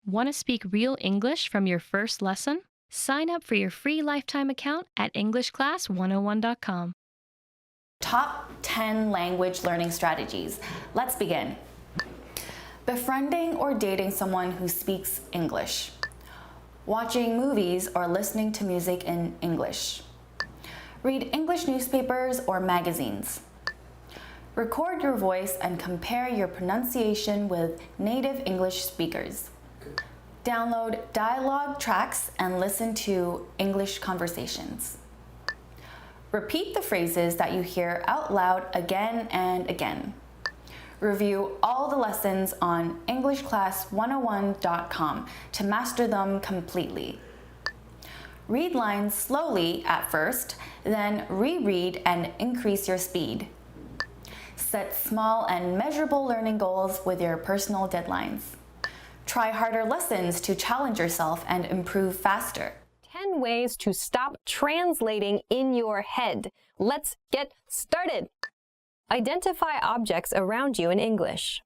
Want to speak real English from your first lesson? Sign up for your free lifetime account at EnglishClass101.com. Top 10 language learning strategies. Let's begin. Befriending or dating someone who speaks English. Watching movies or listening to music in English. Read English newspapers or magazines. Record your voice and compare your pronunciation with native English speakers. Download dialogue tracks and listen to English conversations. Repeat the phrases that you hear out loud again and again. Review all the lessons on EnglishClass101.com to master them completely. Read lines slowly at first, then reread and increase your speed. Set small and measurable learning goals with your personal deadlines. Try harder lessons to challenge yourself and improve faster. 10 ways to stop translating in your head. Let's get started. Identify objects around you in English.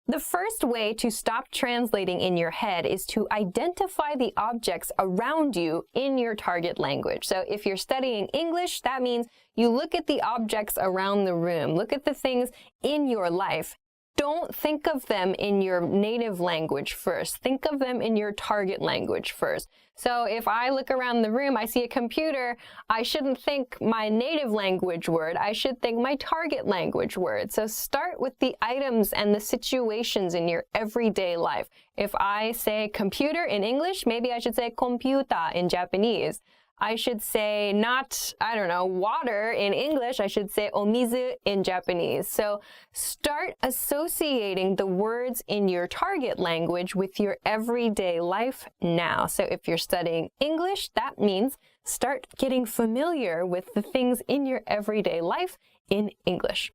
The first way to stop translating in your head is to identify the objects around you in your target language. So if you're studying English, that means you look at the objects around the room, look at the things in your life. Don't think of them in your native language first. Think of them in your target language first. So if I look around the room, I see a computer, I shouldn't think my native language word. I should think my target language word. So start with the items and the situations in your everyday life. If I say computer in English, maybe I should say computer in Japanese. I should say not, water in English. I should say omizu in Japanese. So start associating the words in your target language with your everyday life now. So if you're studying English, that means start getting familiar with the things in your everyday life in English.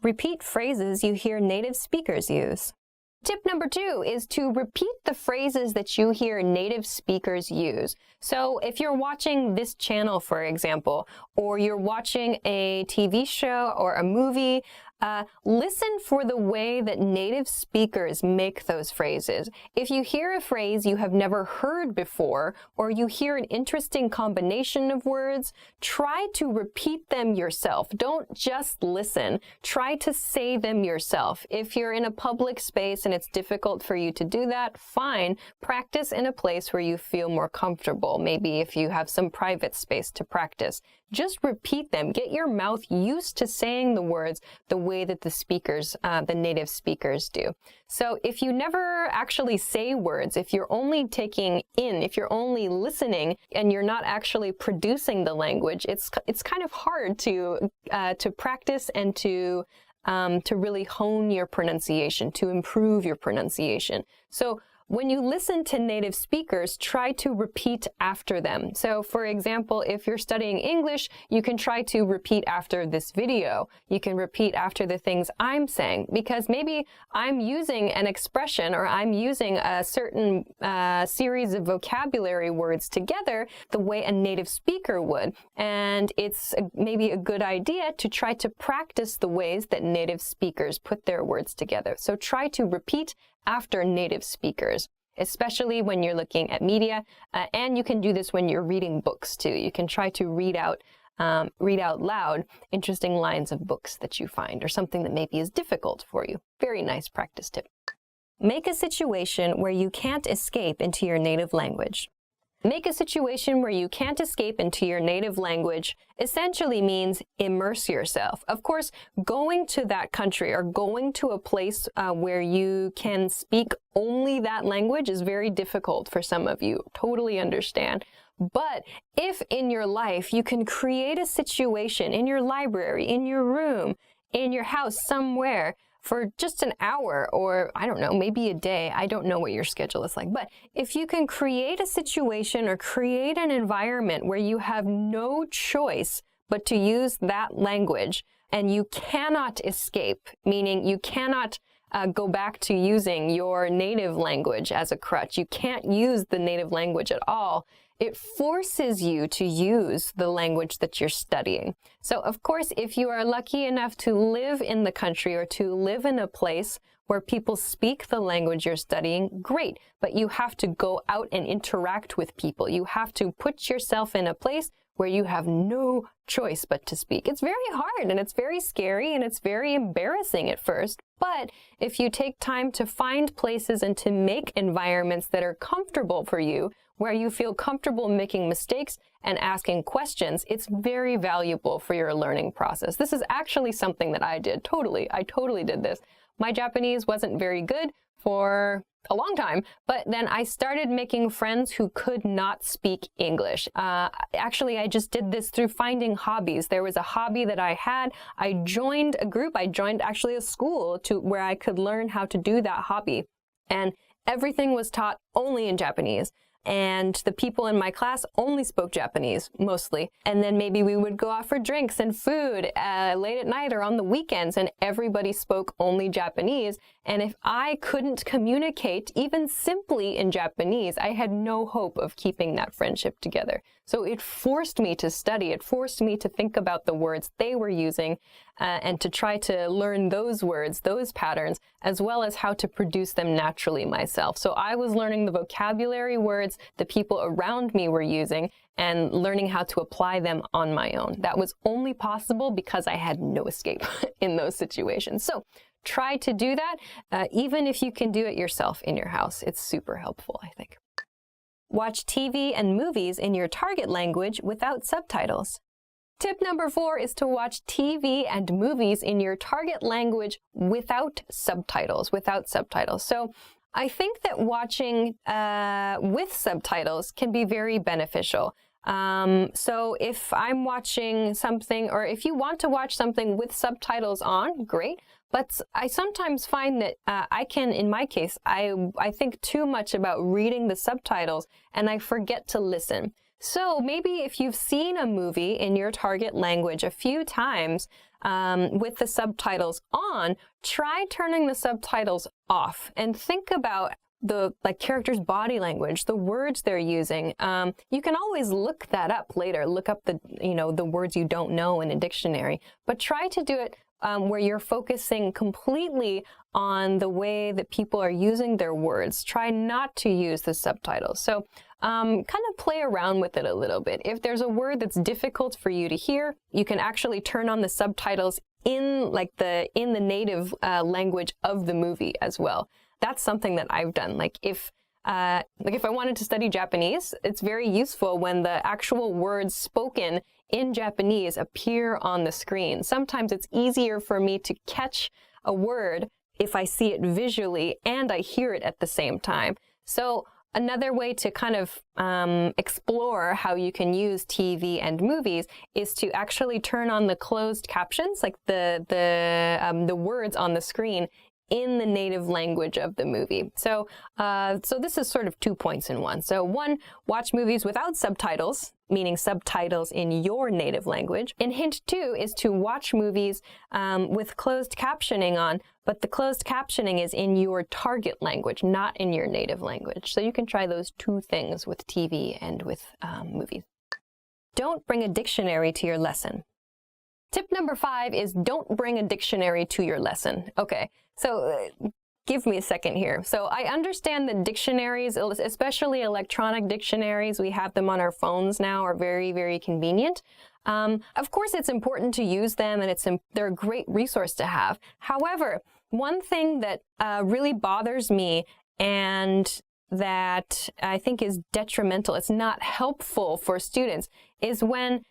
Repeat phrases you hear native speakers use. Tip number 2 is to repeat the phrases that you hear native speakers use. So if you're watching this channel, for example, or you're watching a TV show or a movie, listen for the way that native speakers make those phrases. If you hear a phrase you have never heard before, or you hear an interesting combination of words, try to repeat them yourself. Don't just listen. Try to say them yourself. If you're in a public space and it's difficult for you to do that, fine. Practice in a place where you feel more comfortable. Maybe if you have some private space to practice. Just repeat them. Get your mouth used to saying the words the way that the speakers, the native speakers do. So if you never actually say words, if you're only taking in, if you're only listening and you're not actually producing the language, it's kind of hard to practice and to really hone your pronunciation, to improve your pronunciation. So when you listen to native speakers, try to repeat after them. So for example, if you're studying English, you can try to repeat after this video. You can repeat after the things I'm saying, because maybe I'm using an expression or I'm using a certain series of vocabulary words together the way a native speaker would. And it's maybe a good idea to try to practice the ways that native speakers put their words together. So try to repeat after native speakers, especially when you're looking at media, and you can do this when you're reading books too. You can try to read out loud interesting lines of books that you find, or something that maybe is difficult for you. Very nice practice tip. Make a situation where you can't escape into your native language. Make a situation where you can't escape into your native language essentially means immerse yourself. Of course, going to that country or going to a place where you can speak only that language is very difficult for some of you. Totally understand. But if in your life you can create a situation in your library, in your room, in your house, somewhere, for just an hour or, I don't know, maybe a day. I don't know what your schedule is like. But if you can create a situation or create an environment where you have no choice but to use that language and you cannot escape, meaning you cannot go back to using your native language as a crutch. You can't use the native language at all. It forces you to use the language that you're studying. So, of course, if you are lucky enough to live in the country or to live in a place where people speak the language you're studying, great, but you have to go out and interact with people. You have to put yourself in a place where you have no choice but to speak. It's very hard and it's very scary and it's very embarrassing at first, but if you take time to find places and to make environments that are comfortable for you, where you feel comfortable making mistakes and asking questions, it's very valuable for your learning process. This is actually something that I did. I totally did this. My Japanese wasn't very good for a long time, but then I started making friends who could not speak English. Actually, I just did this through finding hobbies. There was a hobby that I had. I joined a group. I joined actually a school where I could learn how to do that hobby. And everything was taught only in Japanese. And the people in my class only spoke Japanese, mostly. And then maybe we would go out for drinks and food late at night or on the weekends, and everybody spoke only Japanese. And if I couldn't communicate even simply in Japanese, I had no hope of keeping that friendship together. So it forced me to study. It forced me to think about the words they were using and to try to learn those words, those patterns, as well as how to produce them naturally myself. So I was learning the vocabulary words the people around me were using and learning how to apply them on my own. That was only possible because I had no escape in those situations. So try to do that, even if you can do it yourself in your house. It's super helpful, I think. Watch TV and movies in your target language without subtitles. Tip number 4 is to watch TV and movies in your target language without subtitles, So I think that watching with subtitles can be very beneficial. So if I'm watching something, or if you want to watch something with subtitles on, great. But I sometimes find that in my case, I think too much about reading the subtitles and I forget to listen. So maybe if you've seen a movie in your target language a few times with the subtitles on, try turning the subtitles off and think about the character's body language, the words they're using. You can always look that up later, look up the words you don't know in a dictionary, but try to do it where you're focusing completely on the way that people are using their words. Try not to use the subtitles. So kind of play around with it a little bit. If there's a word that's difficult for you to hear, you can actually turn on the subtitles in the native language of the movie as well. That's something that I've done. If I wanted to study Japanese, it's very useful when the actual words spoken in Japanese appear on the screen. Sometimes it's easier for me to catch a word if I see it visually and I hear it at the same time. So another way to kind of explore how you can use TV and movies is to actually turn on the closed captions, like the words on the screen in the native language of the movie. So this is sort of 2 points in one. So 1, watch movies without subtitles, meaning subtitles in your native language. And hint 2 is to watch movies with closed captioning on, but the closed captioning is in your target language, not in your native language. So you can try those 2 things with TV and with movies. Don't bring a dictionary to your lesson. Tip number 5 is don't bring a dictionary to your lesson. Okay, so give me a second here. So I understand that dictionaries, especially electronic dictionaries, we have them on our phones now, are very, very convenient. Of course, it's important to use them and they're a great resource to have. However, one thing that really bothers me and that I think is detrimental, it's not helpful for students, is when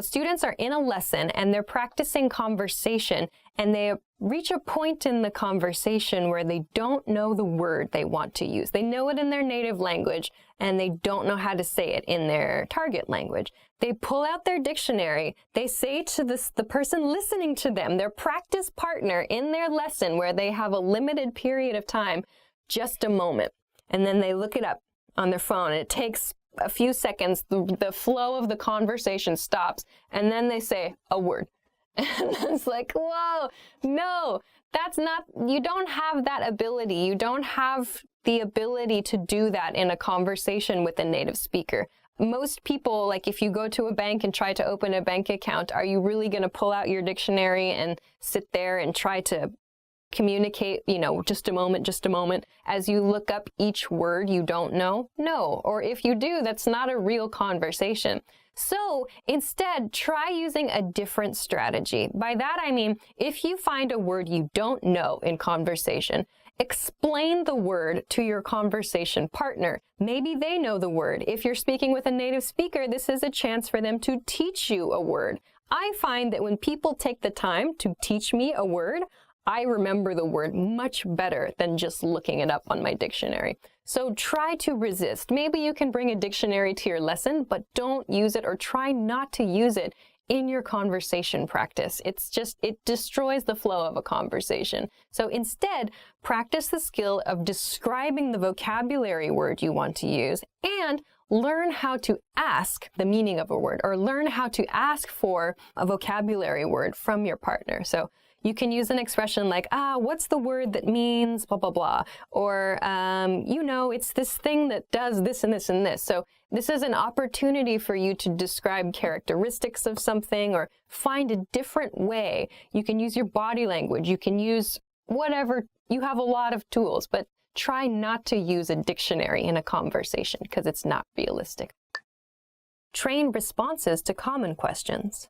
students are in a lesson and they're practicing conversation and they reach a point in the conversation where they don't know the word they want to use. They know it in their native language and they don't know how to say it in their target language. They pull out their dictionary. They say to the person listening to them, their practice partner in their lesson where they have a limited period of time, just a moment. And then they look it up on their phone and it takes a few seconds, the flow of the conversation stops, and then they say a word. And it's like, whoa, no, that's not, you don't have that ability. You don't have the ability to do that in a conversation with a native speaker. Most people, if you go to a bank and try to open a bank account, are you really going to pull out your dictionary and sit there and try to communicate, just a moment, as you look up each word you don't know? No. Or if you do, that's not a real conversation. So instead, try using a different strategy. By that, I mean, if you find a word you don't know in conversation, explain the word to your conversation partner. Maybe they know the word. If you're speaking with a native speaker, this is a chance for them to teach you a word. I find that when people take the time to teach me a word, I remember the word much better than just looking it up on my dictionary. So try to resist. Maybe you can bring a dictionary to your lesson, but don't use it or try not to use it in your conversation practice. It destroys the flow of a conversation. So instead, practice the skill of describing the vocabulary word you want to use and learn how to ask the meaning of a word or learn how to ask for a vocabulary word from your partner. So you can use an expression like, what's the word that means blah, blah, blah. Or, it's this thing that does this and this and this. So this is an opportunity for you to describe characteristics of something or find a different way. You can use your body language. You can use whatever. You have a lot of tools, but try not to use a dictionary in a conversation because it's not realistic. Train responses to common questions.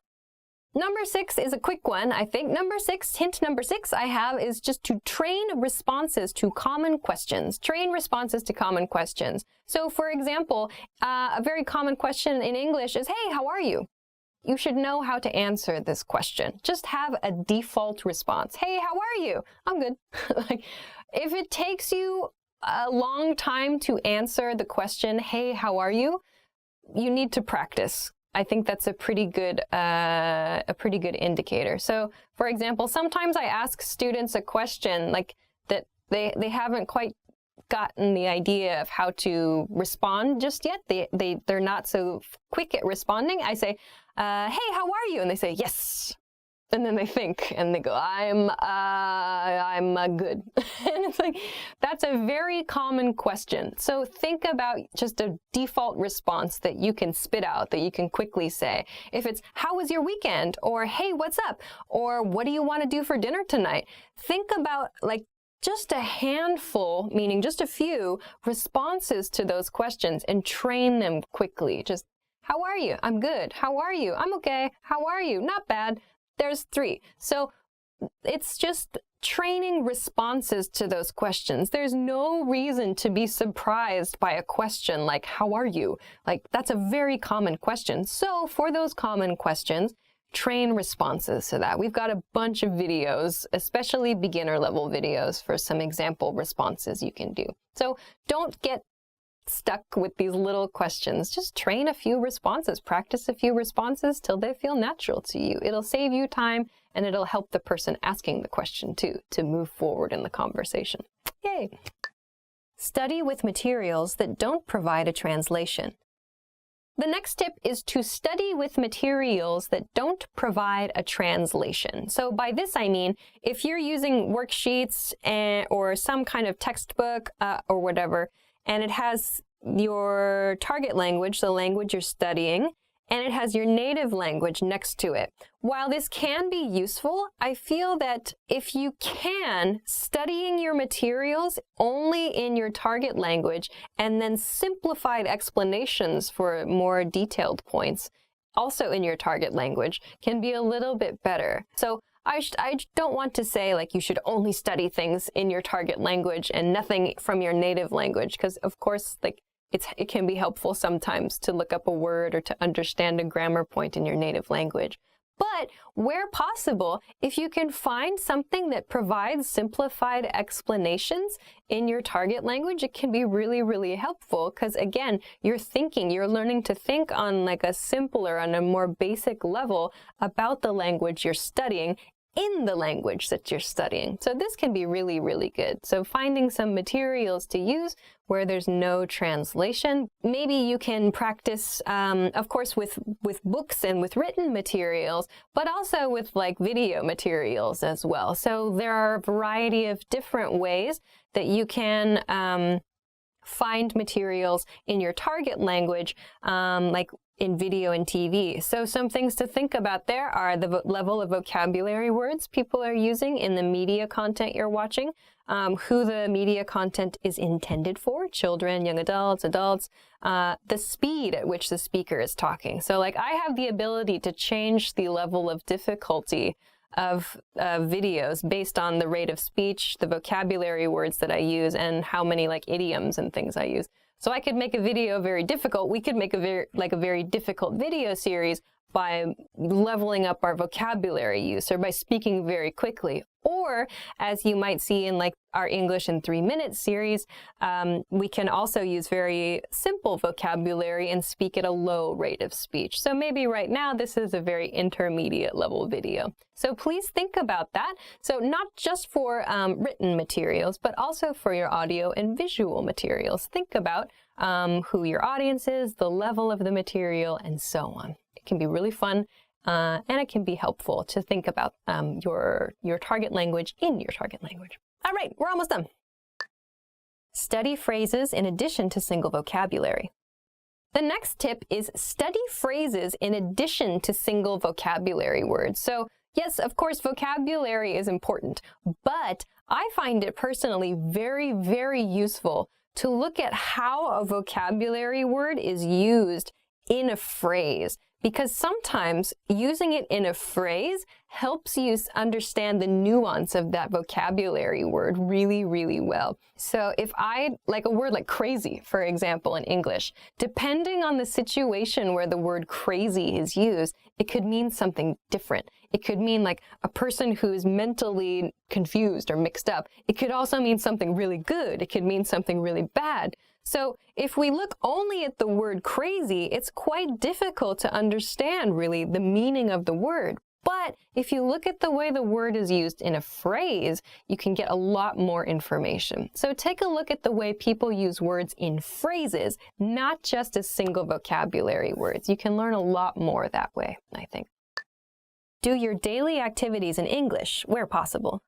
Number 6 is a quick one, I think. Hint number six I have is just to train responses to common questions. Train responses to common questions. So for example, a very common question in English is, hey, how are you? You should know how to answer this question. Just have a default response. Hey, how are you? I'm good. If it takes you a long time to answer the question, hey, how are you? You need to practice. I think that's a pretty good indicator. So, for example, sometimes I ask students a question like that they haven't quite gotten the idea of how to respond just yet. They're not so quick at responding. I say, "Hey, how are you?" And they say, "Yes." And then they think and they go, I'm good. And it's like, that's a very common question. So think about just a default response that you can spit out, that you can quickly say. If it's, how was your weekend? Or, hey, what's up? Or what do you want to do for dinner tonight? Think about just a handful, meaning just a few responses to those questions and train them quickly. Just, how are you? I'm good. How are you? I'm okay. How are you? Not bad. There's 3. So it's just training responses to those questions. There's no reason to be surprised by a question like, how are you? That's a very common question. So for those common questions, train responses to that. We've got a bunch of videos, especially beginner level videos, for some example responses you can do. So don't get stuck with these little questions. Just train a few responses, practice a few responses till they feel natural to you. It'll save you time and it'll help the person asking the question too to move forward in the conversation. Yay! Study with materials that don't provide a translation. The next tip is to study with materials that don't provide a translation. So by this I mean, if you're using worksheets or some kind of textbook or whatever, and it has your target language, the language you're studying, and it has your native language next to it. While this can be useful, I feel that if you can, studying your materials only in your target language and then simplified explanations for more detailed points, also in your target language, can be a little bit better. So I don't want to say you should only study things in your target language and nothing from your native language, because of course it can be helpful sometimes to look up a word or to understand a grammar point in your native language. But where possible, if you can find something that provides simplified explanations in your target language, it can be really, really helpful because, again, you're learning to think on a simpler, on a more basic level about the language you're studying in the language that you're studying. So this can be really, really good. So finding some materials to use where there's no translation. Maybe you can practice, of course, with books and with written materials, but also with video materials as well. So there are a variety of different ways that you can find materials in your target language, in video and TV. So some things to think about there are the level of vocabulary words people are using in the media content you're watching, who the media content is intended for, children, young adults, the speed at which the speaker is talking. So like I have the ability to change the level of difficulty of videos based on the rate of speech, the vocabulary words that I use, and how many like idioms and things I use. So I could make a video very difficult. We could make a very difficult video series by leveling up our vocabulary use or by speaking very quickly. Or, as you might see in like our English in 3-minute series, we can also use very simple vocabulary and speak at a low rate of speech. So maybe right now this is a very intermediate level video. So please think about that. So not just for written materials, but also for your audio and visual materials. Think about who your audience is, the level of the material, and so on. It can be really fun. And it can be helpful to think about your target language in your target language. All right, we're almost done. Study phrases in addition to single vocabulary. The next tip is study phrases in addition to single vocabulary words. So yes, of course, vocabulary is important, but I find it personally very, very useful to look at how a vocabulary word is used in a phrase. Because sometimes using it in a phrase helps you understand the nuance of that vocabulary word really, really well. So if like a word like crazy, for example, in English, depending on the situation where the word crazy is used, it could mean something different. It could mean like a person who's mentally confused or mixed up. It could also mean something really good. It could mean something really bad. So if we look only at the word crazy, it's quite difficult to understand really the meaning of the word. But if you look at the way the word is used in a phrase, you can get a lot more information. So take a look at the way people use words in phrases, not just as single vocabulary words. You can learn a lot more that way, I think. Do your daily activities in English where possible.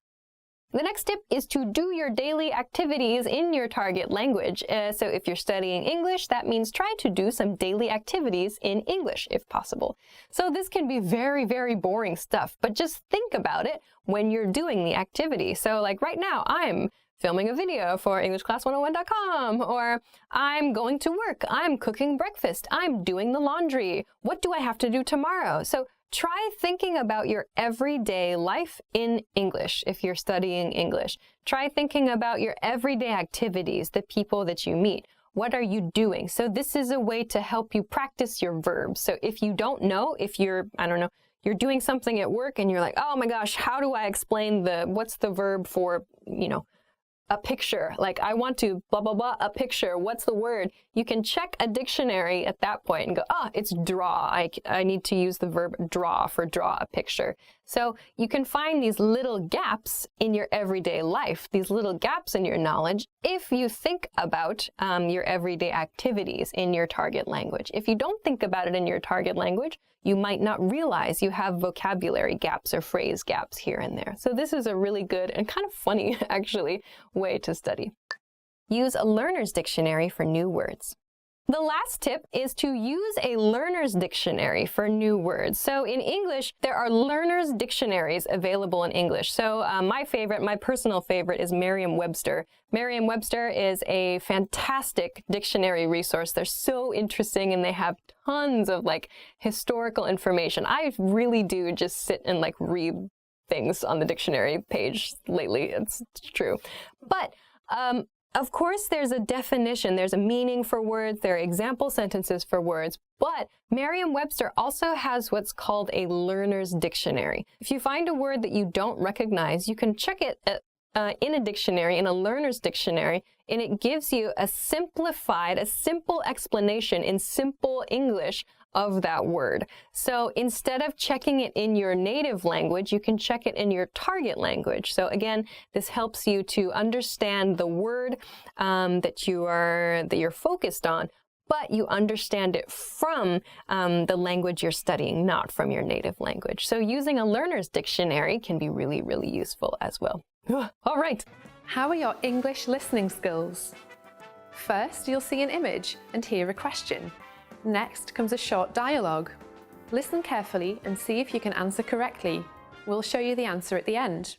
The next tip is to do your daily activities in your target language. So if you're studying English, that means try to do some daily activities in English if possible. So this can be very, very boring stuff, but just think about it when you're doing the activity. So like right now, I'm filming a video for EnglishClass101.com, or I'm going to work, I'm cooking breakfast, I'm doing the laundry. What do I have to do tomorrow? So try thinking about your everyday life in English if you're studying English. Try thinking about your everyday activities, the people that you meet. What are you doing? So this is a way to help you practice your verbs. So if you don't know, if you're, you're doing something at work and you're like, oh my gosh, how do I explain what's the verb for, a picture? Like I want to blah, blah, blah, a picture. What's the word? You can check a dictionary at that point and go, it's draw. I need to use the verb draw for draw a picture. So you can find these little gaps in your everyday life, these little gaps in your knowledge, if you think about your everyday activities in your target language. If you don't think about it in your target language, you might not realize you have vocabulary gaps or phrase gaps here and there. So this is a really good and kind of funny, actually, way to study. Use a learner's dictionary for new words. The last tip is to use a learner's dictionary for new words. So in English, there are learner's dictionaries available in English. So my personal favorite is Merriam-Webster. Merriam-Webster is a fantastic dictionary resource. They're so interesting and they have tons of historical information. I really do just sit and read things on the dictionary page lately. It's true. But of course, there's a definition, there's a meaning for words, there are example sentences for words, but Merriam-Webster also has what's called a learner's dictionary. If you find a word that you don't recognize, you can check it in a dictionary, in a learner's dictionary, and it gives you a simple explanation in simple English of that word. So instead of checking it in your native language, you can check it in your target language. So again, this helps you to understand the word that you're focused on, but you understand it from the language you're studying, not from your native language. So using a learner's dictionary can be really, really useful as well. All right. How are your English listening skills? First, you'll see an image and hear a question. Next comes a short dialogue. Listen carefully and see if you can answer correctly. We'll show you the answer at the end.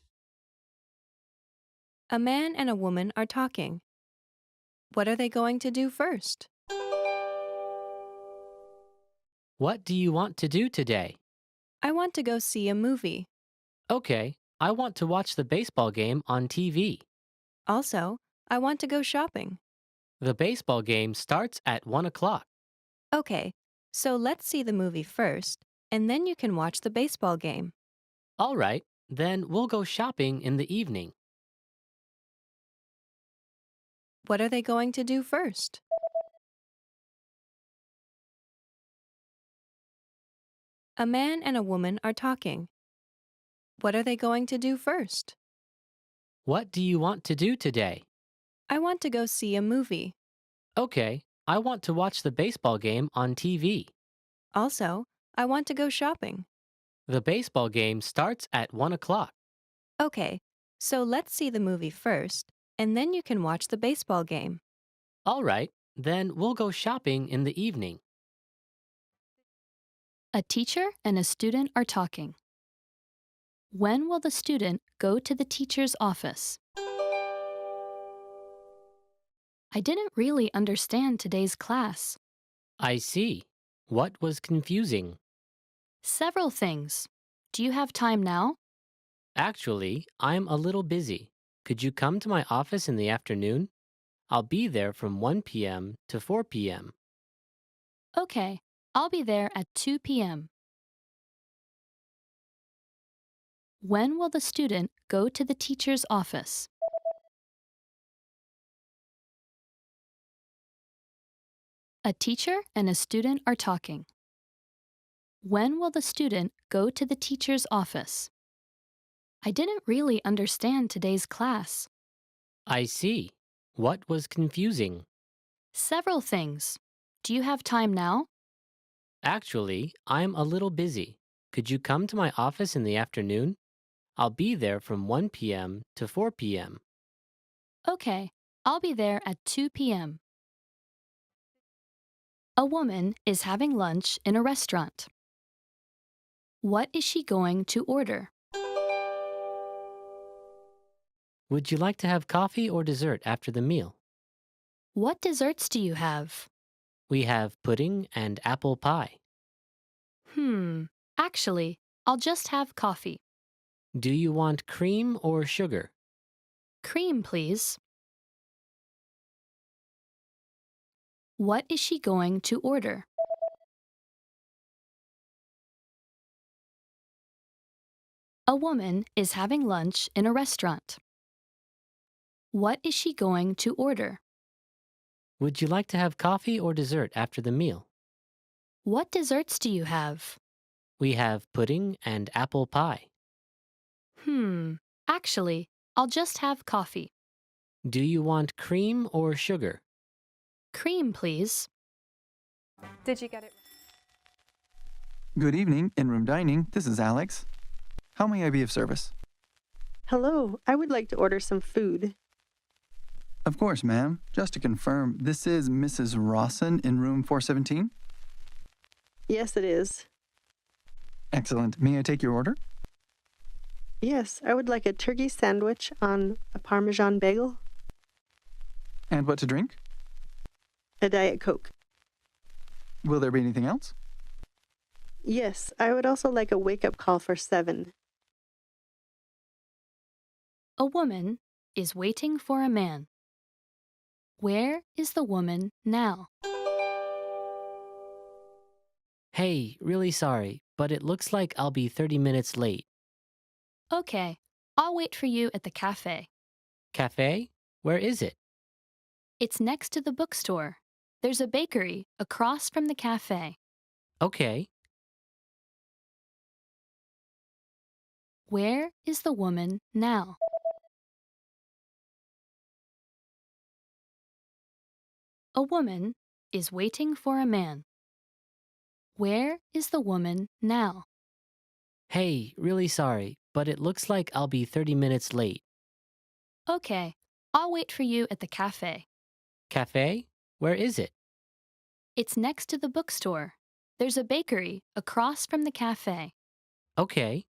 A man and a woman are talking. What are they going to do first? What do you want to do today? I want to go see a movie. Okay, I want to watch the baseball game on TV. Also, I want to go shopping. The baseball game starts at 1 o'clock. Okay, so let's see the movie first, and then you can watch the baseball game. All right, then we'll go shopping in the evening. What are they going to do first? A man and a woman are talking. What are they going to do first? What do you want to do today? I want to go see a movie. Okay, I want to watch the baseball game on TV. Also, I want to go shopping. The baseball game starts at 1 o'clock. Okay, so let's see the movie first, and then you can watch the baseball game. All right, then we'll go shopping in the evening. A teacher and a student are talking. When will the student go to the teacher's office? I didn't really understand today's class. I see. What was confusing? Several things. Do you have time now? Actually, I'm a little busy. Could you come to my office in the afternoon? I'll be there from 1 p.m. to 4 p.m. Okay, I'll be there at 2 p.m. When will the student go to the teacher's office? A teacher and a student are talking. When will the student go to the teacher's office? I didn't really understand today's class. I see. What was confusing? Several things. Do you have time now? Actually, I'm a little busy. Could you come to my office in the afternoon? I'll be there from 1 p.m. to 4 p.m. Okay, I'll be there at 2 p.m. A woman is having lunch in a restaurant. What is she going to order? Would you like to have coffee or dessert after the meal? What desserts do you have? We have pudding and apple pie. Actually, I'll just have coffee. Do you want cream or sugar? Cream, please. What is she going to order? A woman is having lunch in a restaurant. What is she going to order? Would you like to have coffee or dessert after the meal? What desserts do you have? We have pudding and apple pie. Actually, I'll just have coffee. Do you want cream or sugar? Cream, please. Did you get it? Good evening, in-room dining. This is Alex. How may I be of service? Hello, I would like to order some food. Of course, ma'am. Just to confirm, this is Mrs. Rawson in room 417? Yes, it is. Excellent. May I take your order? Yes, I would like a turkey sandwich on a Parmesan bagel, And what to drink? a Diet Coke. Will there be anything else? Yes, I would also like a wake-up call for 7. A woman is waiting for a man. Where is the woman now? Hey, really sorry, but it looks like I'll be 30 minutes late. Okay, I'll wait for you at the cafe. Cafe? Where is it? It's next to the bookstore. There's a bakery across from the cafe. Okay. Where is the woman now? A woman is waiting for a man. Where is the woman now? Hey, really sorry, but it looks like I'll be 30 minutes late. Okay, I'll wait for you at the cafe. Cafe? Where is it? It's next to the bookstore. There's a bakery across from the cafe. Okay.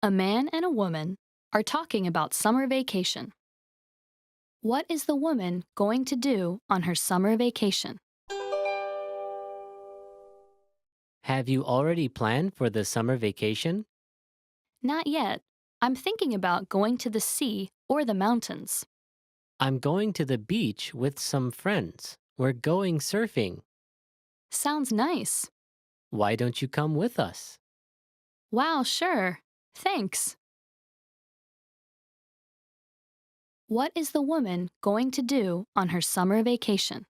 A man and a woman are talking about summer vacation. What is the woman going to do on her summer vacation? Have you already planned for the summer vacation? Not yet. I'm thinking about going to the sea or the mountains. I'm going to the beach with some friends. We're going surfing. Sounds nice. Why don't you come with us? Wow, sure. Thanks. What is the woman going to do on her summer vacation?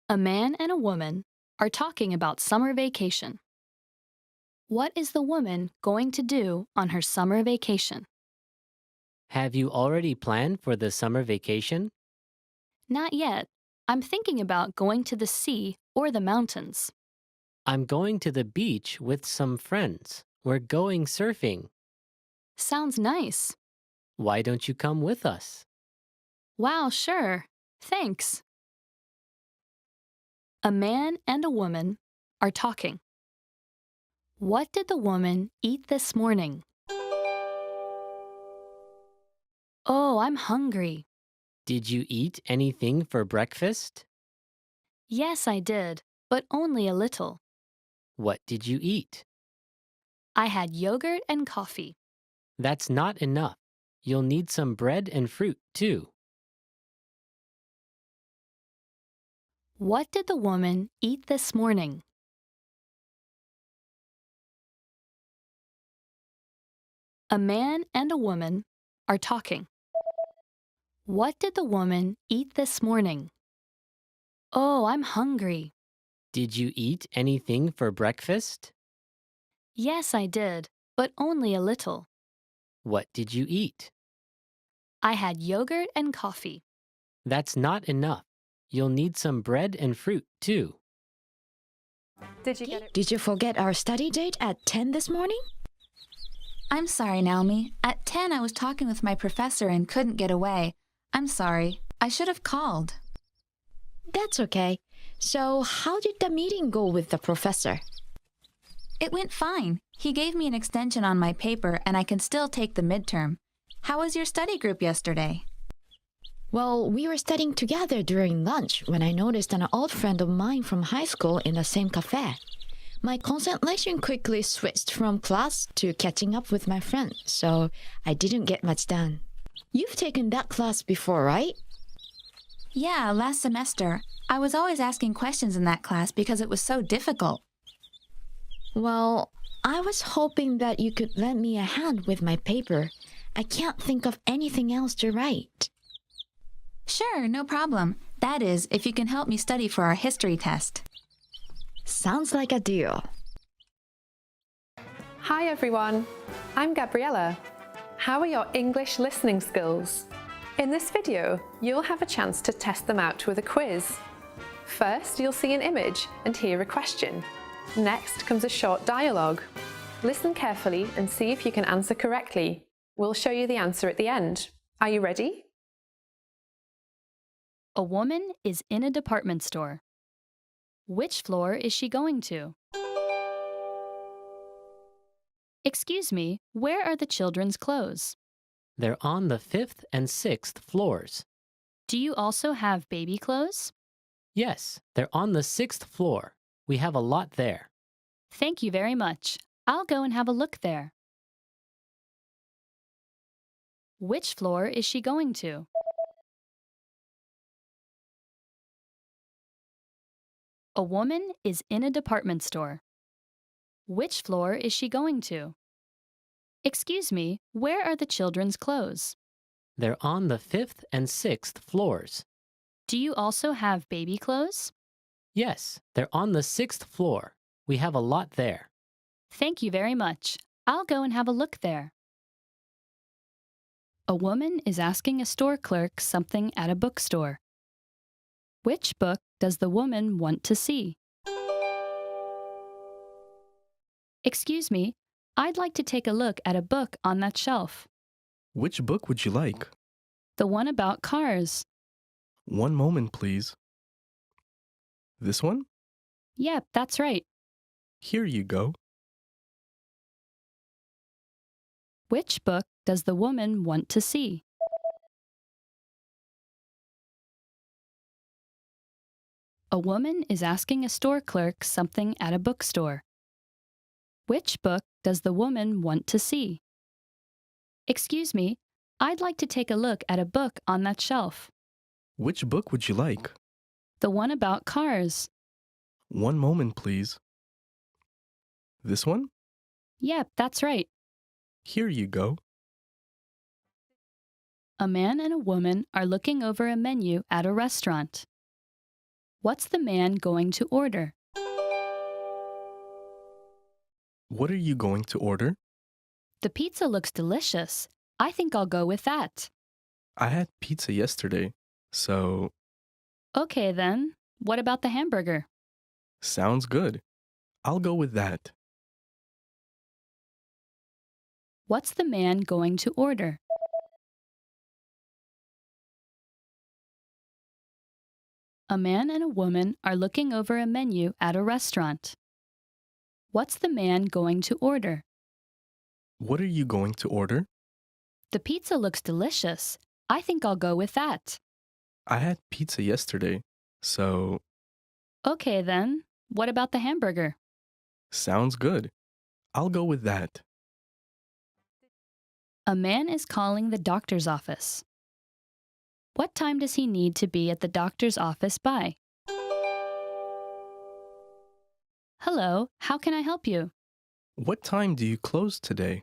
A man and a woman are talking about summer vacation. What is the woman going to do on her summer vacation? Have you already planned for the summer vacation? Not yet. I'm thinking about going to the sea or the mountains. I'm going to the beach with some friends. We're going surfing. Sounds nice. Why don't you come with us? Wow, sure. Thanks. A man and a woman are talking. What did the woman eat this morning? Oh, I'm hungry. Did you eat anything for breakfast? Yes, I did, but only a little. What did you eat? I had yogurt and coffee. That's not enough. You'll need some bread and fruit, too. What did the woman eat this morning? A man and a woman are talking. What did the woman eat this morning? Oh, I'm hungry. Did you eat anything for breakfast? Yes, I did, but only a little. What did you eat? I had yogurt and coffee. That's not enough. You'll need some bread and fruit, too. Did you get it? Did you forget our study date at 10 this morning? I'm sorry, Naomi. At 10, I was talking with my professor and couldn't get away. I'm sorry. I should have called. That's okay. So, how did the meeting go with the professor? It went fine. He gave me an extension on my paper and I can still take the midterm. How was your study group yesterday? Well, we were studying together during lunch when I noticed an old friend of mine from high school in the same cafe. My concentration quickly switched from class to catching up with my friend, so I didn't get much done. You've taken that class before, right? Yeah, last semester. I was always asking questions in that class because it was so difficult. Well, I was hoping that you could lend me a hand with my paper. I can't think of anything else to write. Sure, no problem. That is, if you can help me study for our history test. Sounds like a deal. Hi everyone, I'm Gabriella. How are your English listening skills? In this video, you'll have a chance to test them out with a quiz. First, you'll see an image and hear a question. Next comes a short dialogue. Listen carefully and see if you can answer correctly. We'll show you the answer at the end. Are you ready? A woman is in a department store. Which floor is she going to? Excuse me, where are the children's clothes? They're on the 5th and 6th floors. Do you also have baby clothes? Yes, they're on the 6th floor. We have a lot there. Thank you very much. I'll go and have a look there. Which floor is she going to? A woman is in a department store. Which floor is she going to? Excuse me, where are the children's clothes? They're on the 5th and 6th floors. Do you also have baby clothes? Yes, they're on the 6th floor. We have a lot there. Thank you very much. I'll go and have a look there. A woman is asking a store clerk something at a bookstore. Which book does the woman want to see? Excuse me, I'd like to take a look at a book on that shelf. Which book would you like? The one about cars. One moment, please. This one? Yep, that's right. Here you go. Which book does the woman want to see? A woman is asking a store clerk something at a bookstore. Which book does the woman want to see? Excuse me, I'd like to take a look at a book on that shelf. Which book would you like? The one about cars. One moment, please. This one? Yep, that's right. Here you go. A man and a woman are looking over a menu at a restaurant. What's the man going to order? What are you going to order? The pizza looks delicious. I think I'll go with that. I had pizza yesterday, so Okay then, what about the hamburger? sounds good. I'll go with that. What's the man going to order? A man and a woman are looking over a menu at a restaurant. What's the man going to order? What are you going to order? The pizza looks delicious. I think I'll go with that. I had pizza yesterday, so Okay then, what about the hamburger? sounds good. I'll go with that. A man is calling the doctor's office. What time does he need to be at the doctor's office by? Hello, how can I help you? What time do you close today?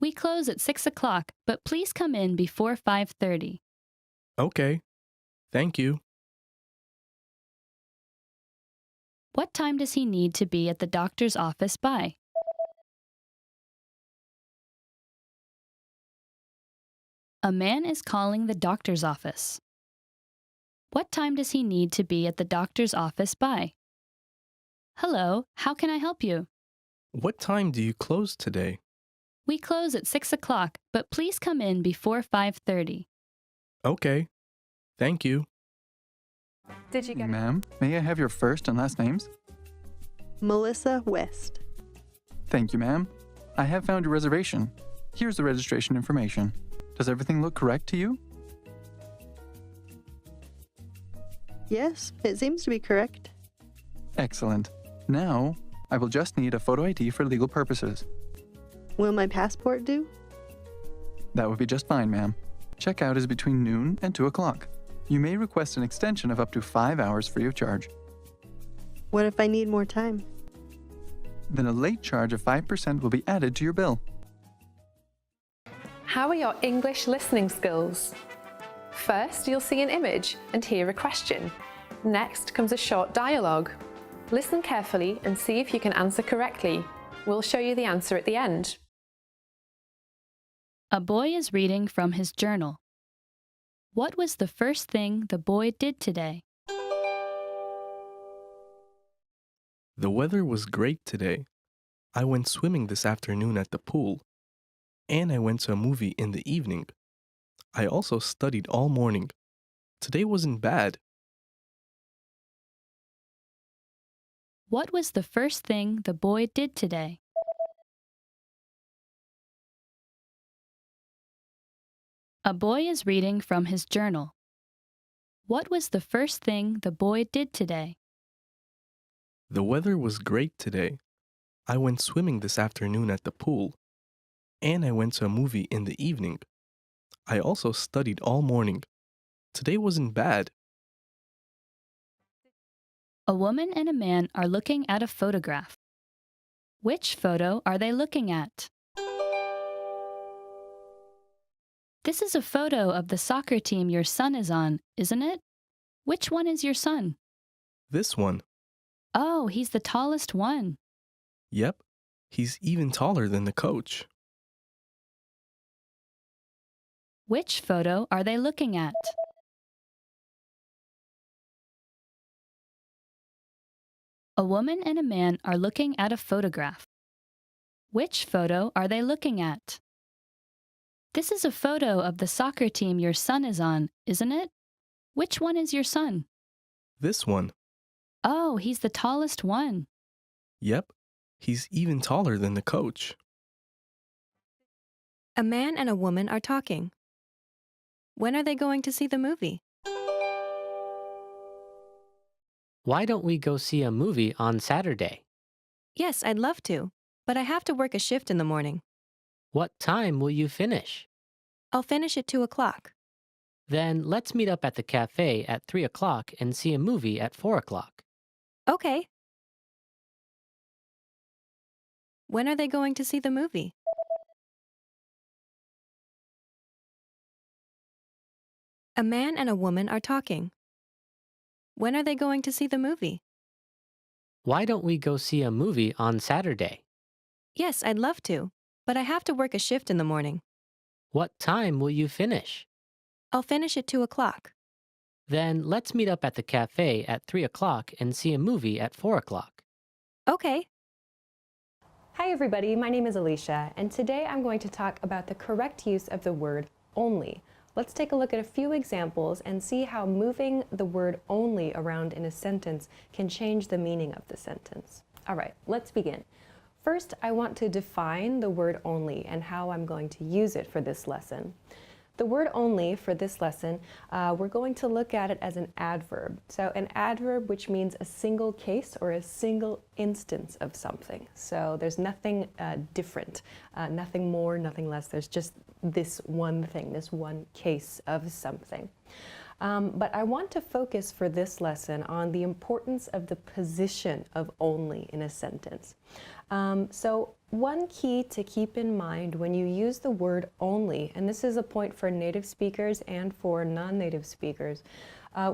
We close at 6 o'clock, but please come in before 5:30. Okay. Thank you. What time does he need to be at the doctor's office by? A man is calling the doctor's office. What time does he need to be at the doctor's office by? Hello, how can I help you? What time do you close today? We close at 6 o'clock, but please come in before 5:30. Okay. Thank you. Did you get it? Ma'am, may I have your first and last names? Melissa West. Thank you, ma'am. I have found your reservation. Here's the registration information. Does everything look correct to you? Yes, it seems to be correct. Excellent. Now, I will just need a photo ID for legal purposes. Will my passport do? That would be just fine, ma'am. Checkout is between noon and 2 o'clock. You may request an extension of up to 5 hours free of charge. What if I need more time? Then a late charge of 5% will be added to your bill. How are your English listening skills? First, you'll see an image and hear a question. Next comes a short dialogue. Listen carefully and see if you can answer correctly. We'll show you the answer at the end. A boy is reading from his journal. What was the first thing the boy did today? The weather was great today. I went swimming this afternoon at the pool. And I went to a movie in the evening. I also studied all morning. Today wasn't bad. What was the first thing the boy did today? A boy is reading from his journal. What was the first thing the boy did today? The weather was great today. I went swimming this afternoon at the pool. And I went to a movie in the evening. I also studied all morning. Today wasn't bad. A woman and a man are looking at a photograph. Which photo are they looking at? This is a photo of the soccer team your son is on, isn't it? Which one is your son? This one. Oh, he's the tallest one. Yep. He's even taller than the coach. Which photo are they looking at? A woman and a man are looking at a photograph. Which photo are they looking at? This is a photo of the soccer team your son is on, isn't it? Which one is your son? This one. Oh, he's the tallest one. Yep. He's even taller than the coach. A man and a woman are talking. When are they going to see the movie? Why don't we go see a movie on Saturday? Yes, I'd love to, but I have to work a shift in the morning. What time will you finish? I'll finish at 2 o'clock. Then let's meet up at the cafe at 3 o'clock and see a movie at 4 o'clock. Okay. When are they going to see the movie? A man and a woman are talking. When are they going to see the movie? Why don't we go see a movie on Saturday? Yes, I'd love to, but I have to work a shift in the morning. What time will you finish? I'll finish at 2 o'clock. Then let's meet up at the cafe at 3 o'clock and see a movie at 4 o'clock. Okay. Hi everybody, my name is Alicia, and today I'm going to talk about the correct use of the word only. Let's take a look at a few examples and see how moving the word only around in a sentence can change the meaning of the sentence. All right, let's begin. First, I want to define the word only and how I'm going to use it for this lesson. The word only for this lesson, we're going to look at it as an adverb. So an adverb which means a single case or a single instance of something. So there's nothing different, nothing more, nothing less. There's just this one thing, this one case of something. But I want to focus for this lesson on the importance of the position of only in a sentence. So one key to keep in mind when you use the word only, and this is a point for native speakers and for non-native speakers,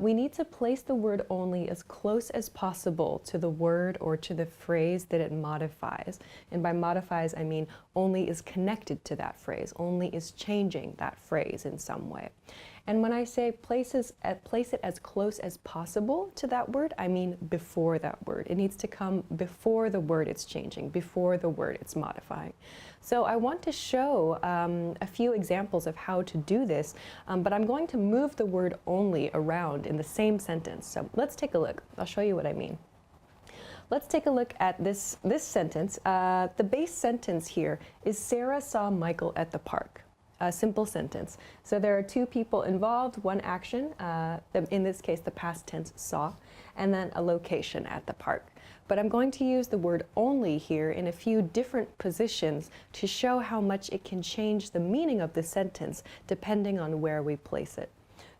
we need to place the word only as close as possible to the word or to the phrase that it modifies. And by modifies, I mean only is connected to that phrase, only is changing that phrase in some way. And when I say place it as close as possible to that word, I mean before that word. It needs to come before the word it's changing, before the word it's modifying. So I want to show a few examples of how to do this, but I'm going to move the word only around in the same sentence. So let's take a look. I'll show you what I mean. Let's take a look at this sentence. The base sentence here is Sarah saw Michael at the park. A simple sentence. So there are two people involved, one action, in this case the past tense saw, and then a location at the park. But I'm going to use the word only here in a few different positions to show how much it can change the meaning of the sentence depending on where we place it.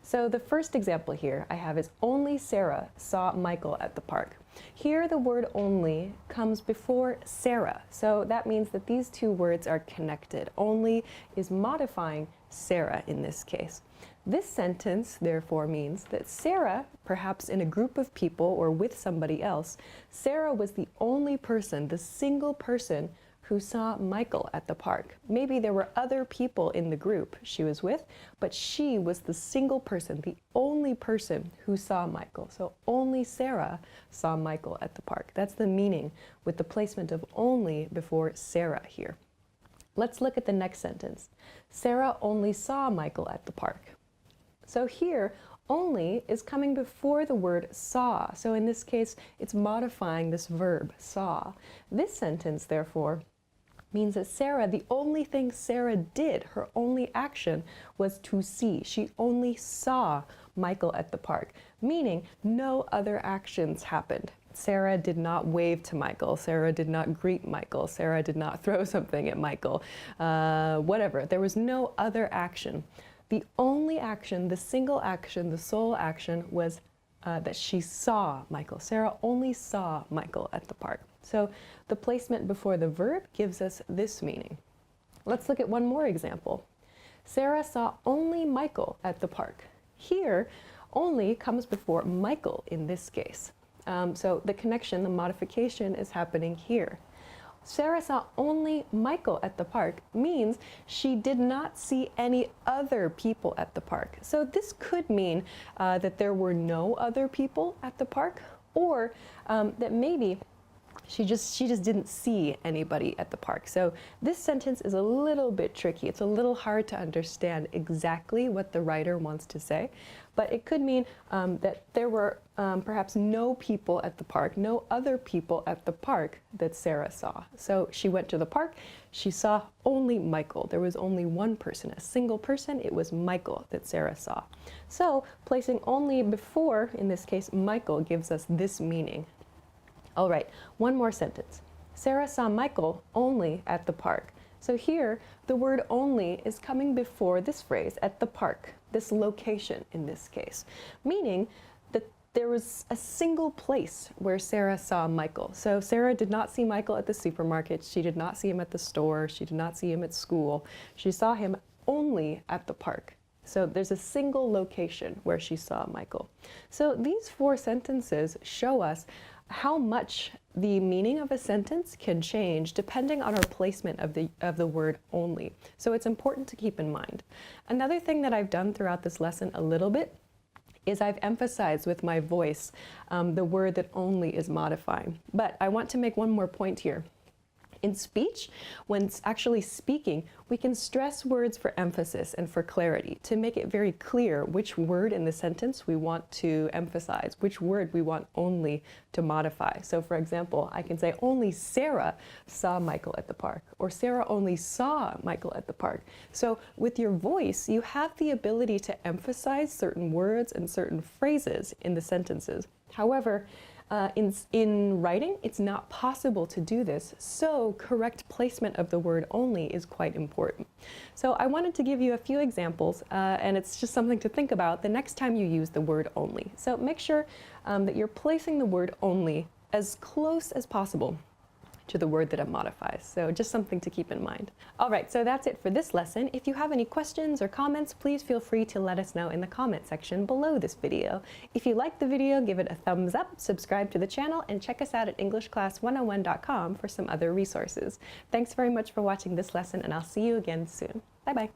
So the first example here I have is only Sarah saw Michael at the park. Here the word only comes before Sarah, so that means that these two words are connected. Only is modifying Sarah in this case. This sentence therefore means that Sarah, perhaps in a group of people or with somebody else, Sarah was the only person, the single person who saw Michael at the park. Maybe there were other people in the group she was with, but she was the single person, the only person who saw Michael. So only Sarah saw Michael at the park. That's the meaning with the placement of only before Sarah here. Let's look at the next sentence. Sarah only saw Michael at the park. So here, only is coming before the word saw. So in this case, it's modifying this verb, saw. This sentence, therefore, means that Sarah, the only thing Sarah did, her only action, was to see. She only saw Michael at the park, meaning no other actions happened. Sarah did not wave to Michael. Sarah did not greet Michael. Sarah did not throw something at Michael. Whatever. There was no other action. The only action, the single action, the sole action was that she saw Michael. Sarah only saw Michael at the park. So the placement before the verb gives us this meaning. Let's look at one more example. Sarah saw only Michael at the park. Here, only comes before Michael in this case. So the connection, the modification is happening here. Sarah saw only Michael at the park means she did not see any other people at the park. So this could mean that there were no other people at the park, or that maybe She just didn't see anybody at the park. So this sentence is a little bit tricky. It's a little hard to understand exactly what the writer wants to say, but it could mean that there were perhaps no people at the park, no other people at the park that Sarah saw. So she went to the park, she saw only Michael. There was only one person, a single person. It was Michael that Sarah saw. So placing only before, in this case, Michael, gives us this meaning. All right, one more sentence. Sarah saw Michael only at the park. So here, the word only is coming before this phrase, at the park, this location in this case, meaning that there was a single place where Sarah saw Michael. So Sarah did not see Michael at the supermarket. She did not see him at the store. She did not see him at school. She saw him only at the park. So there's a single location where she saw Michael. So these 4 sentences show us how much the meaning of a sentence can change depending on our placement of the word only. So it's important to keep in mind. Another thing that I've done throughout this lesson a little bit is I've emphasized with my voice the word that only is modifying. But I want to make one more point here. In speech, when actually speaking, we can stress words for emphasis and for clarity to make it very clear which word in the sentence we want to emphasize, which word we want only to modify. So for example, I can say only Sarah saw Michael at the park, or Sarah only saw Michael at the park. So with your voice, you have the ability to emphasize certain words and certain phrases in the sentences. However, in writing, it's not possible to do this, so correct placement of the word only is quite important. So I wanted to give you a few examples, and it's just something to think about the next time you use the word only. So make sure that you're placing the word only as close as possible to the word that it modifies. So just something to keep in mind. All right, so that's it for this lesson. If you have any questions or comments, please feel free to let us know in the comment section below this video. If you liked the video, give it a thumbs up, subscribe to the channel, and check us out at EnglishClass101.com for some other resources. Thanks very much for watching this lesson, and I'll see you again soon. Bye-bye.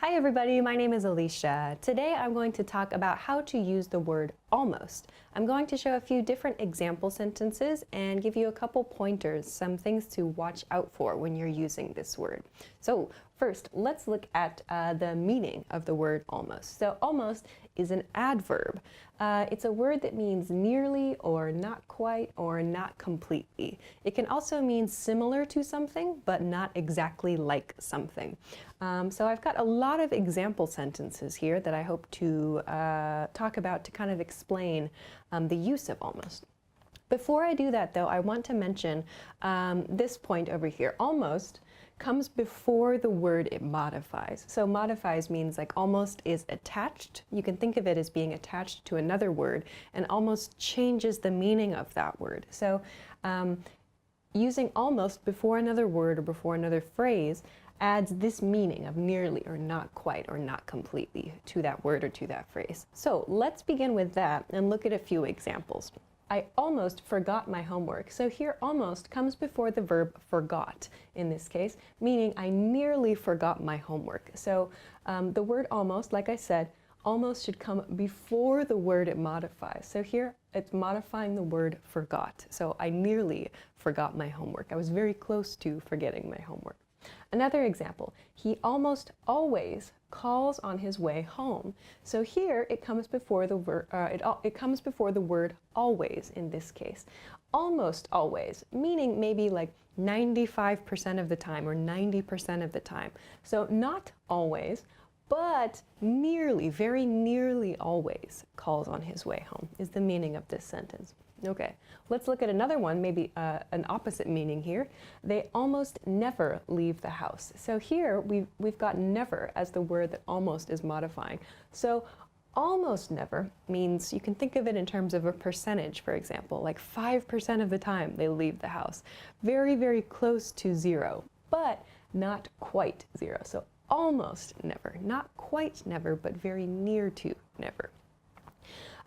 Hi everybody, my name is Alicia. Today I'm going to talk about how to use the word almost. I'm going to show a few different example sentences and give you a couple pointers, some things to watch out for when you're using this word. So first, let's look at the meaning of the word almost. So almost is an adverb. It's a word that means nearly or not quite or not completely. It can also mean similar to something, but not exactly like something. So I've got a lot of example sentences here that I hope to talk about to kind of explain the use of almost. Before I do that though, I want to mention this point over here. Almost comes before the word it modifies. So modifies means like almost is attached. You can think of it as being attached to another word and almost changes the meaning of that word. So using almost before another word or before another phrase adds this meaning of nearly or not quite or not completely to that word or to that phrase. So let's begin with that and look at a few examples. I almost forgot my homework. So here almost comes before the verb forgot in this case, meaning I nearly forgot my homework. So the word almost, like I said, almost should come before the word it modifies. So here it's modifying the word forgot. So I nearly forgot my homework. I was very close to forgetting my homework. Another example, he almost always calls on his way home. So here it comes before the word it comes before the word always in this case. Almost always, meaning maybe like 95% of the time or 90% of the time. So not always, but nearly, very nearly always calls on his way home is the meaning of this sentence. Okay, let's look at another one, maybe an opposite meaning here. They almost never leave the house. So here we've got never as the word that almost is modifying. So almost never means you can think of it in terms of a percentage, for example, like 5% of the time they leave the house. Very, very close to zero, but not quite zero. So almost never, not quite never, but very near to never.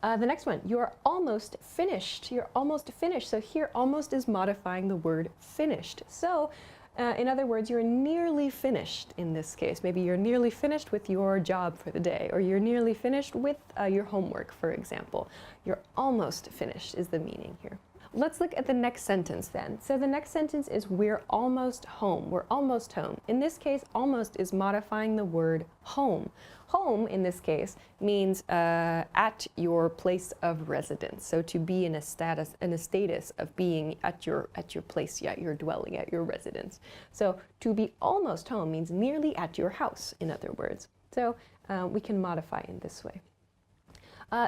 The next one, you're almost finished. You're almost finished. So here almost is modifying the word finished. So in other words, you're nearly finished in this case. Maybe you're nearly finished with your job for the day, or you're nearly finished with your homework, for example. You're almost finished is the meaning here. Let's look at the next sentence then. So the next sentence is we're almost home. We're almost home. In this case, almost is modifying the word home. Home, in this case, means at your place of residence. So to be in a status of being at your place, at your dwelling, at your residence. So to be almost home means nearly at your house, in other words. So we can modify in this way.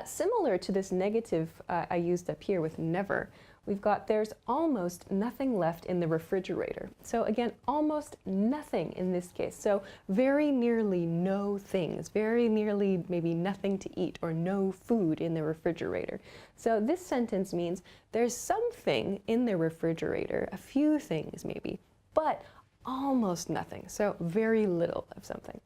Similar to this negative I used up here with never, we've got there's almost nothing left in the refrigerator. So again, almost nothing in this case. So very nearly no things, very nearly maybe nothing to eat or no food in the refrigerator. So this sentence means there's something in the refrigerator, a few things maybe, but almost nothing. So very little of something.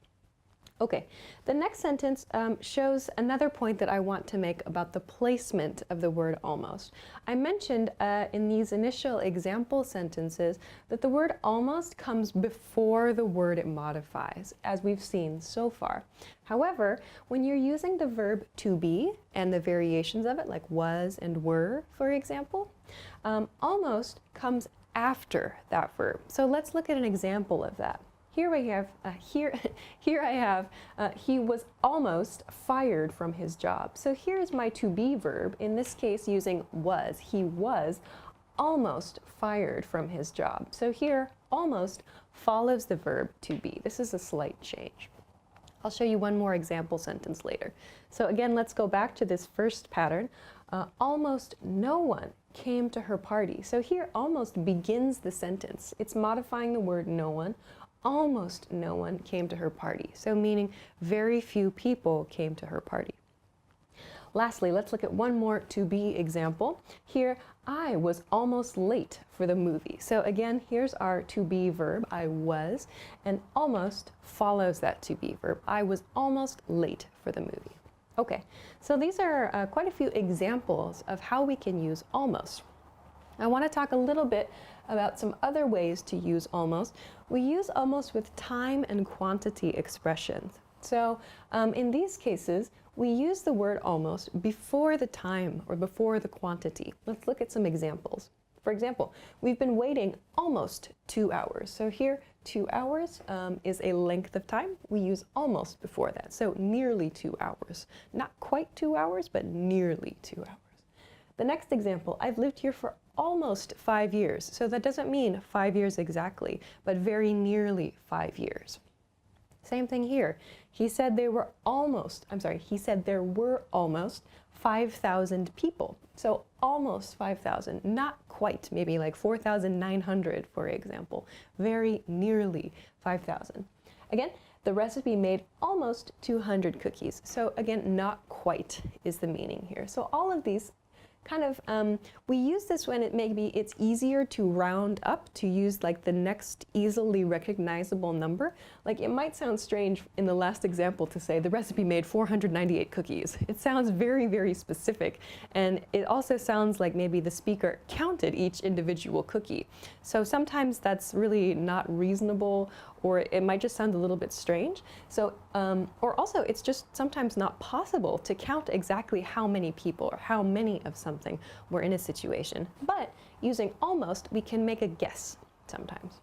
Okay, the next sentence shows another point that I want to make about the placement of the word almost. I mentioned in these initial example sentences that the word almost comes before the word it modifies, as we've seen so far. However, when you're using the verb to be and the variations of it, like was and were, for example, almost comes after that verb. So let's look at an example of that. Here I have, he was almost fired from his job. So here's my to be verb, in this case using was. He was almost fired from his job. So here, almost follows the verb to be. This is a slight change. I'll show you one more example sentence later. So again, let's go back to this first pattern. Almost no one came to her party. So here, almost begins the sentence. It's modifying the word no one. Almost no one came to her party, so meaning very few people came to her party. Lastly, let's look at one more to be example. Here, I was almost late for the movie. So again, here's our to be verb, I was, and almost follows that to be verb. I was almost late for the movie. Okay, so these are quite a few examples of how we can use almost. I want to talk a little bit about some other ways to use almost. We use almost with time and quantity expressions. So in these cases, we use the word almost before the time or before the quantity. Let's look at some examples. For example, we've been waiting almost 2 hours. So here, 2 hours is a length of time. We use almost before that, so nearly 2 hours. Not quite 2 hours, but nearly 2 hours. The next example, I've lived here for almost 5 years. So that doesn't mean 5 years exactly, but very nearly 5 years. Same thing here. He said there were almost 5,000 people. So almost 5,000, not quite, maybe like 4,900, for example. Very nearly 5,000. Again, the recipe made almost 200 cookies. So again, not quite is the meaning here. So all of these kind of, we use this when it's easier to round up, to use like the next easily recognizable number. Like it might sound strange in the last example to say the recipe made 498 cookies. It sounds very, very specific. And it also sounds like maybe the speaker counted each individual cookie. So sometimes that's really not reasonable, or it might just sound a little bit strange. So, or also it's just sometimes not possible to count exactly how many people or how many of something were in a situation. But using almost, we can make a guess sometimes.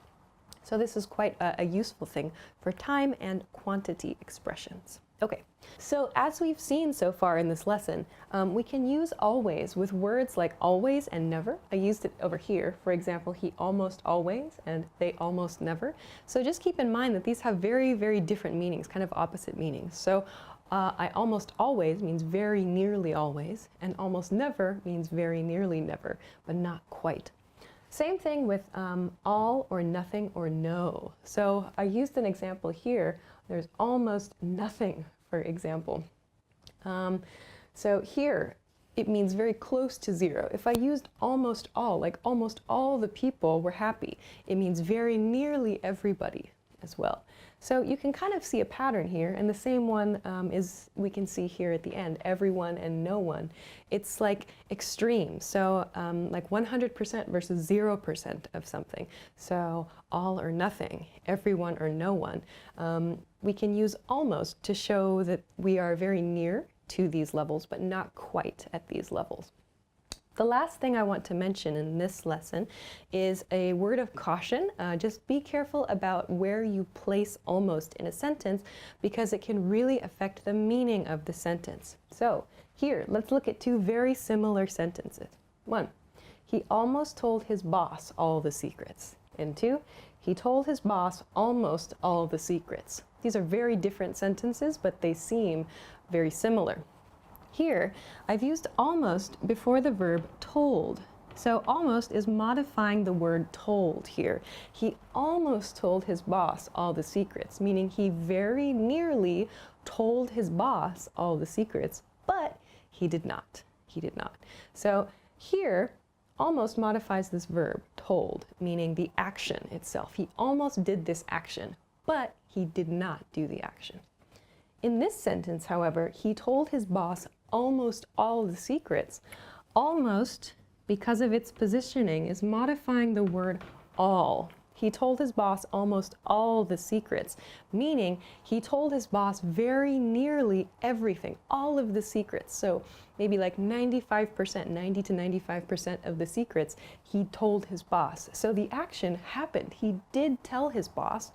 So this is quite a useful thing for time and quantity expressions. Okay, so as we've seen so far in this lesson, we can use always with words like always and never. I used it over here. For example, he almost always and they almost never. So just keep in mind that these have very, very different meanings, kind of opposite meanings. So I almost always means very nearly always, and almost never means very nearly never, but not quite. Same thing with all or nothing or no. So I used an example here. There's almost nothing, for example. So here, it means very close to zero. If I used almost all, like almost all the people were happy, it means very nearly everybody as well. So you can kind of see a pattern here, and the same one is we can see here at the end, everyone and no one. It's like extreme, so like 100% versus 0% of something. So all or nothing, everyone or no one. We can use almost to show that we are very near to these levels, but not quite at these levels. The last thing I want to mention in this lesson is a word of caution. Just be careful about where you place almost in a sentence because it can really affect the meaning of the sentence. So here, let's look at two very similar sentences. 1, he almost told his boss all the secrets. And 2, he told his boss almost all the secrets. These are very different sentences, but they seem very similar. Here, I've used almost before the verb told. So almost is modifying the word told here. He almost told his boss all the secrets, meaning he very nearly told his boss all the secrets, but he did not. He did not. So here, almost modifies this verb, told, meaning the action itself. He almost did this action, but he did not do the action. In this sentence, however, he told his boss almost all the secrets. Almost, because of its positioning, is modifying the word all. He told his boss almost all the secrets, meaning he told his boss very nearly everything, all of the secrets. So maybe like 95%, 90 to 95% of the secrets he told his boss. So the action happened. He did tell his boss,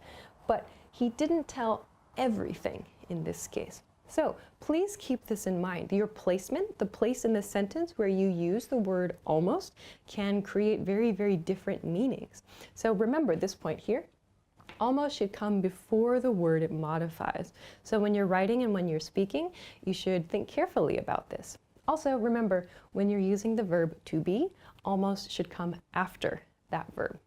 but he didn't tell everything in this case. So please keep this in mind. Your placement, the place in the sentence where you use the word almost, can create very, very different meanings. So remember this point here. Almost should come before the word it modifies. So when you're writing and when you're speaking, you should think carefully about this. Also remember, when you're using the verb to be, almost should come after that verb.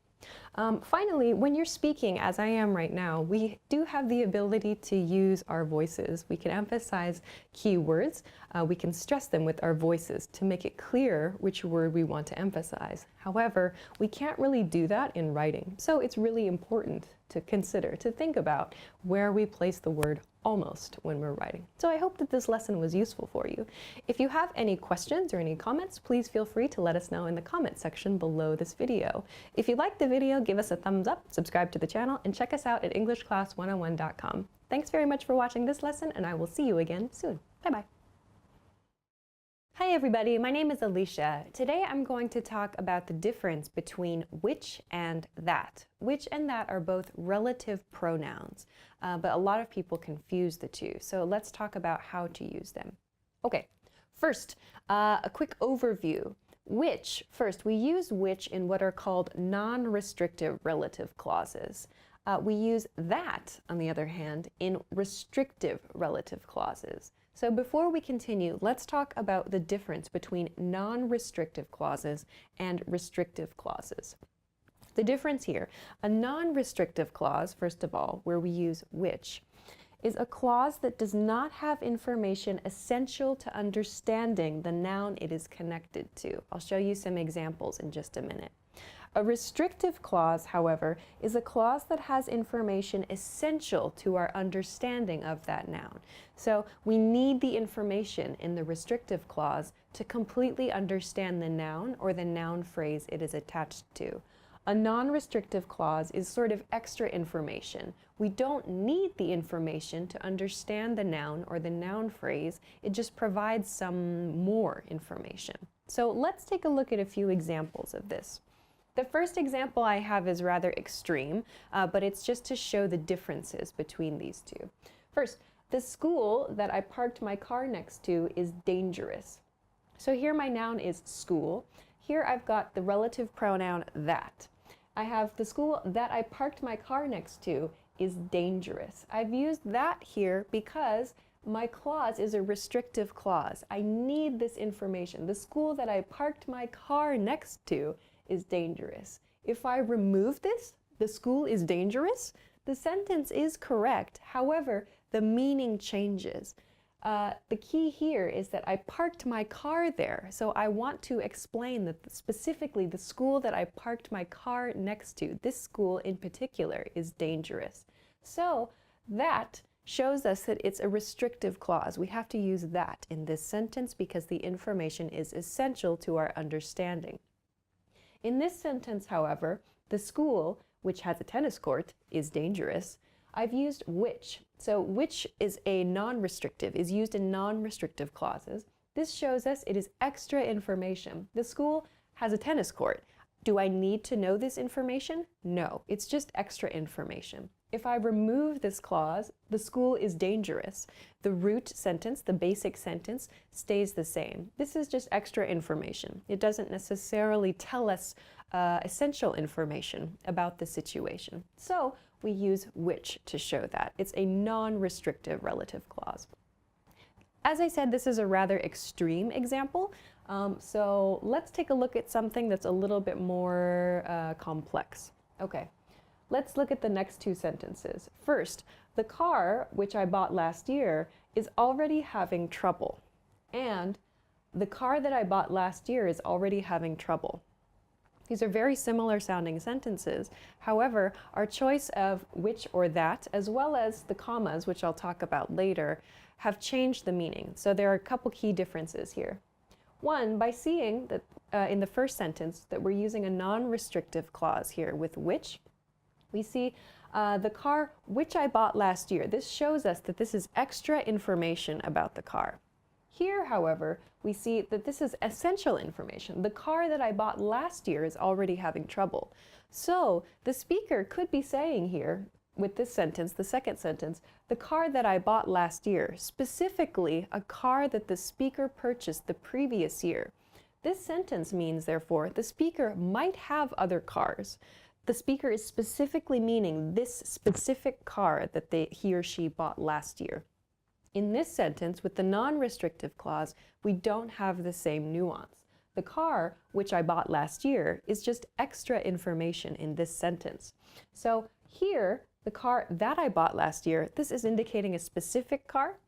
Finally, when you're speaking, as I am right now, we do have the ability to use our voices. We can emphasize key words. We can stress them with our voices to make it clear which word we want to emphasize. However, we can't really do that in writing. So it's really important to consider, to think about where we place the word almost when we're writing. So I hope that this lesson was useful for you. If you have any questions or any comments, please feel free to let us know in the comment section below this video. If you liked the video, give us a thumbs up, subscribe to the channel, and check us out at EnglishClass101.com. Thanks very much for watching this lesson, and I will see you again soon. Bye-bye. Hi everybody, my name is Alicia. Today I'm going to talk about the difference between which and that. Which and that are both relative pronouns, but a lot of people confuse the two. So let's talk about how to use them. Okay, first, a quick overview. Which, first, we use which in what are called non-restrictive relative clauses. We use that, on the other hand, in restrictive relative clauses. So before we continue, let's talk about the difference between non-restrictive clauses and restrictive clauses. The difference here, a non-restrictive clause, first of all, where we use which, is a clause that does not have information essential to understanding the noun it is connected to. I'll show you some examples in just a minute. A restrictive clause, however, is a clause that has information essential to our understanding of that noun. So we need the information in the restrictive clause to completely understand the noun or the noun phrase it is attached to. A non-restrictive clause is sort of extra information. We don't need the information to understand the noun or the noun phrase. It just provides some more information. So let's take a look at a few examples of this. The first example I have is rather extreme, but it's just to show the differences between these two. First, the school that I parked my car next to is dangerous. So here my noun is school. Here I've got the relative pronoun that. I have the school that I parked my car next to is dangerous. I've used that here because my clause is a restrictive clause. I need this information. The school that I parked my car next to is dangerous. If I remove this, the school is dangerous, the sentence is correct. However, the meaning changes. The key here is that I parked my car there. So I want to explain that specifically the school that I parked my car next to, this school in particular, is dangerous. So that shows us that it's a restrictive clause. We have to use that in this sentence because the information is essential to our understanding. In this sentence, however, the school, which has a tennis court, is dangerous. I've used which. So which is a non-restrictive, is used in non-restrictive clauses. This shows us it is extra information. The school has a tennis court. Do I need to know this information? No, it's just extra information. If I remove this clause, the school is dangerous, the root sentence, the basic sentence, stays the same. This is just extra information. It doesn't necessarily tell us essential information about the situation. So we use which to show that. It's a non-restrictive relative clause. As I said, this is a rather extreme example. So let's take a look at something that's a little bit more complex. Okay, let's look at the next two sentences. First, the car, which I bought last year, is already having trouble. And the car that I bought last year is already having trouble. These are very similar sounding sentences. However, our choice of which or that, as well as the commas, which I'll talk about later, have changed the meaning. So there are a couple key differences here. One, by seeing that in the first sentence that we're using a non-restrictive clause here with which, we see the car which I bought last year. This shows us that this is extra information about the car. Here, however, we see that this is essential information. The car that I bought last year is already having trouble. So the speaker could be saying here, with this sentence, the second sentence, the car that I bought last year, specifically a car that the speaker purchased the previous year. This sentence means, therefore, the speaker might have other cars. The speaker is specifically meaning this specific car that he or she bought last year. In this sentence, with the non-restrictive clause, we don't have the same nuance. The car, which I bought last year, is just extra information in this sentence. So here, the car that I bought last year, this is indicating a specific car.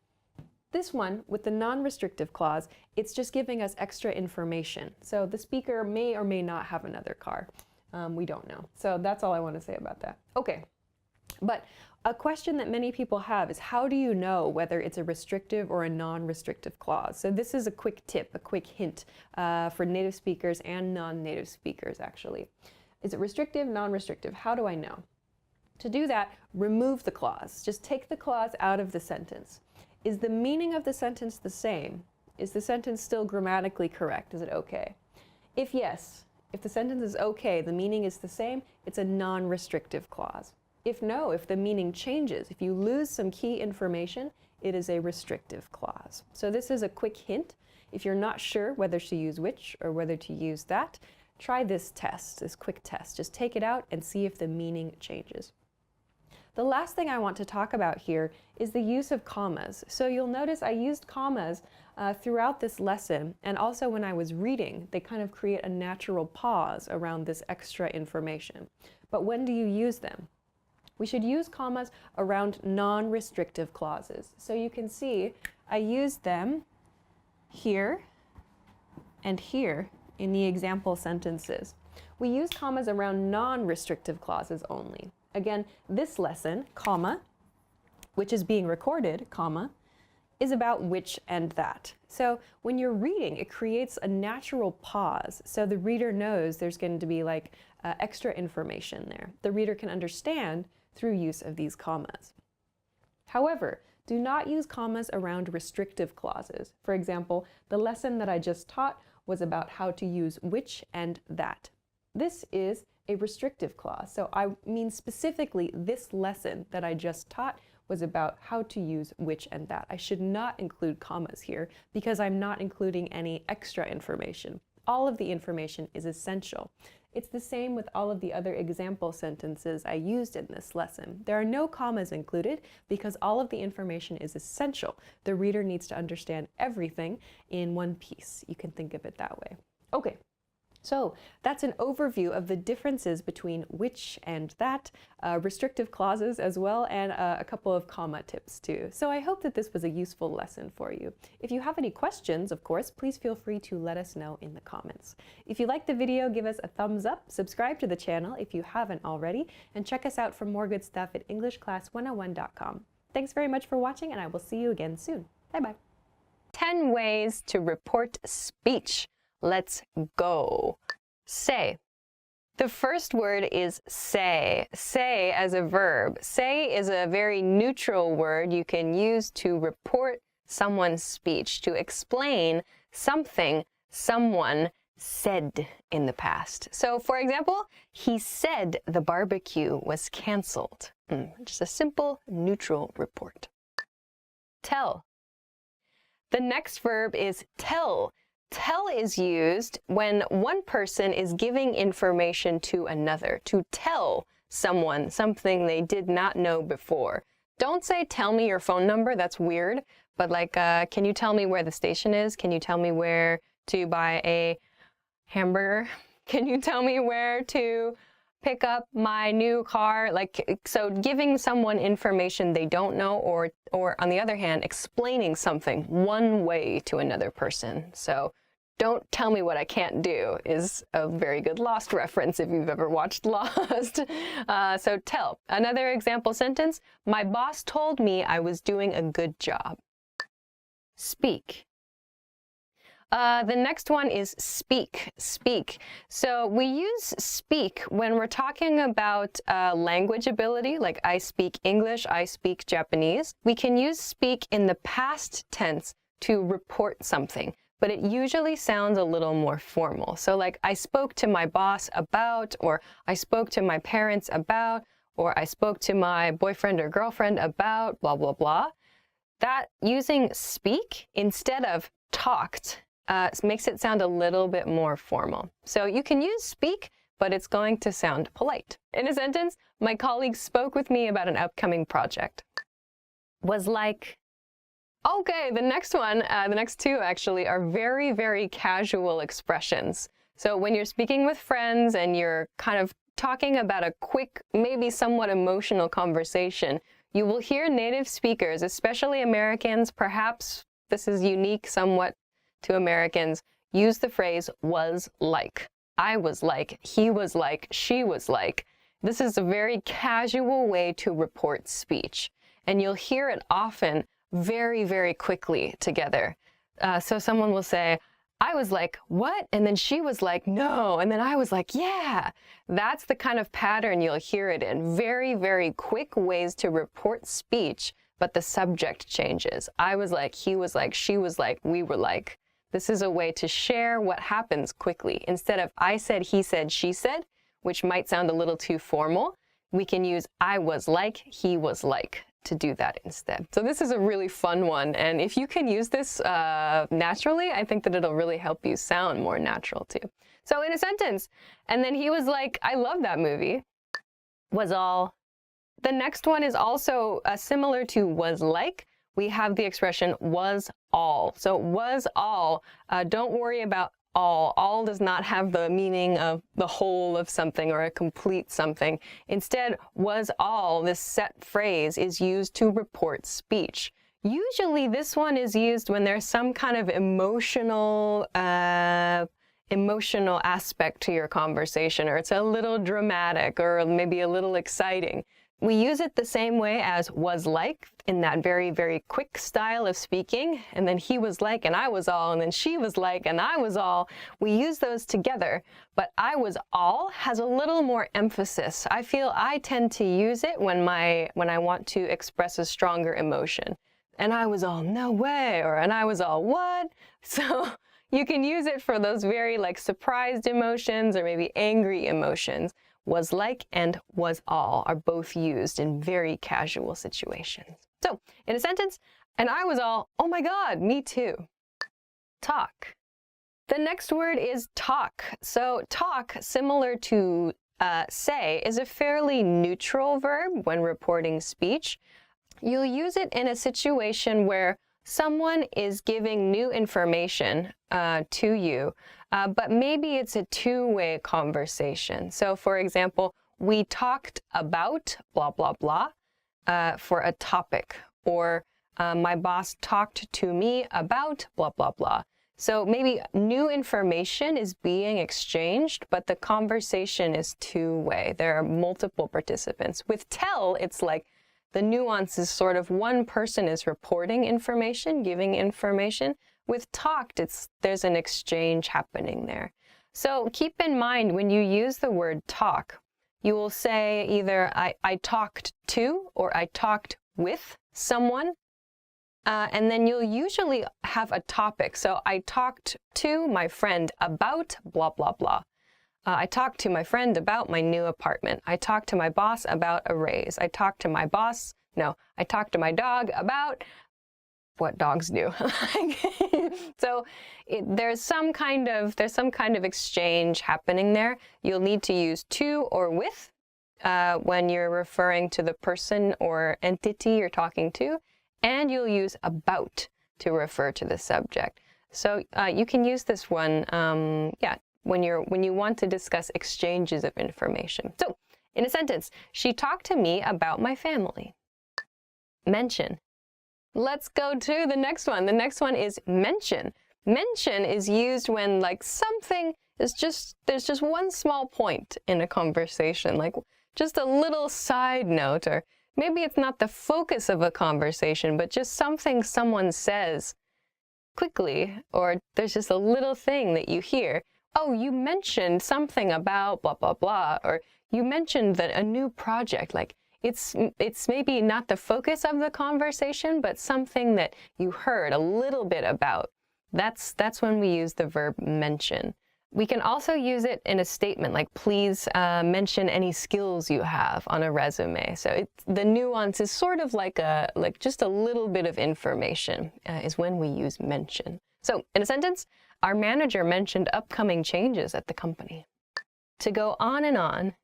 This one, with the non-restrictive clause, it's just giving us extra information. So the speaker may or may not have another car. We don't know. So that's all I want to say about that. Okay, but a question that many people have is, how do you know whether it's a restrictive or a non-restrictive clause? So this is a quick tip, a quick hint for native speakers and non-native speakers, actually. Is it restrictive, non-restrictive? How do I know? To do that, remove the clause. Just take the clause out of the sentence. Is the meaning of the sentence the same? Is the sentence still grammatically correct? Is it okay? If yes, if the sentence is okay, the meaning is the same, it's a non-restrictive clause. If no, if the meaning changes, if you lose some key information, it is a restrictive clause. So this is a quick hint. If you're not sure whether to use which or whether to use that, try this test, this quick test. Just take it out and see if the meaning changes. The last thing I want to talk about here is the use of commas. So you'll notice I used commas throughout this lesson, and also when I was reading, they kind of create a natural pause around this extra information. But when do you use them? We should use commas around non-restrictive clauses. So you can see I used them here and here in the example sentences. We use commas around non-restrictive clauses only. Again, this lesson, comma, which is being recorded, comma, is about which and that. So when you're reading, it creates a natural pause. So the reader knows there's going to be like extra information there. The reader can understand through use of these commas. However, do not use commas around restrictive clauses. For example, the lesson that I just taught was about how to use which and that. This is a restrictive clause. So I mean specifically this lesson that I just taught was about how to use which and that. I should not include commas here because I'm not including any extra information. All of the information is essential. It's the same with all of the other example sentences I used in this lesson. There are no commas included because all of the information is essential. The reader needs to understand everything in one piece. You can think of it that way. Okay. So that's an overview of the differences between which and that, restrictive clauses as well, and a couple of comma tips too. So I hope that this was a useful lesson for you. If you have any questions, of course, please feel free to let us know in the comments. If you liked the video, give us a thumbs up, subscribe to the channel if you haven't already, and check us out for more good stuff at EnglishClass101.com. Thanks very much for watching, and I will see you again soon. Bye-bye. 10 ways to report speech. Let's go. Say. The first word is say. Say as a verb. Say is a very neutral word you can use to report someone's speech, to explain something someone said in the past. So, for example, he said the barbecue was canceled. Just a simple neutral report. Tell. The next verb is tell. Tell is used when one person is giving information to another, to tell someone something they did not know before. Don't say, tell me your phone number, that's weird, but like, can you tell me where the station is? Can you tell me where to buy a hamburger? Can you tell me where to pick up my new car? Like, so giving someone information they don't know, or on the other hand, explaining something one way to another person. So don't tell me what I can't do is a very good Lost reference if you've ever watched Lost. So tell. Another example sentence, my boss told me I was doing a good job. Speak. The next one is speak. Speak. So we use speak when we're talking about language ability, like I speak English, I speak Japanese. We can use speak in the past tense to report something, but it usually sounds a little more formal. So like I spoke to my boss about, or I spoke to my parents about, or I spoke to my boyfriend or girlfriend about, blah, blah, blah. That using speak instead of talked makes it sound a little bit more formal. So you can use speak, but it's going to sound polite. In a sentence, my colleague spoke with me about an upcoming project. Was like, okay, the next one, the next two actually are very, very casual expressions. So when you're speaking with friends and you're kind of talking about a quick, maybe somewhat emotional conversation, you will hear native speakers, especially Americans, perhaps this is unique somewhat to Americans, use the phrase was like. I was like, he was like, she was like. This is a very casual way to report speech. And you'll hear it often very, very quickly together. So someone will say, I was like, what? And then she was like, no. And then I was like, yeah. That's the kind of pattern you'll hear it in. Very, very quick ways to report speech, but the subject changes. I was like, he was like, she was like, we were like. This is a way to share what happens quickly. Instead of I said, he said, she said, which might sound a little too formal, we can use I was like, he was like to do that instead. So this is a really fun one. And if you can use this naturally, I think that it'll really help you sound more natural too. So in a sentence, and then he was like, I love that movie, was all. The next one is also similar to was like. We have the expression was all. So was all, don't worry about all. All does not have the meaning of the whole of something or a complete something. Instead, was all, this set phrase, is used to report speech. Usually this one is used when there's some kind of emotional aspect to your conversation, or it's a little dramatic or maybe a little exciting. We use it the same way as was like, in that very, very quick style of speaking. And then he was like, and I was all, and then she was like, and I was all. We use those together, but I was all has a little more emphasis. I feel I tend to use it when I want to express a stronger emotion. And I was all, no way, or and I was all, what? So you can use it for those very like surprised emotions or maybe angry emotions. Was like and was all are both used in very casual situations. So, in a sentence, and I was all, oh my God, me too. Talk. The next word is talk. So, talk, similar to say, is a fairly neutral verb when reporting speech. You'll use it in a situation where someone is giving new information to you, but maybe it's a two-way conversation. So for example, we talked about blah, blah, blah for a topic, or my boss talked to me about blah, blah, blah. So maybe new information is being exchanged, but the conversation is two-way. There are multiple participants. With tell, it's like the nuance is sort of one person is reporting information, giving information. With talked, there's an exchange happening there. So keep in mind when you use the word talk, you will say either I talked to or I talked with someone. And then you'll usually have a topic. So I talked to my friend about blah, blah, blah. I talked to my friend about my new apartment. I talked to my boss about a raise. I talked to my dog about what dogs do. So there's some kind of exchange happening there. You'll need to use to or with when you're referring to the person or entity you're talking to, and you'll use about to refer to the subject. So you can use this one, when you want to discuss exchanges of information. So in a sentence, she talked to me about my family. Mention. Let's go to the next one. The next one is mention. Mention is used when like something is there's just one small point in a conversation, like just a little side note, or maybe it's not the focus of a conversation, but just something someone says quickly, or there's just a little thing that you hear. Oh, you mentioned something about blah, blah, blah, or you mentioned that a new project, like it's maybe not the focus of the conversation, but something that you heard a little bit about. That's when we use the verb mention. We can also use it in a statement, like please mention any skills you have on a resume. So the nuance is sort of like just a little bit of information is when we use mention. So in a sentence, our manager mentioned upcoming changes at the company. To go on and on.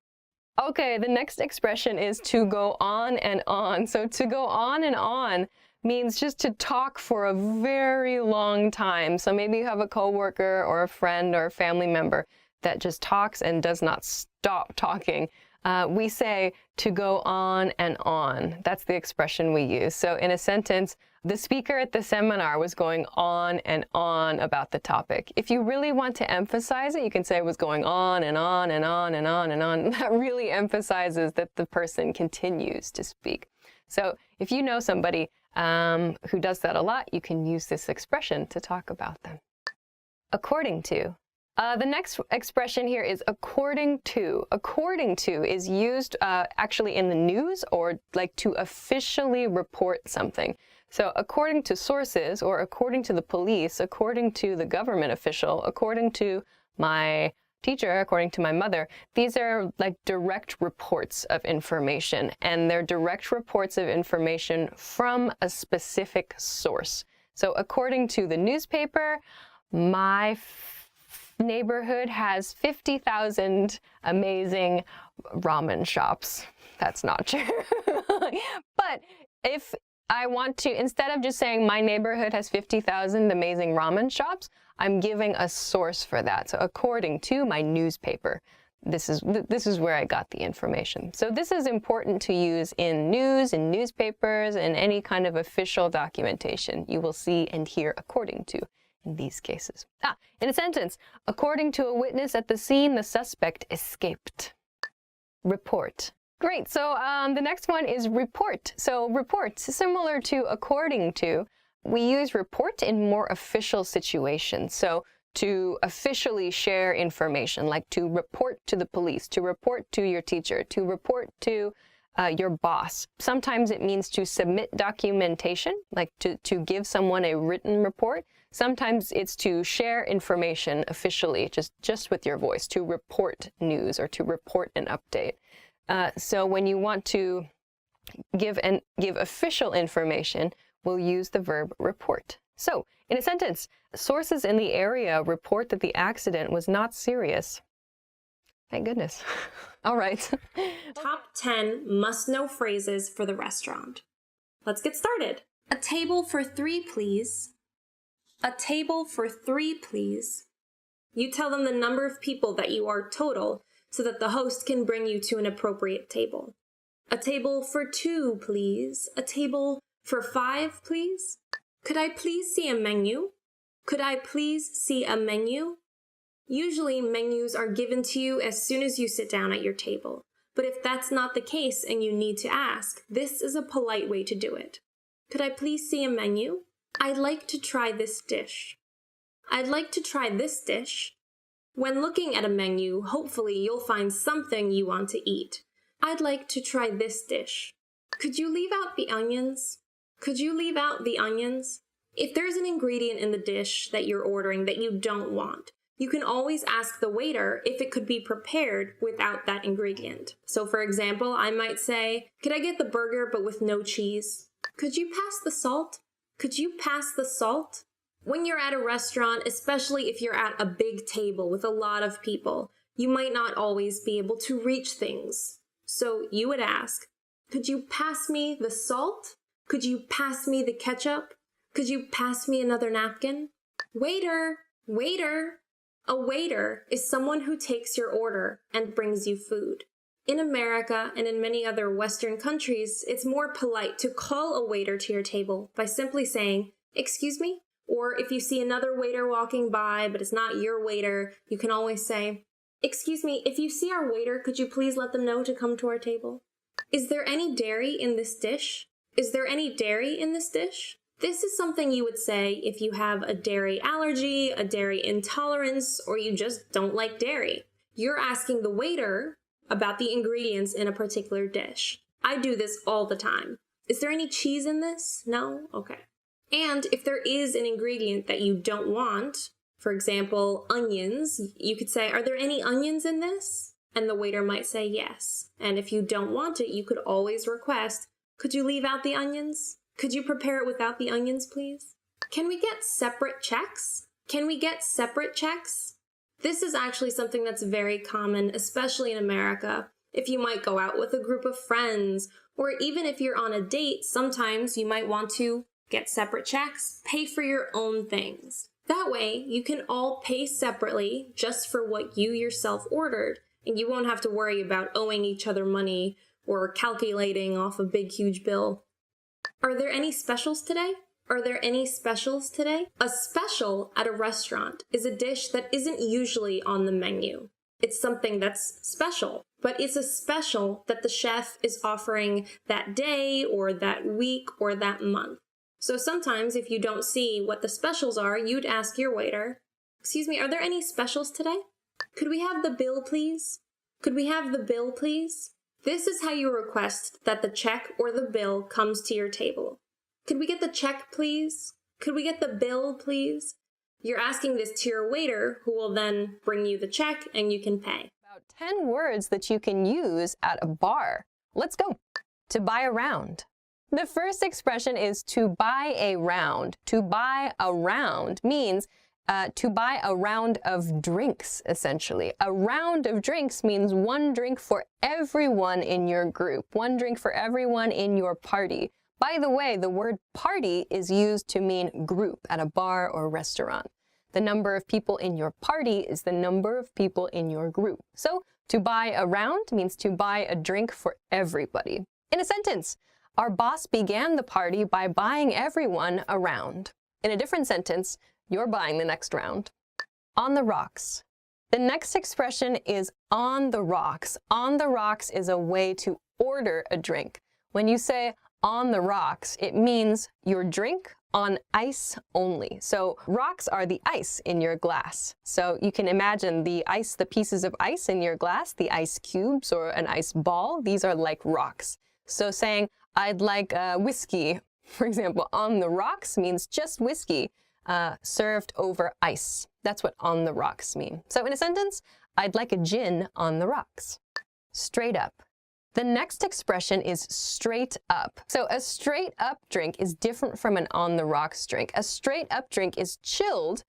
Okay, the next expression is to go on and on. So to go on and on means just to talk for a very long time. So maybe you have a coworker or a friend or a family member that just talks and does not stop talking. We say to go on and on. That's the expression we use. So in a sentence, the speaker at the seminar was going on and on about the topic. If you really want to emphasize it, you can say it was going on and on and on and on and on. That really emphasizes that the person continues to speak. So if you know somebody who does that a lot, you can use this expression to talk about them. According to. The next expression here is according to. According to is used actually in the news or like to officially report something. So according to sources or according to the police, according to the government official, according to my teacher, according to my mother, these are like direct reports of information, and they're direct reports of information from a specific source. So according to the newspaper, my neighborhood has 50,000 amazing ramen shops. That's not true. But if I want to, instead of just saying my neighborhood has 50,000 amazing ramen shops, I'm giving a source for that. So according to my newspaper, this is where I got the information. So this is important to use in news, in newspapers, and any kind of official documentation. You will see and hear according to in these cases. In a sentence, according to a witness at the scene, the suspect escaped. Report. Great, so the next one is report. So report, similar to according to, we use report in more official situations. So to officially share information, like to report to the police, to report to your teacher, to report to your boss. Sometimes it means to submit documentation, like to give someone a written report. Sometimes it's to share information officially, just with your voice, to report news or to report an update. So when you want to give official information, we'll use the verb report. So in a sentence, sources in the area report that the accident was not serious. Thank goodness. All right. Top 10 must-know phrases for the restaurant. Let's get started. A table for 3, please. A table for 3, please. You tell them the number of people that you are total so that the host can bring you to an appropriate table. A table for 2, please. A table for 5, please. Could I please see a menu? Could I please see a menu? Usually, menus are given to you as soon as you sit down at your table. But if that's not the case and you need to ask, this is a polite way to do it. Could I please see a menu? I'd like to try this dish. I'd like to try this dish. When looking at a menu, hopefully you'll find something you want to eat. I'd like to try this dish. Could you leave out the onions? Could you leave out the onions? If there's an ingredient in the dish that you're ordering that you don't want, you can always ask the waiter if it could be prepared without that ingredient. So for example, I might say, could I get the burger but with no cheese? Could you pass the salt? Could you pass the salt? When you're at a restaurant, especially if you're at a big table with a lot of people, you might not always be able to reach things. So you would ask, could you pass me the salt? Could you pass me the ketchup? Could you pass me another napkin? Waiter, waiter. A waiter is someone who takes your order and brings you food. In America and in many other Western countries, it's more polite to call a waiter to your table by simply saying, "Excuse me?" Or if you see another waiter walking by, but it's not your waiter, you can always say, "Excuse me, if you see our waiter, could you please let them know to come to our table?" Is there any dairy in this dish? Is there any dairy in this dish? This is something you would say if you have a dairy allergy, a dairy intolerance, or you just don't like dairy. You're asking the waiter about the ingredients in a particular dish. I do this all the time. Is there any cheese in this? No? Okay. And if there is an ingredient that you don't want, for example, onions, you could say, "Are there any onions in this?" And the waiter might say yes. And if you don't want it, you could always request, "Could you leave out the onions? Could you prepare it without the onions, please?" Can we get separate checks? Can we get separate checks? This is actually something that's very common, especially in America. If you might go out with a group of friends, or even if you're on a date, sometimes you might want to get separate checks, pay for your own things. That way, you can all pay separately just for what you yourself ordered, and you won't have to worry about owing each other money or calculating off a big, huge bill. Are there any specials today? Are there any specials today? A special at a restaurant is a dish that isn't usually on the menu. It's something that's special, but it's a special that the chef is offering that day or that week or that month. So sometimes if you don't see what the specials are, you'd ask your waiter, "Excuse me, are there any specials today? Could we have the bill, please? Could we have the bill, please?" This is how you request that the check or the bill comes to your table. "Could we get the check, please? Could we get the bill, please?" You're asking this to your waiter, who will then bring you the check and you can pay. About 10 words that you can use at a bar. Let's go. To buy a round. The first expression is to buy a round. To buy a round means to buy a round of drinks, essentially. A round of drinks means one drink for everyone in your group, one drink for everyone in your party. By the way, the word party is used to mean group at a bar or restaurant. The number of people in your party is the number of people in your group. So to buy a round means to buy a drink for everybody. In a sentence, our boss began the party by buying everyone a round. In a different sentence, you're buying the next round. On the rocks. The next expression is on the rocks. On the rocks is a way to order a drink. When you say on the rocks, it means your drink on ice only. So rocks are the ice in your glass. So you can imagine the ice, the pieces of ice in your glass, the ice cubes or an ice ball, these are like rocks. So saying, "I'd like whiskey," for example, on the rocks means just whiskey. Served over ice. That's what on the rocks mean. So in a sentence, "I'd like a gin on the rocks." Straight up. The next expression is straight up. So a straight up drink is different from an on the rocks drink. A straight up drink is chilled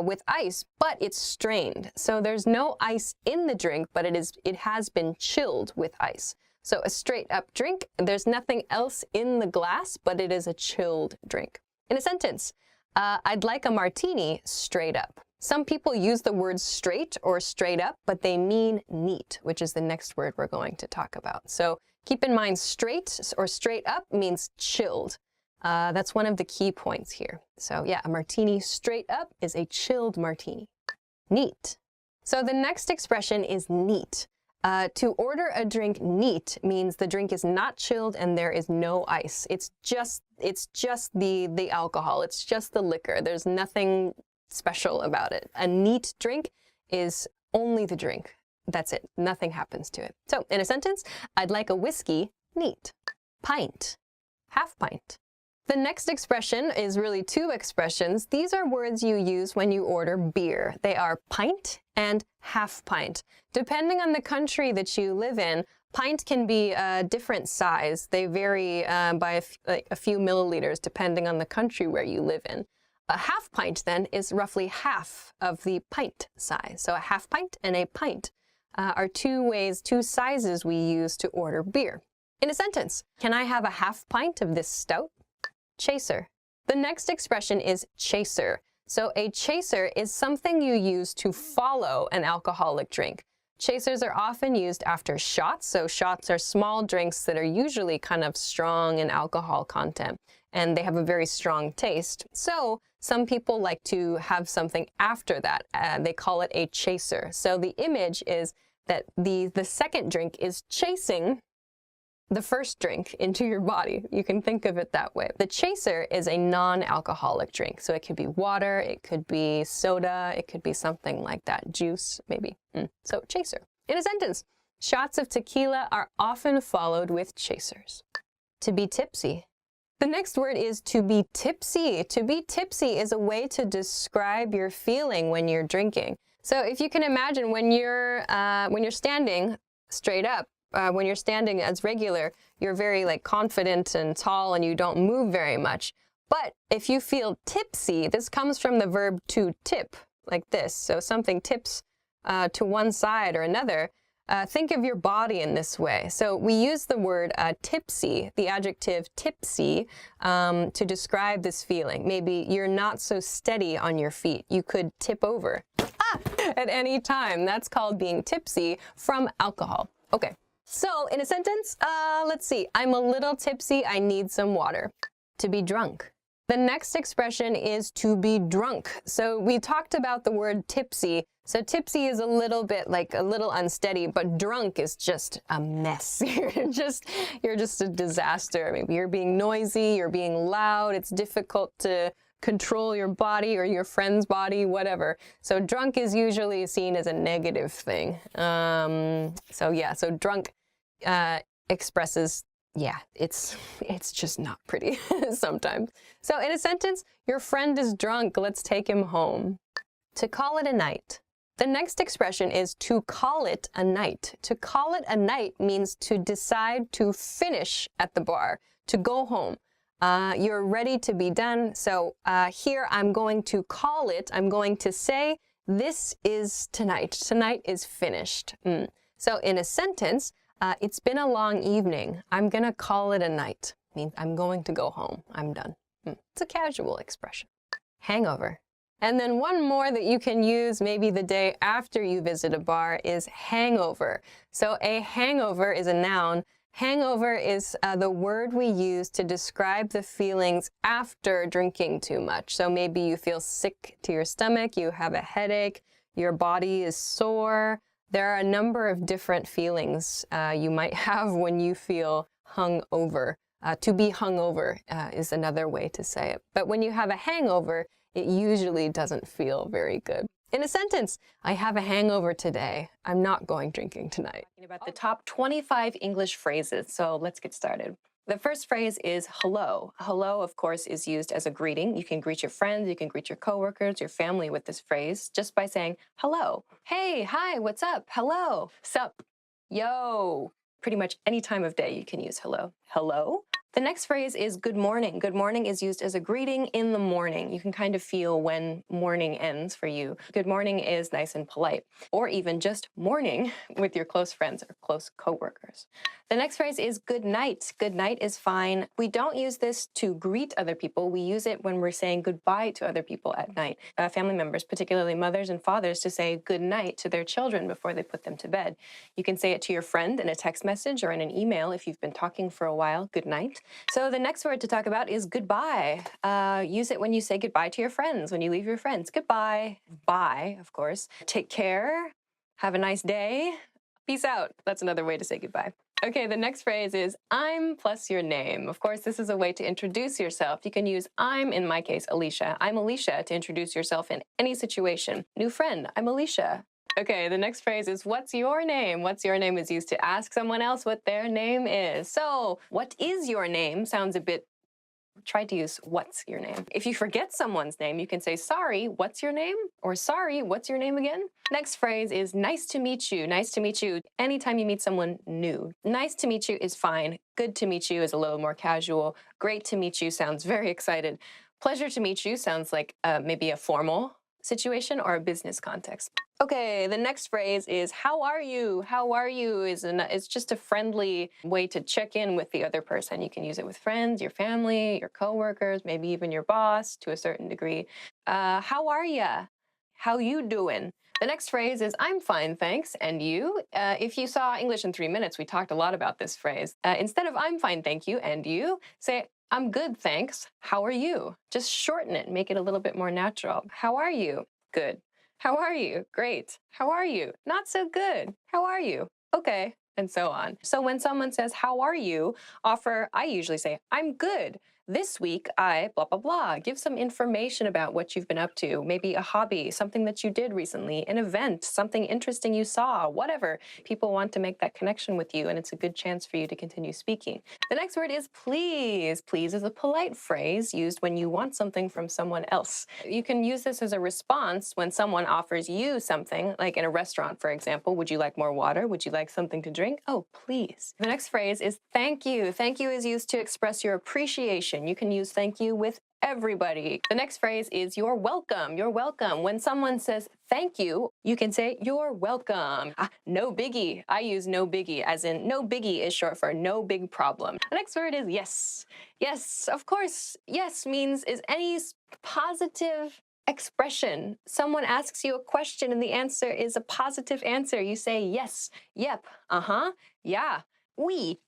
with ice, but it's strained. So there's no ice in the drink, but it has been chilled with ice. So a straight up drink, there's nothing else in the glass, but it is a chilled drink. In a sentence, "I'd like a martini straight up." Some people use the words straight or straight up, but they mean neat, which is the next word we're going to talk about. So keep in mind, straight or straight up means chilled. That's one of the key points here. So yeah, a martini straight up is a chilled martini. Neat. So the next expression is neat. To order a drink neat means the drink is not chilled and there is no ice. It's just the alcohol. It's just the liquor. There's nothing special about it. A neat drink is only the drink. That's it. Nothing happens to it. So in a sentence, "I'd like a whiskey neat." Pint. Half pint. The next expression is really two expressions. These are words you use when you order beer. They are pint and half pint. Depending on the country that you live in, pint can be a different size. They vary by a few milliliters depending on the country where you live in. A half pint then is roughly half of the pint size. So a half pint and a pint are two sizes we use to order beer. In a sentence, can I have a half pint of this stout? Chaser. The next expression is chaser. So a chaser is something you use to follow an alcoholic drink. Chasers are often used after shots. So shots are small drinks that are usually kind of strong in alcohol content, and they have a very strong taste. So some people like to have something after that. They call it a chaser. So the image is that the second drink is chasing the first drink into your body. You can think of it that way. The chaser is a non-alcoholic drink. So it could be water, it could be soda, it could be something like that. Juice, maybe. So chaser. In a sentence, shots of tequila are often followed with chasers. To be tipsy. The next word is to be tipsy. To be tipsy is a way to describe your feeling when you're drinking. So if you can imagine when you're standing straight up, when you're standing as regular, you're very confident and tall and you don't move very much. But if you feel tipsy, this comes from the verb to tip, like this. So something tips to one side or another. Think of your body in this way. So we use the word tipsy, the adjective tipsy, to describe this feeling. Maybe you're not so steady on your feet. You could tip over at any time. That's called being tipsy from alcohol. Okay. So in a sentence, let's see. I'm a little tipsy. I need some water. To be drunk. The next expression is to be drunk. So we talked about the word tipsy. So tipsy is a little bit a little unsteady, but drunk is just a mess. You're just a disaster. Maybe you're being noisy, you're being loud. It's difficult to control your body or your friend's body, whatever. So drunk is usually seen as a negative thing. So drunk expresses, it's just not pretty sometimes. So in a sentence, your friend is drunk, let's take him home. To call it a night. The next expression is to call it a night. To call it a night means to decide to finish at the bar, to go home. You're ready to be done. So here I'm going to call it, I'm going to say, this is tonight. Tonight is finished. So in a sentence, it's been a long evening. I'm going to call it a night. Means I'm going to go home. I'm done. It's a casual expression. Hangover. And then one more that you can use maybe the day after you visit a bar is hangover. So a hangover is a noun. Hangover is the word we use to describe the feelings after drinking too much. So maybe you feel sick to your stomach, you have a headache, your body is sore. There are a number of different feelings you might have when you feel hungover. To be hungover is another way to say it. But when you have a hangover, it usually doesn't feel very good. In a sentence, I have a hangover today. I'm not going drinking tonight. About the top 25 English phrases, so let's get started. The first phrase is hello. Hello, of course, is used as a greeting. You can greet your friends, you can greet your coworkers, your family with this phrase just by saying hello. Hey, hi, what's up? Hello. Sup? Yo. Pretty much any time of day you can use hello. Hello. The next phrase is good morning. Good morning is used as a greeting in the morning. You can kind of feel when morning ends for you. Good morning is nice and polite. Or even just morning with your close friends or close coworkers. The next phrase is good night. Good night is fine. We don't use this to greet other people. We use it when we're saying goodbye to other people at night. Family members, particularly mothers and fathers, to say good night to their children before they put them to bed. You can say it to your friend in a text message or in an email if you've been talking for a while. Good night. So the next word to talk about is goodbye. Use it when you say goodbye to your friends, when you leave your friends. Goodbye. Bye, of course. Take care. Have a nice day. Peace out. That's another way to say goodbye. Okay, the next phrase is I'm plus your name. Of course, this is a way to introduce yourself. You can use I'm, in my case, Alicia. I'm Alicia to introduce yourself in any situation. New friend, I'm Alicia. Okay, the next phrase is what's your name? What's your name is used to ask someone else what their name is. So, what is your name sounds a bit Try to use what's your name. If you forget someone's name, you can say, sorry, what's your name? Or sorry, what's your name again? Next phrase is nice to meet you. Nice to meet you anytime you meet someone new. Nice to meet you is fine. Good to meet you is a little more casual. Great to meet you sounds very excited. Pleasure to meet you sounds like maybe a formal situation or a business context. Okay, the next phrase is how are you? How are you is just a friendly way to check in with the other person. You can use it with friends, your family, your coworkers, maybe even your boss to a certain degree. How are ya? How you doing? The next phrase is I'm fine, thanks. And you? If you saw English in 3 minutes, we talked a lot about this phrase. Instead of I'm fine, thank you, and you, say I'm good, thanks. How are you? Just shorten it, make it a little bit more natural. How are you? Good. How are you? Great. How are you? Not so good. How are you? Okay. And so on. So when someone says, how are you? I usually say, I'm good. This week, I blah, blah, blah. Give some information about what you've been up to. Maybe a hobby, something that you did recently, an event, something interesting you saw, whatever. People want to make that connection with you, and it's a good chance for you to continue speaking. The next word is please. Please is a polite phrase used when you want something from someone else. You can use this as a response when someone offers you something, like in a restaurant, for example. Would you like more water? Would you like something to drink? Oh, please. The next phrase is thank you. Thank you is used to express your appreciation. You can use thank you with everybody. The next phrase is you're welcome. You're welcome. When someone says thank you, you can say you're welcome. No biggie. I use no biggie, as in no biggie is short for no big problem. The next word is yes. Yes, of course. Yes means is any positive expression. Someone asks you a question and the answer is a positive answer. You say yes, yep, yeah. Oui.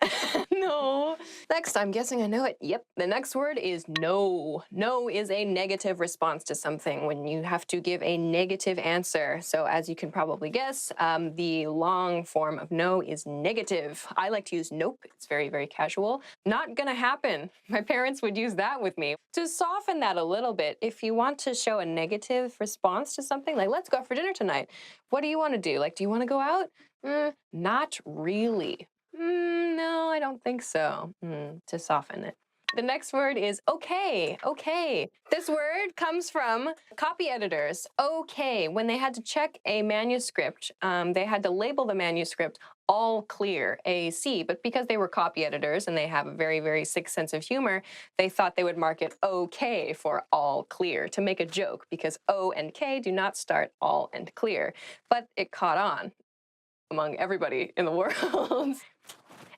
No. Next, I'm guessing I know it. Yep. The next word is no. No is a negative response to something when you have to give a negative answer. So as you can probably guess, the long form of no is negative. I like to use nope. It's very, very casual. Not gonna happen. My parents would use that with me. To soften that a little bit, if you want to show a negative response to something, like let's go out for dinner tonight. What do you want to do? Like, do you want to go out? Not really. No, I don't think so, to soften it. The next word is okay, okay. This word comes from copy editors. Okay, when they had to check a manuscript, they had to label the manuscript all clear, AC, but because they were copy editors and they have a very, very sick sense of humor, they thought they would mark it okay for all clear to make a joke because O and K do not start all and clear, but it caught on among everybody in the world.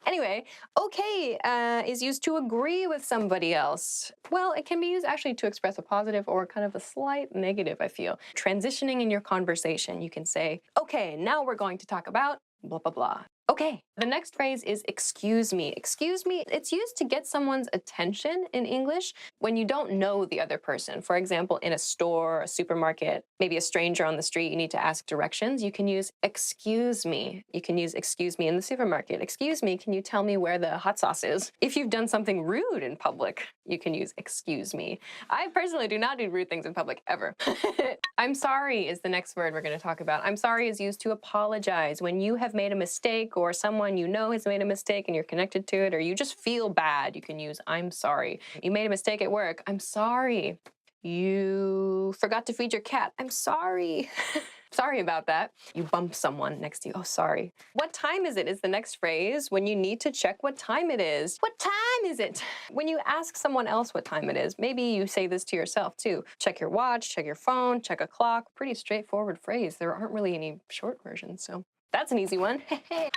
Anyway, okay is used to agree with somebody else. Well, it can be used actually to express a positive or kind of a slight negative, I feel. Transitioning in your conversation, you can say, okay, now we're going to talk about blah, blah, blah. Okay, the next phrase is excuse me. Excuse me, it's used to get someone's attention in English when you don't know the other person. For example, in a store, a supermarket, maybe a stranger on the street, you need to ask directions. You can use excuse me. You can use excuse me in the supermarket. Excuse me, can you tell me where the hot sauce is? If you've done something rude in public, you can use excuse me. I personally do not do rude things in public ever. I'm sorry is the next word we're going to talk about. I'm sorry is used to apologize when you have made a mistake or someone you know has made a mistake and you're connected to it, or you just feel bad, you can use I'm sorry. You made a mistake at work. I'm sorry. You forgot to feed your cat. I'm sorry. Sorry about that. You bump someone next to you. Oh, sorry. What time is it is the next phrase when you need to check what time it is. What time is it? When you ask someone else what time it is, maybe you say this to yourself too. Check your watch, check your phone, check a clock. Pretty straightforward phrase. There aren't really any short versions, so that's an easy one.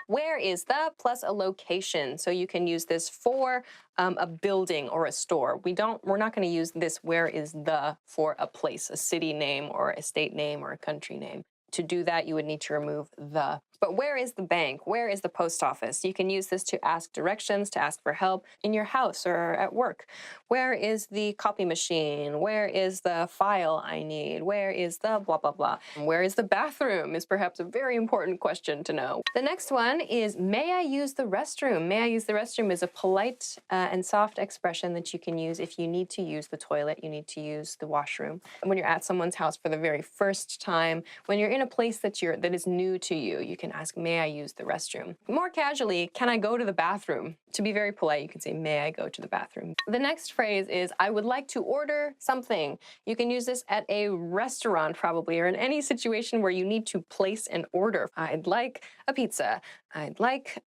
Where is the plus a location. So you can use this for a building or a store. We're not going to use this where is the for a place, a city name or a state name or a country name. To do that, you would need to remove the. But where is the bank? Where is the post office? You can use this to ask directions, to ask for help in your house or at work. Where is the copy machine? Where is the file I need? Where is the blah, blah, blah? Where is the bathroom is perhaps a very important question to know. The next one is, may I use the restroom? May I use the restroom is a polite and soft expression that you can use if you need to use the toilet, you need to use the washroom. When you're at someone's house for the very first time, when you're in a place that is new to you, you can can ask, may I use the restroom? More casually, can I go to the bathroom? To be very polite, you can say, may I go to the bathroom? The next phrase is, I would like to order something. You can use this at a restaurant probably, or in any situation where you need to place an order. I'd like a pizza. I'd like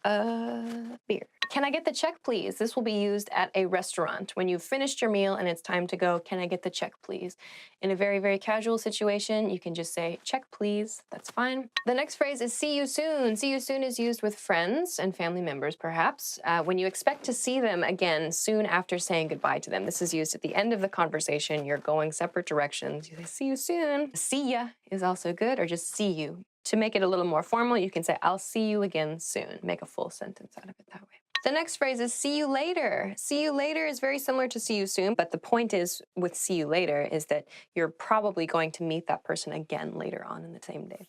a beer. Can I get the check, please? This will be used at a restaurant. When you've finished your meal and it's time to go, can I get the check, please? In a very, very casual situation, you can just say, check, please. That's fine. The next phrase is see you soon. See you soon is used with friends and family members, perhaps, when you expect to see them again soon after saying goodbye to them. This is used at the end of the conversation. You're going separate directions. You say, see you soon. See ya is also good, or just see you. To make it a little more formal, you can say, I'll see you again soon. Make a full sentence out of it that way. The next phrase is see you later. See you later is very similar to see you soon, but the point is with see you later is that you're probably going to meet that person again later on in the same day.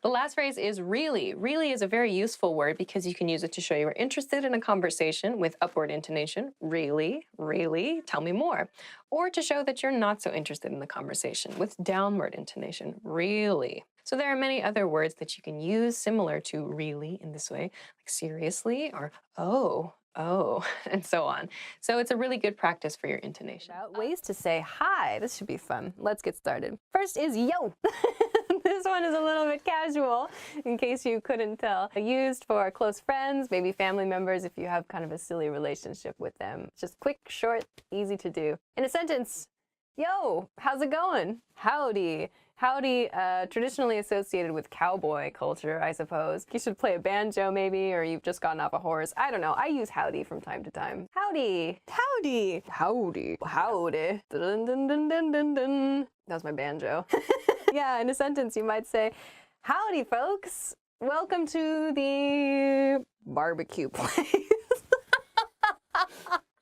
The last phrase is really. Really is a very useful word because you can use it to show you are interested in a conversation with upward intonation. Really, really, tell me more. Or to show that you're not so interested in the conversation with downward intonation. Really. So there are many other words that you can use similar to really in this way, like seriously or oh, and so on. So it's a really good practice for your intonation. Ways to say hi. This should be fun. Let's get started. First is yo. This one is a little bit casual, in case you couldn't tell. Used for close friends, maybe family members if you have kind of a silly relationship with them. Just quick, short, easy to do. In a sentence, yo, how's it going? Howdy. Howdy, traditionally associated with cowboy culture, I suppose. You should play a banjo maybe, or you've just gotten off a horse. I don't know. I use howdy from time to time. Howdy, howdy, howdy, howdy. Dun, dun, dun, dun, dun, dun. That was my banjo. Yeah, in a sentence you might say, howdy folks, welcome to the barbecue place.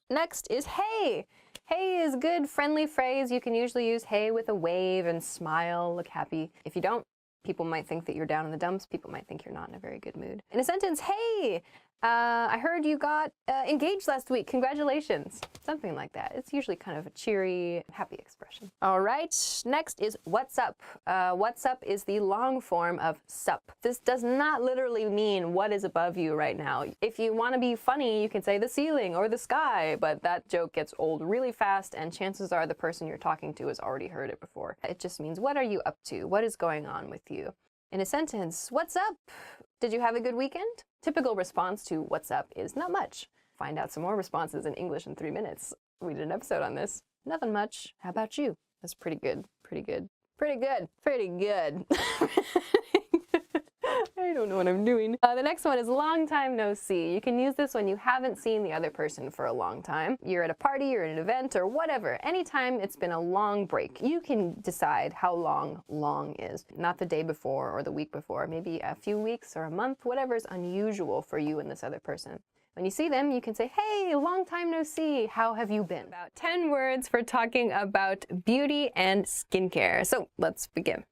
Next is hey. Hey is good, friendly phrase. You can usually use hey with a wave and smile, look happy. If you don't, people might think that you're down in the dumps. People might think you're not in a very good mood. In a sentence, hey, I heard you got engaged last week. Congratulations. Something like that. It's usually kind of a cheery, happy expression. All right, next is what's up. What's up is the long form of sup. This does not literally mean what is above you right now. If you want to be funny, you can say the ceiling or the sky, but that joke gets old really fast and chances are the person you're talking to has already heard it before. It just means what are you up to? What is going on with you? In a sentence, what's up? Did you have a good weekend? Typical response to what's up is not much. Find out some more responses in English in 3 minutes. We did an episode on this. Nothing much. How about you? That's pretty good. Pretty good. Pretty good. Pretty good. I don't know what I'm doing. The next one is long time no see. You can use this when you haven't seen the other person for a long time. You're at a party, you're at an event, or whatever. Anytime it's been a long break, you can decide how long is. Not the day before or the week before, maybe a few weeks or a month, whatever's unusual for you and this other person. When you see them, you can say, hey, long time no see, how have you been? About 10 words for talking about beauty and skincare. So let's begin.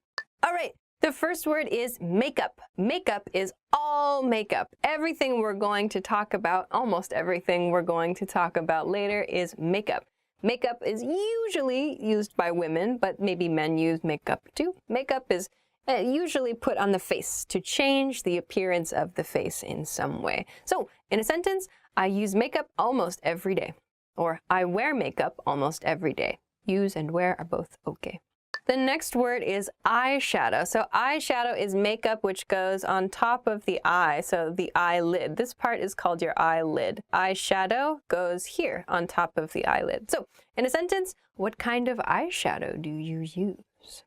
All right. The first word is makeup. Makeup is all makeup. Everything we're going to talk about, almost everything we're going to talk about later is makeup. Makeup is usually used by women, but maybe men use makeup too. Makeup is usually put on the face to change the appearance of the face in some way. So in a sentence, I use makeup almost every day. Or I wear makeup almost every day. Use and wear are both okay. The next word is eyeshadow. So eyeshadow is makeup which goes on top of the eye, so the eyelid. This part is called your eyelid. Eyeshadow goes here on top of the eyelid. So in a sentence, what kind of eyeshadow do you use?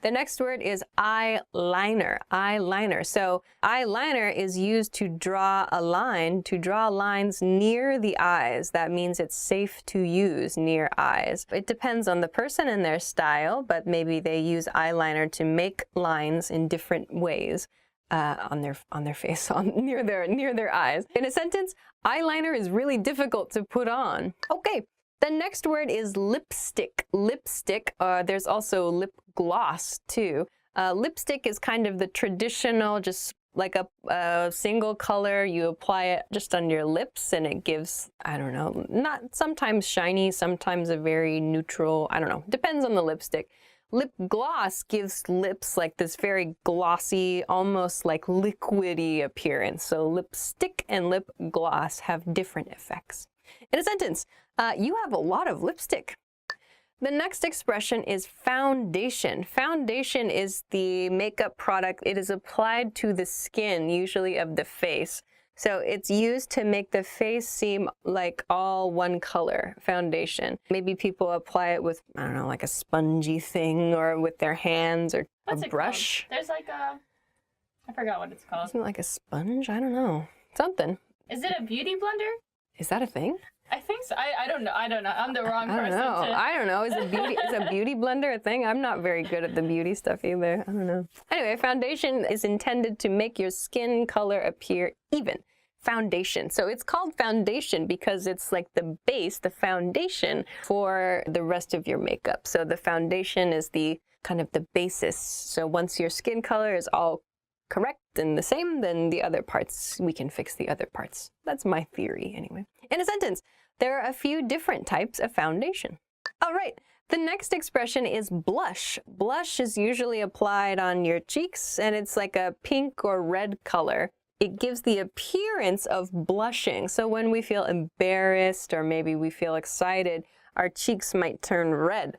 The next word is eyeliner. Eyeliner. So eyeliner is used to draw a line, to draw lines near the eyes. That means it's safe to use near eyes. It depends on the person and their style, but maybe they use eyeliner to make lines in different ways on their face, near their eyes. In a sentence, eyeliner is really difficult to put on. Okay. The next word is lipstick. Lipstick, there's also lip gloss too. Lipstick is kind of the traditional, just like a single color. You apply it just on your lips and it gives, I don't know, not sometimes shiny, sometimes a very neutral, I don't know, depends on the lipstick. Lip gloss gives lips like this very glossy, almost like liquidy appearance. So lipstick and lip gloss have different effects. In a sentence, you have a lot of lipstick. The next expression is foundation. Foundation is the makeup product. It is applied to the skin, usually of the face. So it's used to make the face seem like all one color, foundation. Maybe people apply it with, I don't know, like a spongy thing or with their hands or What's a it brush. called? There's like a, I forgot what it's called. Isn't it like a sponge? I don't know. Something. Is it a beauty blender? Is that a thing? I think so. I don't know. I don't know. I'm the wrong I don't person. know. To... I don't know. Is a beauty blender a thing? I'm not very good at the beauty stuff either. I don't know. Anyway, foundation is intended to make your skin color appear even. Foundation. So it's called foundation because it's like the base, the foundation for the rest of your makeup. So the foundation is the kind of the basis. So once your skin color is all correct and the same, then the other parts, we can fix the other parts. That's my theory anyway. In a sentence, there are a few different types of foundation. All right, the next expression is blush. Blush is usually applied on your cheeks and it's like a pink or red color. It gives the appearance of blushing. So when we feel embarrassed or maybe we feel excited, our cheeks might turn red.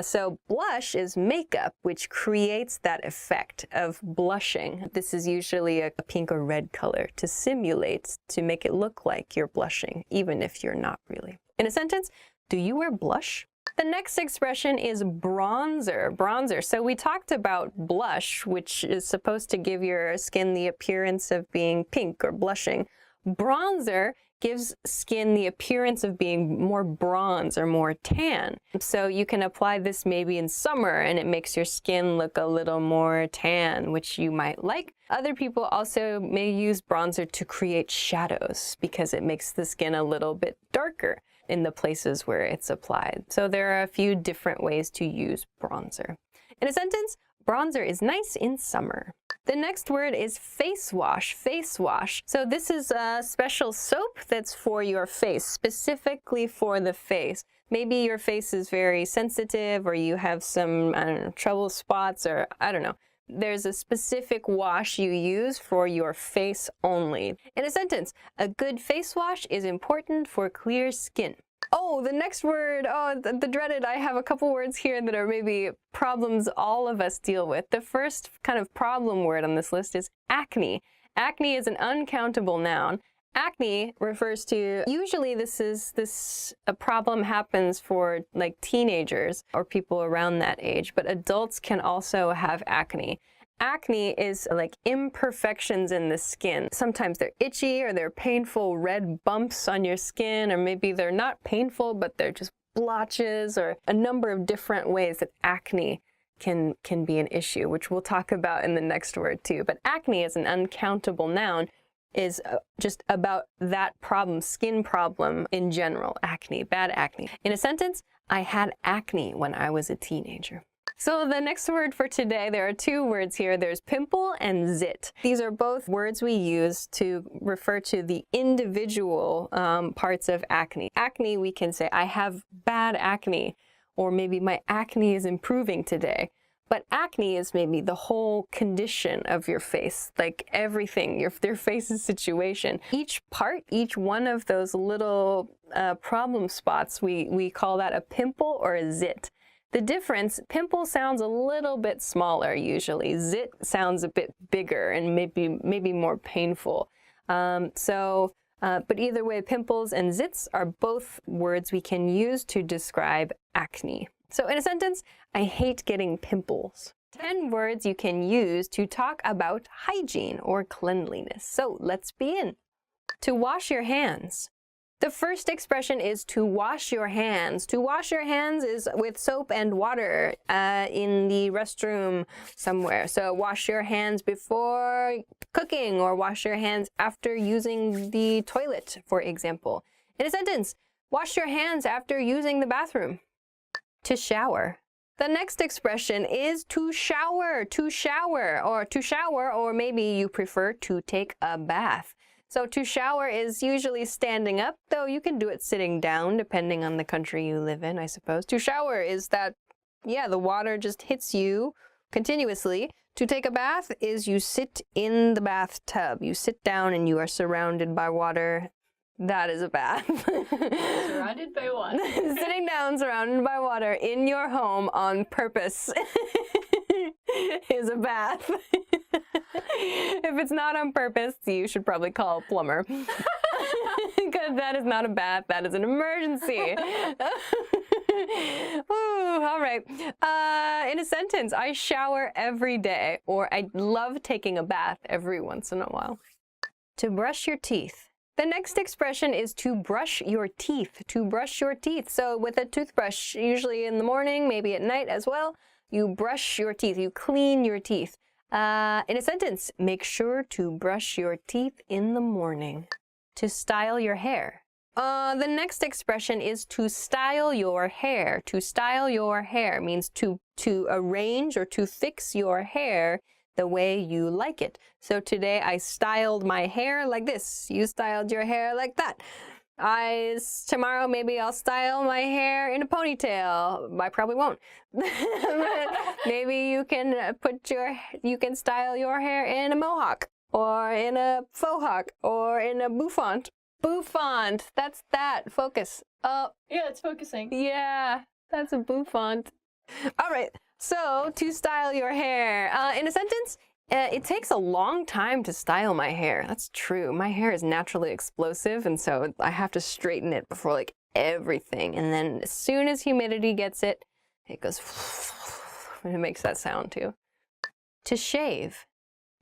So blush is makeup, which creates that effect of blushing. This is usually a pink or red color to simulate, to make it look like you're blushing, even if you're not really. In a sentence, do you wear blush? The next expression is bronzer. Bronzer. So we talked about blush, which is supposed to give your skin the appearance of being pink or blushing. Bronzer gives skin the appearance of being more bronze or more tan. So you can apply this maybe in summer and it makes your skin look a little more tan, which you might like. Other people also may use bronzer to create shadows because it makes the skin a little bit darker in the places where it's applied. So there are a few different ways to use bronzer. In a sentence, bronzer is nice in summer. The next word is face wash. Face wash. So this is a special soap that's for your face, specifically for the face. Maybe your face is very sensitive or you have some, I don't know, trouble spots or I don't know. There's a specific wash you use for your face only. In a sentence, a good face wash is important for clear skin. Oh, the next word, the dreaded, I have a couple words here that are maybe problems all of us deal with. The first kind of problem word on this list is acne. Acne is an uncountable noun. Acne refers to, usually a problem happens for like teenagers or people around that age, but adults can also have acne. Acne is like imperfections in the skin. Sometimes they're itchy or they're painful red bumps on your skin, or maybe they're not painful, but they're just blotches, or a number of different ways that acne can be an issue, which we'll talk about in the next word too. But acne is an uncountable noun, is just about that problem, skin problem in general, acne, bad acne. In a sentence, I had acne when I was a teenager. So the next word for today, there are two words here. There's pimple and zit. These are both words we use to refer to the individual parts of acne. Acne, we can say, I have bad acne, or maybe my acne is improving today. But acne is maybe the whole condition of your face, like everything, your face's situation. Each part, each one of those little problem spots, we call that a pimple or a zit. The difference, pimple sounds a little bit smaller usually. Zit sounds a bit bigger and maybe more painful. But either way, pimples and zits are both words we can use to describe acne. So in a sentence, I hate getting pimples. 10 words you can use to talk about hygiene or cleanliness. So let's begin. To wash your hands. The first expression is to wash your hands. To wash your hands is with soap and water in the restroom somewhere. So wash your hands before cooking or wash your hands after using the toilet, for example. In a sentence, wash your hands after using the bathroom. To shower. The next expression is to shower, or maybe you prefer to take a bath. So to shower is usually standing up, though you can do it sitting down depending on the country you live in, I suppose. To shower is that, yeah, the water just hits you continuously. To take a bath is you sit in the bathtub. You sit down and you are surrounded by water. That is a bath. Surrounded by water. Sitting down surrounded by water in your home on purpose is a bath. If it's not on purpose, you should probably call a plumber. Because that is not a bath, that is an emergency. Ooh, all right. In a sentence, I shower every day, or I love taking a bath every once in a while. To brush your teeth. The next expression is to brush your teeth. To brush your teeth. So with a toothbrush, usually in the morning, maybe at night as well, you brush your teeth, you clean your teeth. In a sentence, make sure to brush your teeth in the morning. To style your hair. The next expression is to style your hair. To style your hair means to arrange or to fix your hair the way you like it. So today I styled my hair like this. You styled your hair like that. Tomorrow maybe I'll style my hair in a ponytail. I probably won't. Maybe you can style your hair in a mohawk, or in a faux hawk, or in a bouffant. Bouffant, that's that. Focus. Oh, yeah, it's focusing. Yeah, that's a bouffant. All right, so to style your hair. In a sentence, it takes a long time to style my hair. That's true. My hair is naturally explosive, and so I have to straighten it before like everything. And then as soon as humidity gets it, it goes, and it makes that sound too. To shave.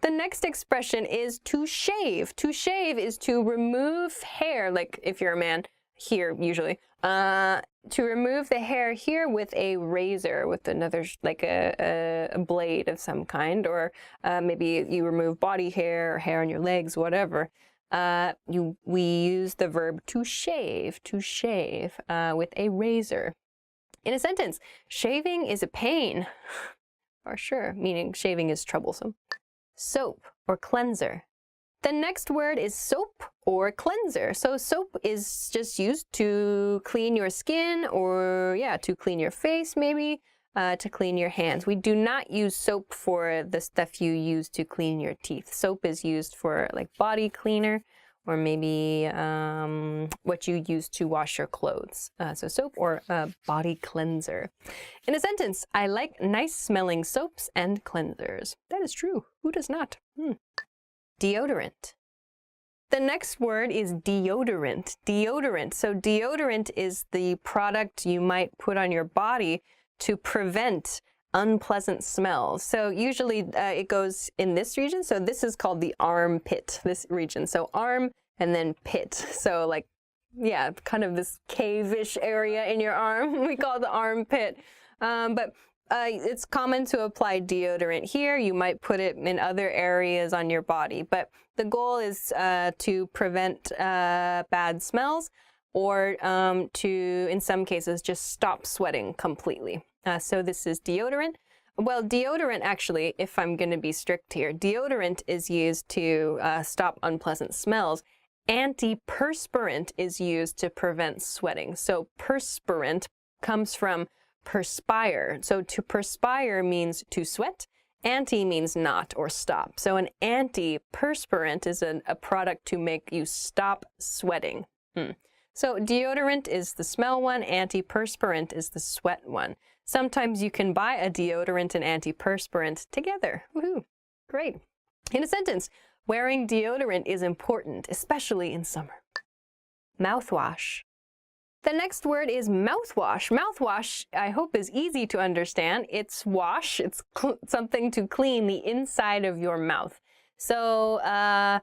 The next expression is to shave. To shave is to remove hair, like if you're a man, here usually. To remove the hair here with a razor, with another, like a blade of some kind, or maybe you remove body hair or hair on your legs, whatever. We use the verb to shave with a razor. In a sentence, shaving is a pain, for sure, meaning shaving is troublesome. Soap or cleanser. The next word is soap or cleanser. So soap is just used to clean your skin, or yeah, to clean your face maybe, to clean your hands. We do not use soap for the stuff you use to clean your teeth. Soap is used for like body cleaner, or maybe what you use to wash your clothes. So soap or body cleanser. In a sentence, I like nice smelling soaps and cleansers. That is true. Who does not? Deodorant. The next word is deodorant. Deodorant. So deodorant is the product you might put on your body to prevent unpleasant smells. So usually it goes in this region. So this is called the armpit, this region. So arm and then pit. So like, yeah, kind of this cave-ish area in your arm. We call it the armpit. But it's common to apply deodorant here. You might put it in other areas on your body. But the goal is to prevent bad smells, or to, in some cases, just stop sweating completely. So this is deodorant. Well, deodorant actually, if I'm going to be strict here, deodorant is used to stop unpleasant smells. Antiperspirant is used to prevent sweating. So perspirant comes from perspire. So to perspire means to sweat. Anti means not or stop. So an antiperspirant is a product to make you stop sweating. So deodorant is the smell one, antiperspirant is the sweat one. Sometimes you can buy a deodorant and antiperspirant together. Woohoo! Great. In a sentence, wearing deodorant is important, especially in summer. Mouthwash. The next word is mouthwash. Mouthwash, I hope, is easy to understand. It's wash. It's something to clean the inside of your mouth. So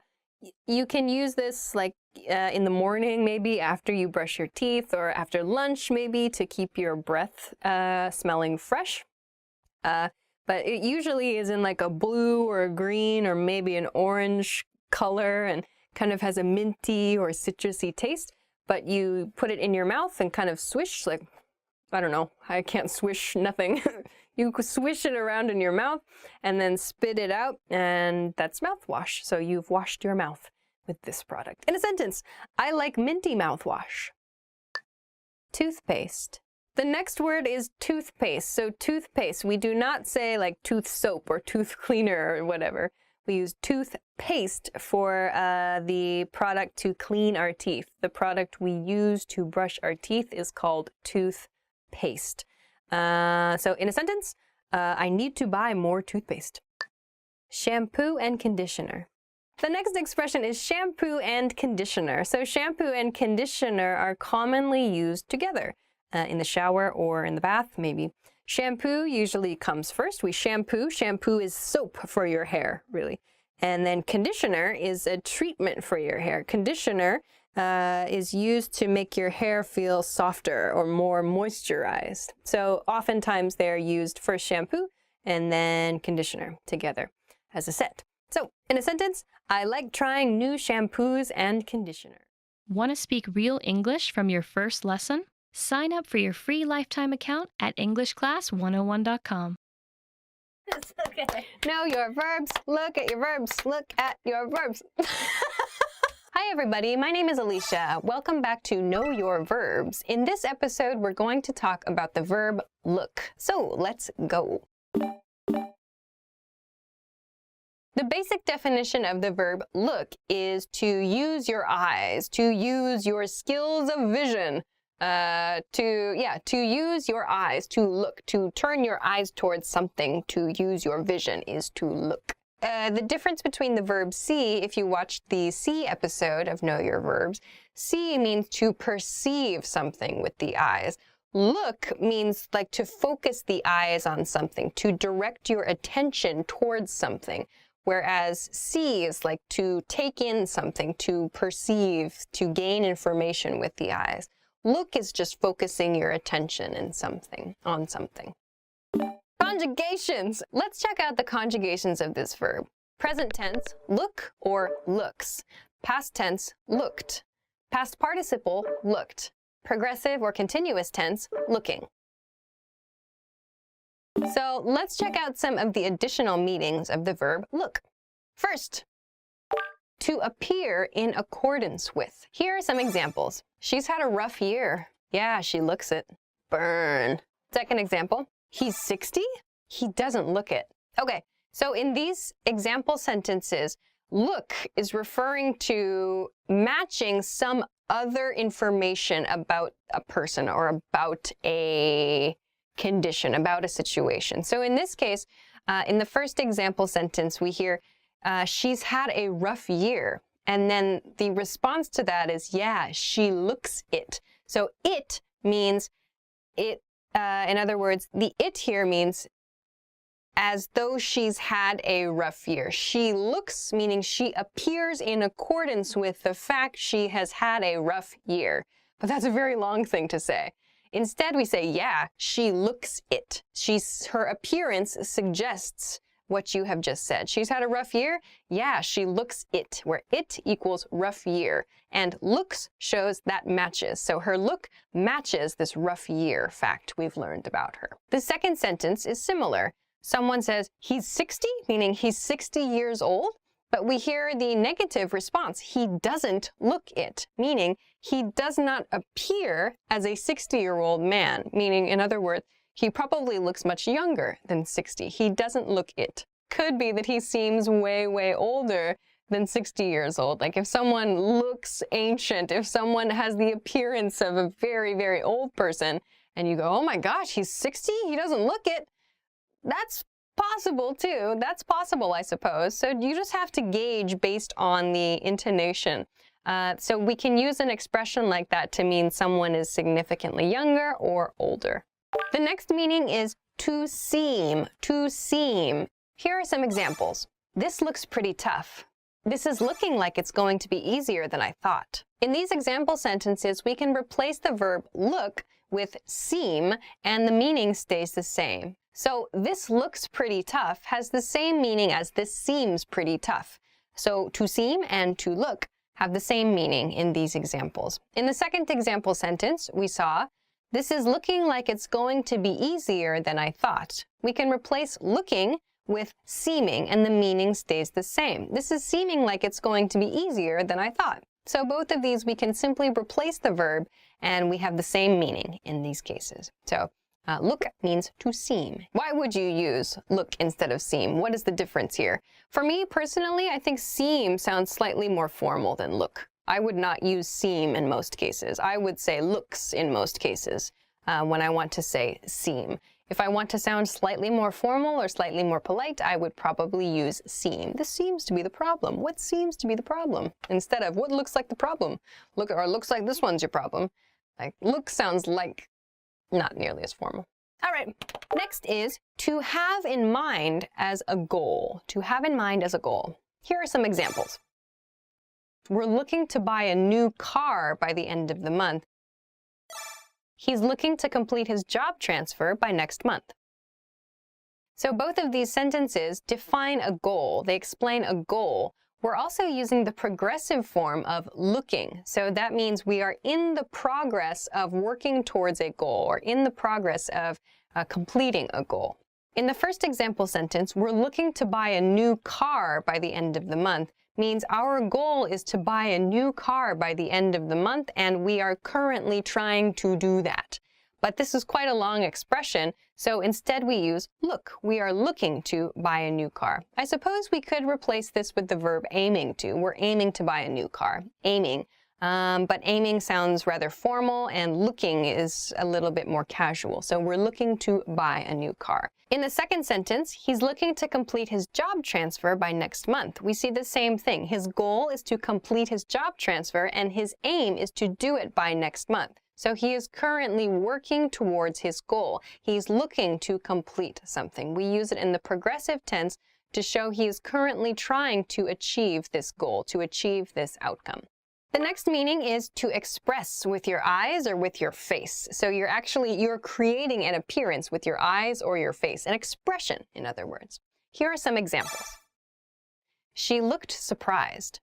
you can use this like in the morning, maybe after you brush your teeth, or after lunch, maybe to keep your breath smelling fresh. But it usually is in like a blue or a green or maybe an orange color, and kind of has a minty or citrusy taste. But you put it in your mouth and kind of swish, like I don't know, I can't swish nothing. You could swish it around in your mouth and then spit it out, and that's mouthwash. So you've washed your mouth with this product. In a sentence, I like minty mouthwash. Toothpaste. The next word is toothpaste. So toothpaste, we do not say like tooth soap or tooth cleaner or whatever. We use toothpaste for the product to clean our teeth. The product we use to brush our teeth is called toothpaste. So in a sentence, I need to buy more toothpaste. Shampoo and conditioner. The next expression is shampoo and conditioner. So shampoo and conditioner are commonly used together in the shower or in the bath, maybe. Shampoo usually comes first. We shampoo. Shampoo is soap for your hair, really. And then conditioner is a treatment for your hair. Conditioner is used to make your hair feel softer or more moisturized. So oftentimes they're used first shampoo and then conditioner together as a set. So in a sentence, I like trying new shampoos and conditioner. Want to speak real English from your first lesson? Sign up for your free lifetime account at EnglishClass101.com. Know your verbs, look at your verbs, look at your verbs. Hi everybody, my name is Alicia. Welcome back to Know Your Verbs. In this episode, we're going to talk about the verb look. So let's go. The basic definition of the verb look is to use your eyes, to use your skills of vision, to use your eyes, to look, to turn your eyes towards something, to use your vision is to look. The difference between the verb see, if you watched the see episode of Know Your Verbs, see means to perceive something with the eyes. Look means like to focus the eyes on something, to direct your attention towards something. Whereas see is like to take in something, to perceive, to gain information with the eyes. Look is just focusing your attention on something. Conjugations. Let's check out the conjugations of this verb. Present tense, look or looks. Past tense, looked. Past participle, looked. Progressive or continuous tense, looking. So let's check out some of the additional meanings of the verb look. First, to appear in accordance with. Here are some examples. She's had a rough year. Yeah, she looks it. Burn. Second example, he's 60? He doesn't look it. Okay, so in these example sentences, look is referring to matching some other information about a person or about a condition, about a situation. So in this case, in the first example sentence, we hear, she's had a rough year. And then the response to that is, yeah, she looks it. So it means it, in other words, the it here means as though she's had a rough year. She looks, meaning she appears in accordance with the fact she has had a rough year. But that's a very long thing to say. Instead, we say, yeah, she looks it. Her appearance suggests what you have just said. She's had a rough year? Yeah, she looks it, where it equals rough year. And looks shows that matches. So her look matches this rough year fact we've learned about her. The second sentence is similar. Someone says, he's 60, meaning he's 60 years old. But we hear the negative response, he doesn't look it, meaning he does not appear as a 60-year-old man, meaning, in other words, he probably looks much younger than 60. He doesn't look it. Could be that he seems way, way older than 60 years old. Like if someone looks ancient, if someone has the appearance of a very, very old person, and you go, oh my gosh, he's 60? He doesn't look it. That's possible too. That's possible, I suppose. So you just have to gauge based on the intonation. So we can use an expression like that to mean someone is significantly younger or older. The next meaning is to seem, to seem. Here are some examples. This looks pretty tough. This is looking like it's going to be easier than I thought. In these example sentences, we can replace the verb look with seem, and the meaning stays the same. So this looks pretty tough has the same meaning as this seems pretty tough. So to seem and to look have the same meaning in these examples. In the second example sentence, we saw This is looking like it's going to be easier than I thought. We can replace looking with seeming and the meaning stays the same. This is seeming like it's going to be easier than I thought. So both of these we can simply replace the verb and we have the same meaning in these cases. So look means to seem. Why would you use look instead of seem? What is the difference here? For me personally, I think seem sounds slightly more formal than look. I would not use seem in most cases. I would say looks in most cases when I want to say seem. If I want to sound slightly more formal or slightly more polite, I would probably use seem. This seems to be the problem. What seems to be the problem? Instead of what looks like the problem. Or looks like this one's your problem. Like look sounds like not nearly as formal. All right, next is to have in mind as a goal. To have in mind as a goal. Here are some examples. We're looking to buy a new car by the end of the month. He's looking to complete his job transfer by next month. So both of these sentences define a goal. They explain a goal. We're also using the progressive form of looking. So that means we are in the progress of working towards a goal or in the progress of completing a goal. In the first example sentence, we're looking to buy a new car by the end of the month means our goal is to buy a new car by the end of the month, and we are currently trying to do that. But this is quite a long expression, so instead we use look. We are looking to buy a new car. I suppose we could replace this with the verb aiming to. We're aiming to buy a new car. Aiming. But aiming sounds rather formal, and looking is a little bit more casual. So we're looking to buy a new car. In the second sentence, he's looking to complete his job transfer by next month. We see the same thing. His goal is to complete his job transfer, and his aim is to do it by next month. So he is currently working towards his goal. He's looking to complete something. We use it in the progressive tense to show he is currently trying to achieve this goal, to achieve this outcome. The next meaning is to express with your eyes or with your face. So you're creating an appearance with your eyes or your face, an expression, in other words. Here are some examples. She looked surprised.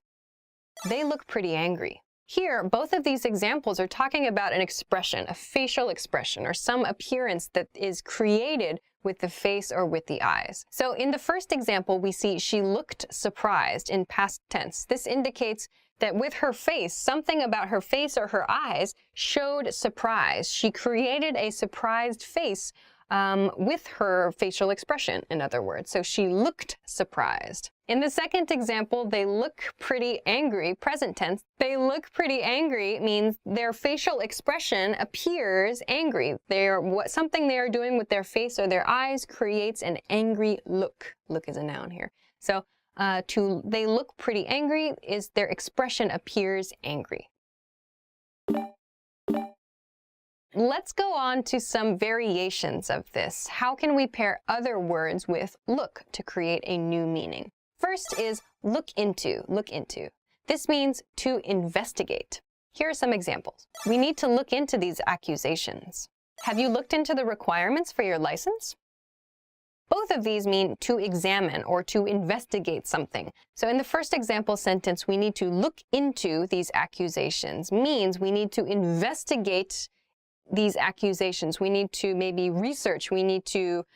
They look pretty angry. Here, both of these examples are talking about an expression, a facial expression, or some appearance that is created with the face or with the eyes. So in the first example, we see she looked surprised in past tense. This indicates that with her face, something about her face or her eyes showed surprise. She created a surprised face with her facial expression, in other words. So she looked surprised. In the second example, they look pretty angry, present tense. They look pretty angry means their facial expression appears angry. Something they are doing with their face or their eyes creates an angry look. Look is a noun here. So they look pretty angry is their expression appears angry. Let's go on to some variations of this. How can we pair other words with look to create a new meaning? First is look into, look into. This means to investigate. Here are some examples. We need to look into these accusations. Have you looked into the requirements for your license? Both of these mean to examine or to investigate something. So in the first example sentence, we need to look into these accusations. Means we need to investigate these accusations. We need to maybe research. We need to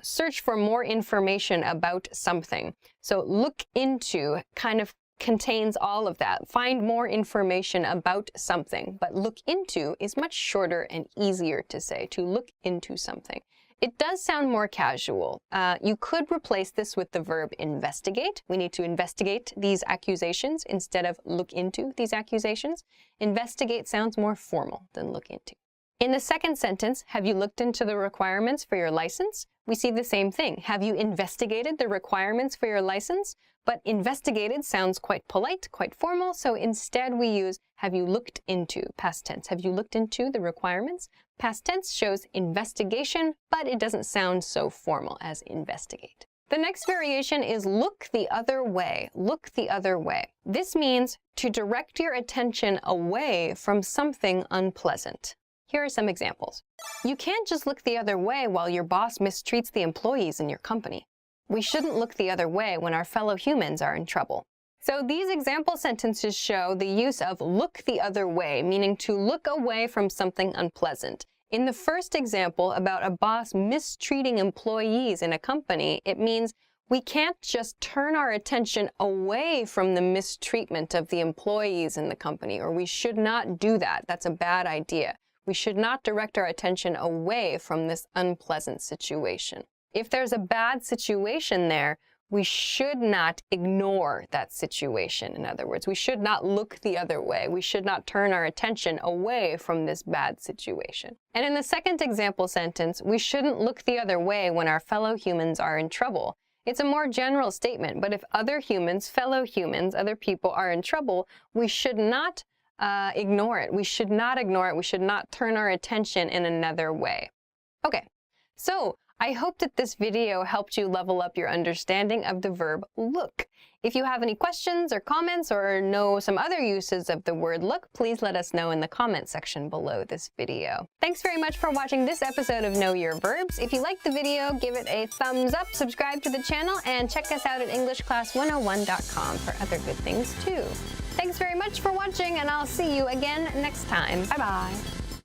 search for more information about something. So look into kind of contains all of that. Find more information about something. But look into is much shorter and easier to say, to look into something. It does sound more casual. You could replace this with the verb investigate. We need to investigate these accusations instead of look into these accusations. Investigate sounds more formal than look into. In the second sentence, have you looked into the requirements for your license? We see the same thing. Have you investigated the requirements for your license? But investigated sounds quite polite, quite formal, so instead we use have you looked into, past tense. Have you looked into the requirements? Past tense shows investigation, but it doesn't sound so formal as investigate. The next variation is look the other way. Look the other way. This means to direct your attention away from something unpleasant. Here are some examples. You can't just look the other way while your boss mistreats the employees in your company. We shouldn't look the other way when our fellow humans are in trouble. So these example sentences show the use of look the other way, meaning to look away from something unpleasant. In the first example about a boss mistreating employees in a company, it means we can't just turn our attention away from the mistreatment of the employees in the company, or we should not do that. That's a bad idea. We should not direct our attention away from this unpleasant situation. If there's a bad situation there, we should not ignore that situation. In other words, we should not look the other way. We should not turn our attention away from this bad situation. And in the second example sentence, we shouldn't look the other way when our fellow humans are in trouble. It's a more general statement, but if other humans, fellow humans, other people are in trouble, we should not ignore it. We should not ignore it. We should not turn our attention in another way. Okay, so I hope that this video helped you level up your understanding of the verb look. If you have any questions or comments or know some other uses of the word look, please let us know in the comment section below this video. Thanks very much for watching this episode of Know Your Verbs. If you liked the video, give it a thumbs up, subscribe to the channel, and check us out at EnglishClass101.com for other good things too. Thanks very much for watching, and I'll see you again next time. Bye-bye.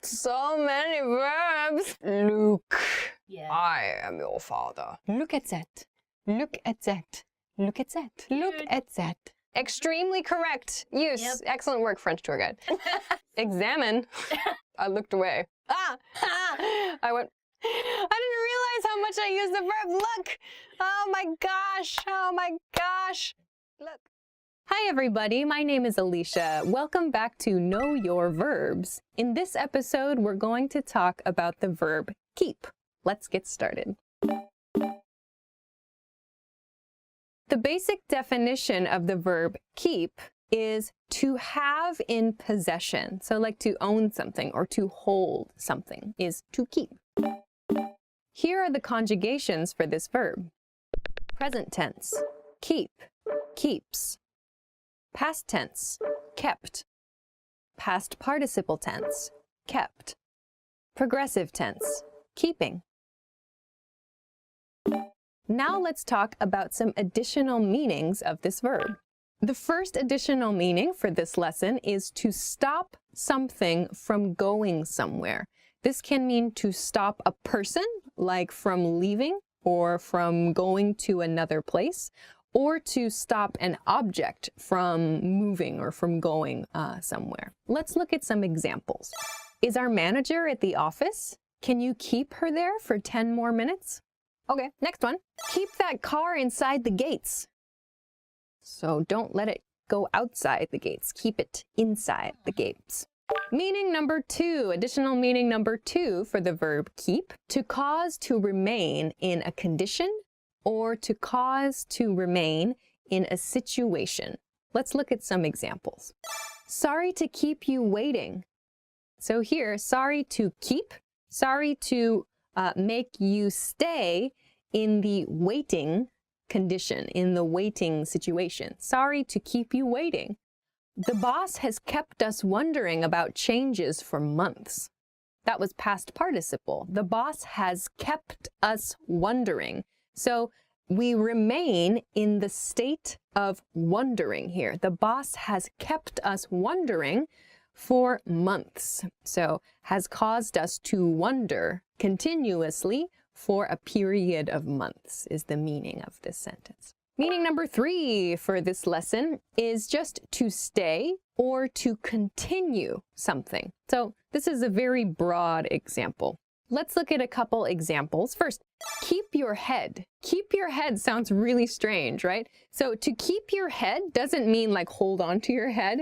So many verbs. Look. Yeah. I am your father. Look at that. Look at that. Look at that. Look at that. Extremely correct use. Yep. Excellent work, French tour guide. Examine. I looked away. I went, I didn't realize how much I used the verb look. Oh my gosh. Oh my gosh. Look. Hi everybody, my name is Alicia. Welcome back to Know Your Verbs. In this episode, we're going to talk about the verb keep. Let's get started. The basic definition of the verb keep is to have in possession. So like to own something or to hold something is to keep. Here are the conjugations for this verb. Present tense, keep, keeps. Past tense, kept. Past participle tense, kept. Progressive tense, keeping. Now let's talk about some additional meanings of this verb. The first additional meaning for this lesson is to stop something from going somewhere. This can mean to stop a person, like from leaving or from going to another place, or to stop an object from moving or from going somewhere. Let's look at some examples. Is our manager at the office? Can you keep her there for 10 more minutes? Okay, next one. Keep that car inside the gates. So don't let it go outside the gates. Keep it inside the gates. Meaning number two, additional meaning number two for the verb keep, to cause to remain in a condition or to cause to remain in a situation. Let's look at some examples. Sorry to keep you waiting. So here, sorry to keep, sorry to make you stay in the waiting condition, in the waiting situation. Sorry to keep you waiting. The boss has kept us wondering about changes for months. That was past participle. The boss has kept us wondering. So we remain in the state of wondering here. The boss has kept us wondering for months. So has caused us to wonder continuously for a period of months is the meaning of this sentence. Meaning number three for this lesson is just to stay or to continue something. So this is a very broad example. Let's look at a couple examples. First, keep your head. Keep your head sounds really strange, right? So to keep your head doesn't mean like hold on to your head.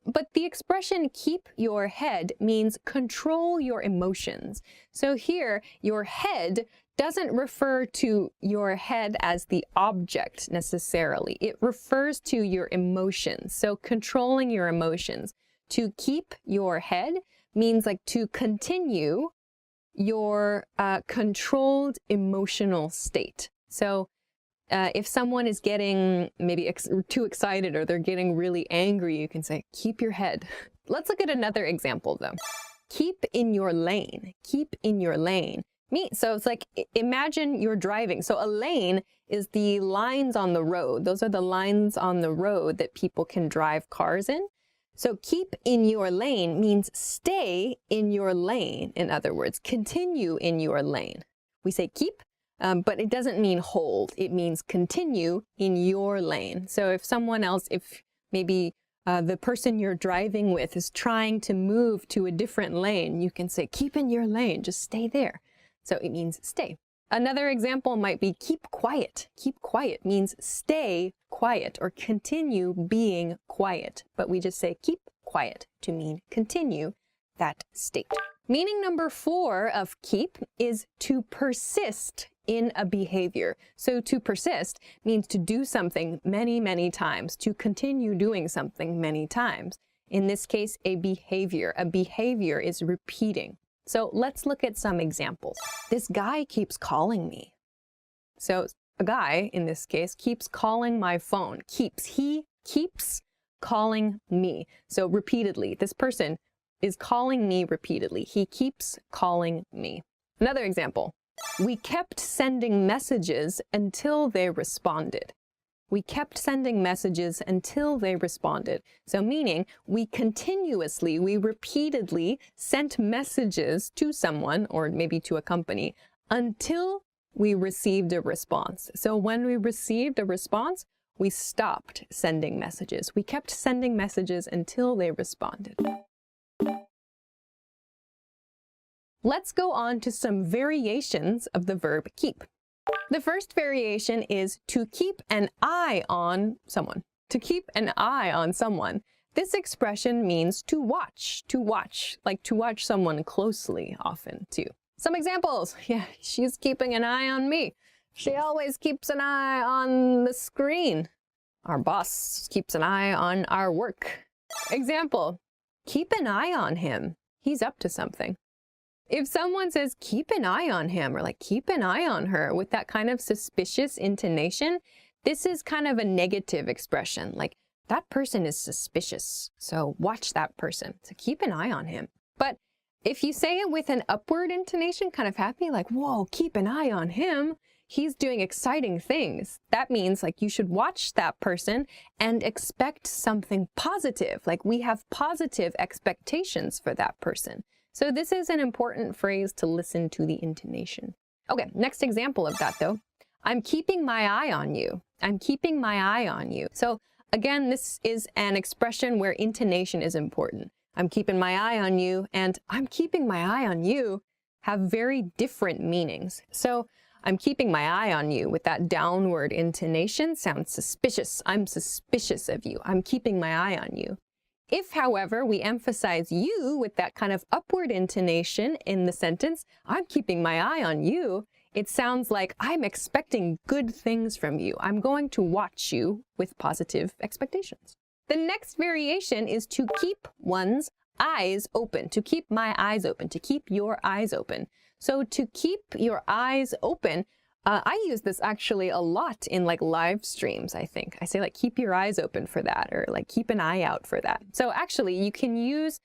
But the expression keep your head means control your emotions. So here, your head doesn't refer to your head as the object necessarily. It refers to your emotions. So controlling your emotions. To keep your head means like to continue your controlled emotional state. So if someone is getting maybe too excited or they're getting really angry, you can say, keep your head. Let's look at another example though. Keep in your lane. Keep in your lane So it's like, imagine you're driving. So a lane is the lines on the road. Those are the lines on the road that people can drive cars in. So keep in your lane means stay in your lane. In other words, continue in your lane. We say keep, but it doesn't mean hold. It means continue in your lane. So if someone else, if maybe the person you're driving with is trying to move to a different lane, you can say keep in your lane, just stay there. So it means stay. Another example might be keep quiet. Keep quiet means stay quiet or continue being quiet. But we just say keep quiet to mean continue that state. Meaning number 4 of keep is to persist in a behavior. So to persist means to do something many, many times, to continue doing something many times. In this case, a behavior. A behavior is repeating. So let's look at some examples. This guy keeps calling me. So a guy, in this case, keeps calling my phone. He keeps calling me. So repeatedly, this person is calling me repeatedly. He keeps calling me. Another example. We kept sending messages until they responded. We kept sending messages until they responded. So meaning we repeatedly sent messages to someone or maybe to a company until we received a response. So when we received a response, we stopped sending messages. We kept sending messages until they responded. Let's go on to some variations of the verb keep. The first variation is to keep an eye on someone. To keep an eye on someone. This expression means to watch, like to watch someone closely often too. Some examples. Yeah, she's keeping an eye on me. She always keeps an eye on the screen. Our boss keeps an eye on our work. Example, keep an eye on him. He's up to something. If someone says, keep an eye on him, or like, keep an eye on her, with that kind of suspicious intonation, this is kind of a negative expression, like, that person is suspicious, so watch that person. So keep an eye on him. But if you say it with an upward intonation, kind of happy, like, whoa, keep an eye on him, he's doing exciting things. That means, like, you should watch that person and expect something positive, like, we have positive expectations for that person. So this is an important phrase to listen to the intonation. Okay, next example of that though. I'm keeping my eye on you. I'm keeping my eye on you. So again, this is an expression where intonation is important. I'm keeping my eye on you and I'm keeping my eye on you have very different meanings. So I'm keeping my eye on you with that downward intonation sounds suspicious. I'm suspicious of you. I'm keeping my eye on you. If, however, we emphasize you with that kind of upward intonation in the sentence, I'm keeping my eye on you, it sounds like I'm expecting good things from you. I'm going to watch you with positive expectations. The next variation is to keep one's eyes open, to keep my eyes open, to keep your eyes open. So to keep your eyes open, I use this actually a lot in like live streams, I think. I say like, keep your eyes open for that, or like, keep an eye out for that. So actually you can use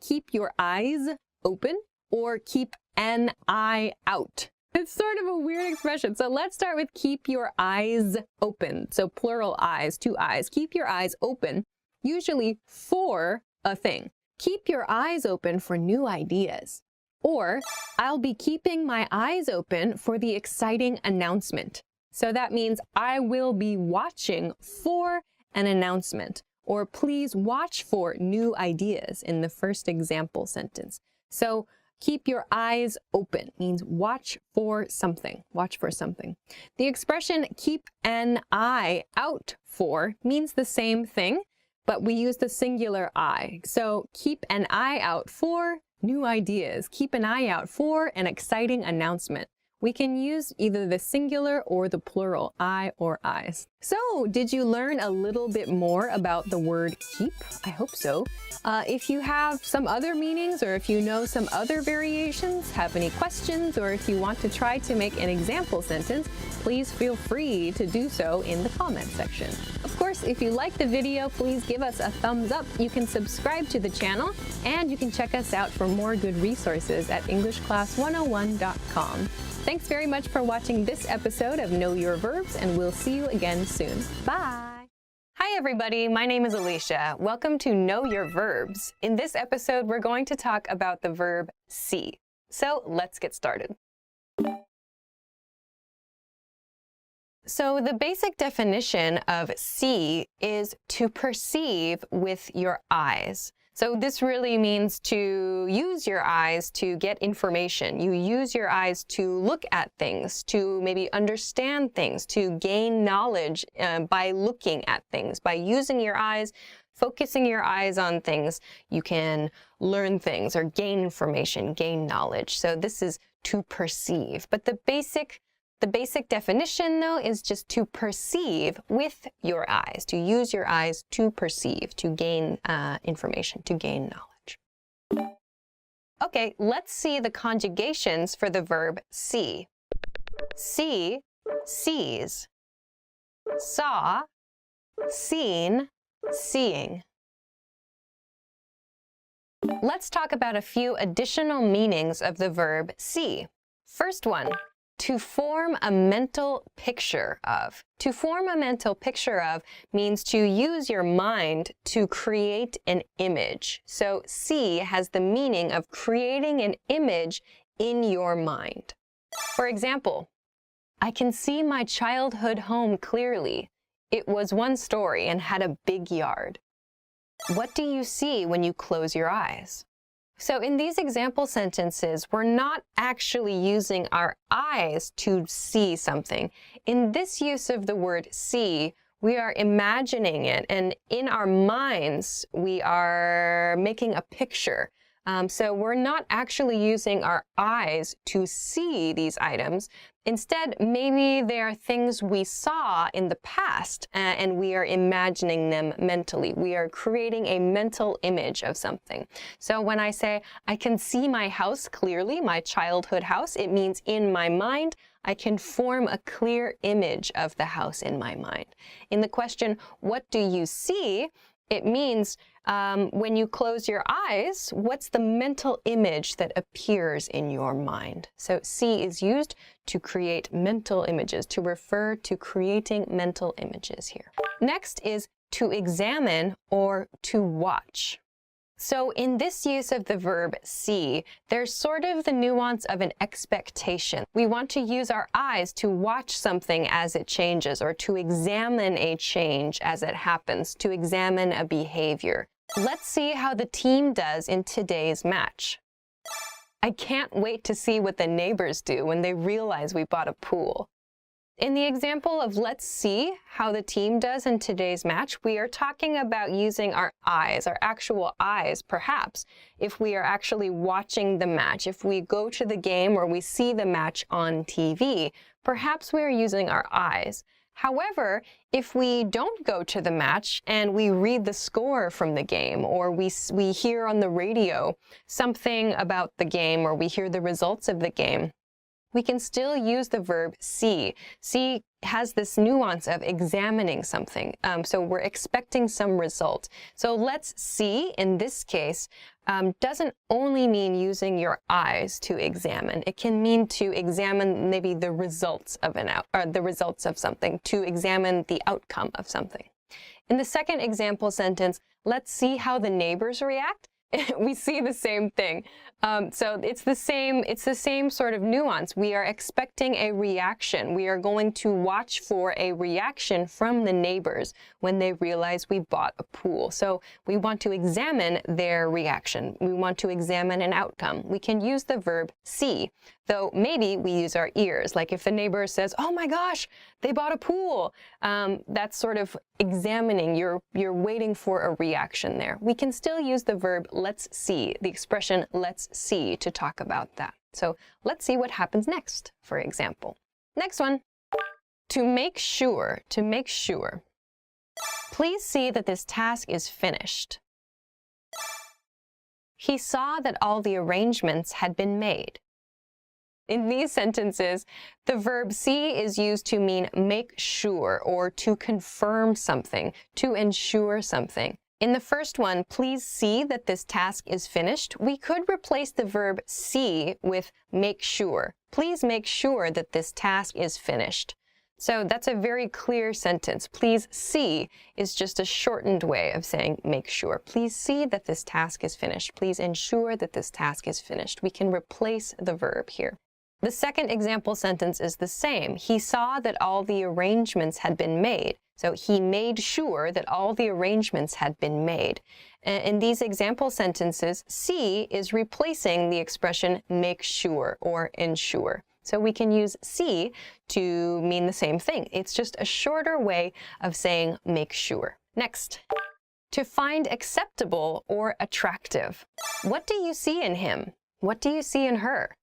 keep your eyes open or keep an eye out. It's sort of a weird expression. So let's start with keep your eyes open. So plural eyes, 2 eyes. Keep your eyes open, usually for a thing. Keep your eyes open for new ideas. Or, I'll be keeping my eyes open for the exciting announcement. So that means I will be watching for an announcement. Or please watch for new ideas in the first example sentence. So keep your eyes open means watch for something. Watch for something. The expression keep an eye out for means the same thing, but we use the singular I. So keep an eye out for new ideas. Keep an eye out for an exciting announcement. we can use either the singular or the plural, I or Is. So, did you learn a little bit more about the word keep? I hope so. If you have some other meanings, or if you know some other variations, have any questions, or if you want to try to make an example sentence, please feel free to do so in the comment section. Of course, if you like the video, please give us a thumbs up. You can subscribe to the channel, and you can check us out for more good resources at EnglishClass101.com. Thanks very much for watching this episode of Know Your Verbs, and we'll see you again soon. Bye! Hi everybody, my name is Alicia. Welcome to Know Your Verbs. In this episode, we're going to talk about the verb see. So let's get started. So the basic definition of see is to perceive with your eyes. So this really means to use your eyes to get information. You use your eyes to look at things, to maybe understand things, to gain knowledge by looking at things. By using your eyes, focusing your eyes on things, you can learn things or gain information, gain knowledge. So this is to perceive. But the basic definition, though, is just to perceive with your eyes, to use your eyes to perceive, to gain information, to gain knowledge. Okay, let's see the conjugations for the verb see. See, sees. Saw, seen, seeing. Let's talk about a few additional meanings of the verb see. First one. To form a mental picture of. To form a mental picture of means to use your mind to create an image. So see has the meaning of creating an image in your mind. For example, I can see my childhood home clearly. It was one story and had a big yard. What do you see when you close your eyes? So in these example sentences, we're not actually using our eyes to see something. In this use of the word see, we are imagining it, and in our minds, we are making a picture. So we're not actually using our eyes to see these items. Instead, maybe they are things we saw in the past, and we are imagining them mentally. We are creating a mental image of something. So when I say, I can see my house clearly, my childhood house, it means in my mind, I can form a clear image of the house in my mind. In the question, what do you see? It means when you close your eyes, what's the mental image that appears in your mind? So see is used to create mental images, to refer to creating mental images here. Next is to examine or to watch. So in this use of the verb see, there's sort of the nuance of an expectation. We want to use our eyes to watch something as it changes, or to examine a change as it happens, to examine a behavior. Let's see how the team does in today's match. I can't wait to see what the neighbors do when they realize we bought a pool. In the example of let's see how the team does in today's match, we are talking about using our eyes, our actual eyes, perhaps, if we are actually watching the match. If we go to the game or we see the match on TV, perhaps we are using our eyes. However, if we don't go to the match and we read the score from the game, or we hear on the radio something about the game, or we hear the results of the game, we can still use the verb see. See has this nuance of examining something. So we're expecting some result. So let's see, in this case, doesn't only mean using your eyes to examine. It can mean to examine maybe the results of the results of something, to examine the outcome of something. In the second example sentence, let's see how the neighbors react. We see the same thing. So it's the same sort of nuance. We are expecting a reaction. We are going to watch for a reaction from the neighbors when they realize we bought a pool. So we want to examine their reaction. We want to examine an outcome. We can use the verb see Though maybe we use our ears, like if the neighbor says, oh my gosh, they bought a pool. That's sort of examining, you're waiting for a reaction there. We can still use the verb let's see, the expression let's see, to talk about that. So let's see what happens next, for example. Next one, to make sure, to make sure. Please see that this task is finished. He saw that all the arrangements had been made. In these sentences, the verb see is used to mean make sure or to confirm something, to ensure something. In the first one, please see that this task is finished, we could replace the verb see with make sure. Please make sure that this task is finished. So that's a very clear sentence. Please see is just a shortened way of saying make sure. Please see that this task is finished. Please ensure that this task is finished. We can replace the verb here. The second example sentence is the same. He saw that all the arrangements had been made. So he made sure that all the arrangements had been made. In these example sentences, see is replacing the expression make sure or ensure. So we can use see to mean the same thing. It's just a shorter way of saying make sure. Next, to find acceptable or attractive. What do you see in him? What do you see in her?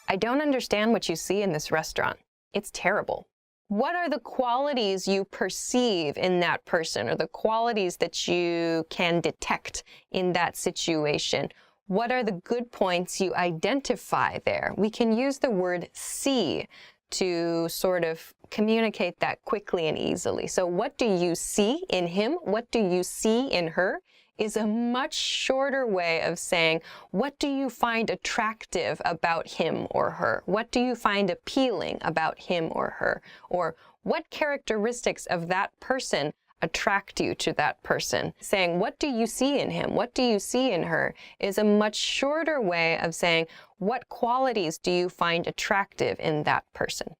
I don't understand what you see in this restaurant. It's terrible. What are the qualities you perceive in that person, or the qualities that you can detect in that situation? What are the good points you identify there? We can use the word see to sort of communicate that quickly and easily. So what do you see in him? What do you see in her? Is a much shorter way of saying, what do you find attractive about him or her? What do you find appealing about him or her? Or what characteristics of that person attract you to that person? Saying, what do you see in him? What do you see in her? Is a much shorter way of saying, what qualities do you find attractive in that person?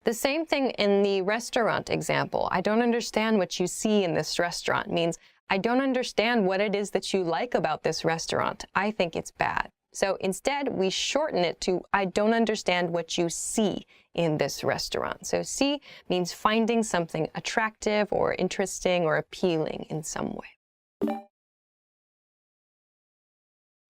The same thing in the restaurant example. I don't understand what you see in this restaurant means I don't understand what it is that you like about this restaurant. I think it's bad. So instead, we shorten it to I don't understand what you see in this restaurant. So see means finding something attractive or interesting or appealing in some way.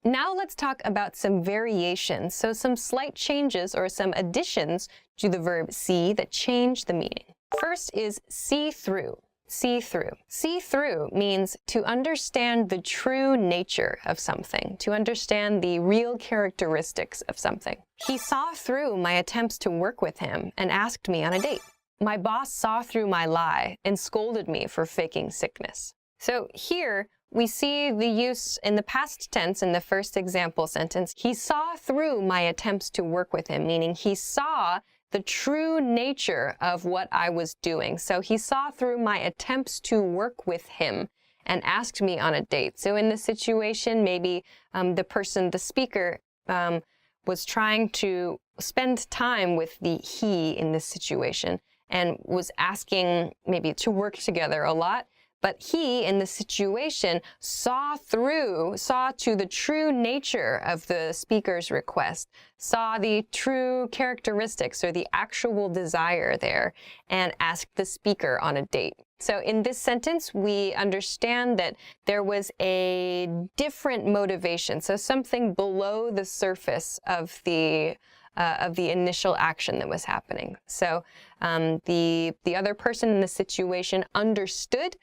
Now let's talk about some variations, so some slight changes or some additions to the verb see that change the meaning. First is see through. See through. See through means to understand the true nature of something, to understand the real characteristics of something. He saw through my attempts to work with him and asked me on a date. My boss saw through my lie and scolded me for faking sickness. So here we see the use in the past tense in the first example sentence. He saw through my attempts to work with him, meaning he saw the true nature of what I was doing. So he saw through my attempts to work with him and asked me on a date. So in this situation, maybe the speaker, was trying to spend time with the he in this situation and was asking maybe to work together a lot. But he, in the situation, saw to the true nature of the speaker's request, saw the true characteristics or the actual desire there, and asked the speaker on a date. So in this sentence, we understand that there was a different motivation, so something below the surface of the initial action that was happening. So the other person in the situation understood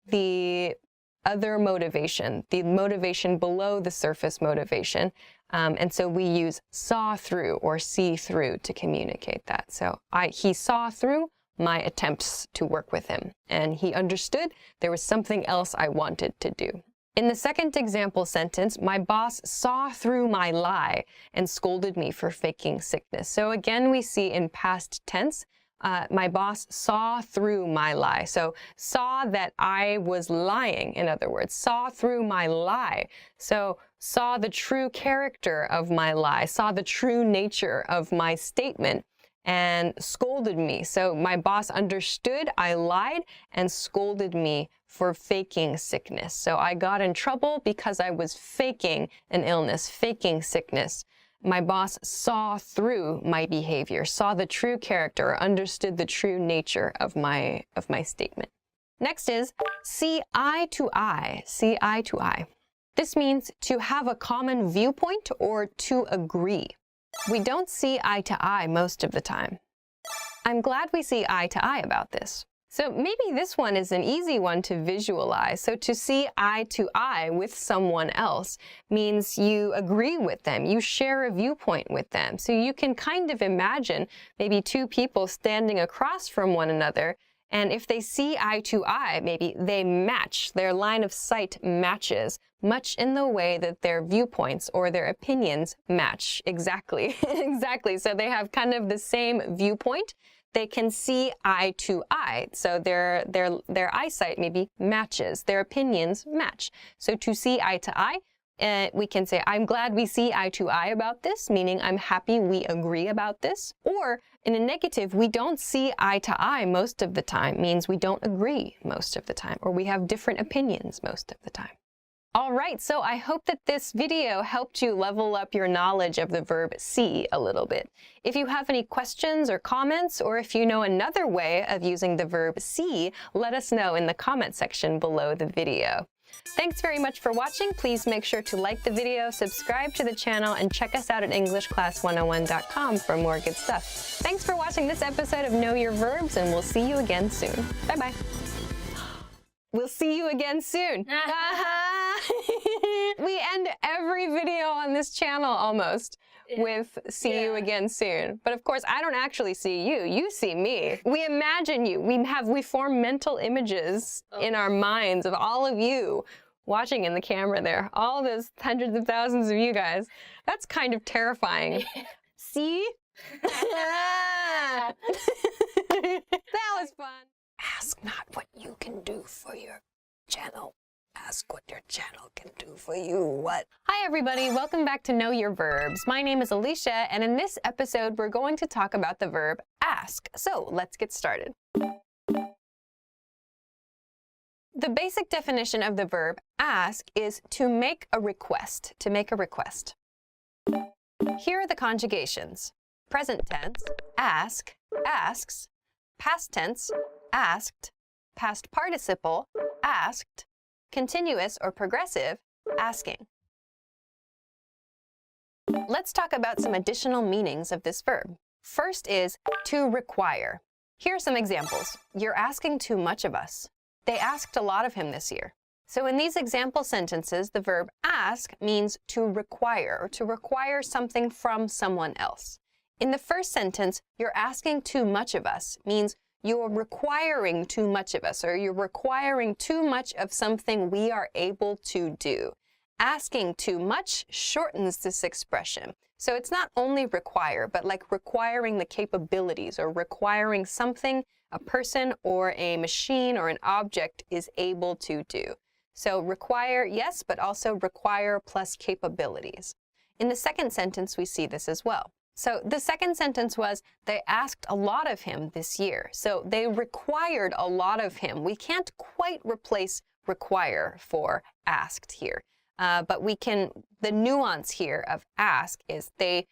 the other motivation, the motivation below the surface motivation. And so we use saw through or see through to communicate that. So he saw through my attempts to work with him, and he understood there was something else I wanted to do. In the second example sentence, my boss saw through my lie and scolded me for faking sickness. So again, we see in past tense, my boss saw through my lie. So saw that I was lying, in other words, saw through my lie. So saw the true character of my lie, saw the true nature of my statement, and scolded me. So my boss understood I lied and scolded me for faking sickness. So I got in trouble because I was faking an illness, faking sickness. My boss saw through my behavior, saw the true character, or understood the true nature of my statement. Next is see eye to eye, see eye to eye. This means to have a common viewpoint or to agree. We don't see eye to eye most of the time. I'm glad we see eye to eye about this. So maybe this one is an easy one to visualize. So to see eye to eye with someone else means you agree with them, you share a viewpoint with them. So you can kind of imagine maybe two people standing across from one another, and if they see eye to eye, maybe they match, their line of sight matches, much in the way that their viewpoints or their opinions match. Exactly, exactly. So they have kind of the same viewpoint. They can see eye to eye, so their eyesight maybe matches, their opinions match. So to see eye to eye, we can say, I'm glad we see eye to eye about this, meaning I'm happy we agree about this. Or in a negative, we don't see eye to eye most of the time, means we don't agree most of the time, or we have different opinions most of the time. All right, so I hope that this video helped you level up your knowledge of the verb see a little bit. If you have any questions or comments, or if you know another way of using the verb see, let us know in the comment section below the video. Thanks very much for watching. Please make sure to like the video, subscribe to the channel, and check us out at EnglishClass101.com for more good stuff. Thanks for watching this episode of Know Your Verbs, and we'll see you again soon. Bye-bye. We'll see you again soon. We end every video on this channel almost with see you again soon. But of course, I don't actually see you. You see me. We imagine you. We form mental images in our minds of all of you watching in the camera there. All those hundreds of thousands of you guys. That's kind of terrifying. See? That was fun. Ask not what you can do for your channel. Ask what your channel can do for you. What? Hi, everybody. Welcome back to Know Your Verbs. My name is Alicia, and in this episode, we're going to talk about the verb ask. So let's get started. The basic definition of the verb ask is to make a request, to make a request. Here are the conjugations. Present tense, ask, asks. Past tense, asked. Past participle, asked. Continuous or progressive, asking. Let's talk about some additional meanings of this verb. First is to require. Here are some examples. You're asking too much of us. They asked a lot of him this year. So in these example sentences, the verb ask means to require, or to require something from someone else. In the first sentence, you're asking too much of us means you're requiring too much of us, or you're requiring too much of something we are able to do. Asking too much shortens this expression. So it's not only require, but like requiring the capabilities, or requiring something a person or a machine or an object is able to do. So require, yes, but also require plus capabilities. In the second sentence, we see this as well. So the second sentence was, they asked a lot of him this year. So they required a lot of him. We can't quite replace require for asked here. But we can, the nuance here of ask is they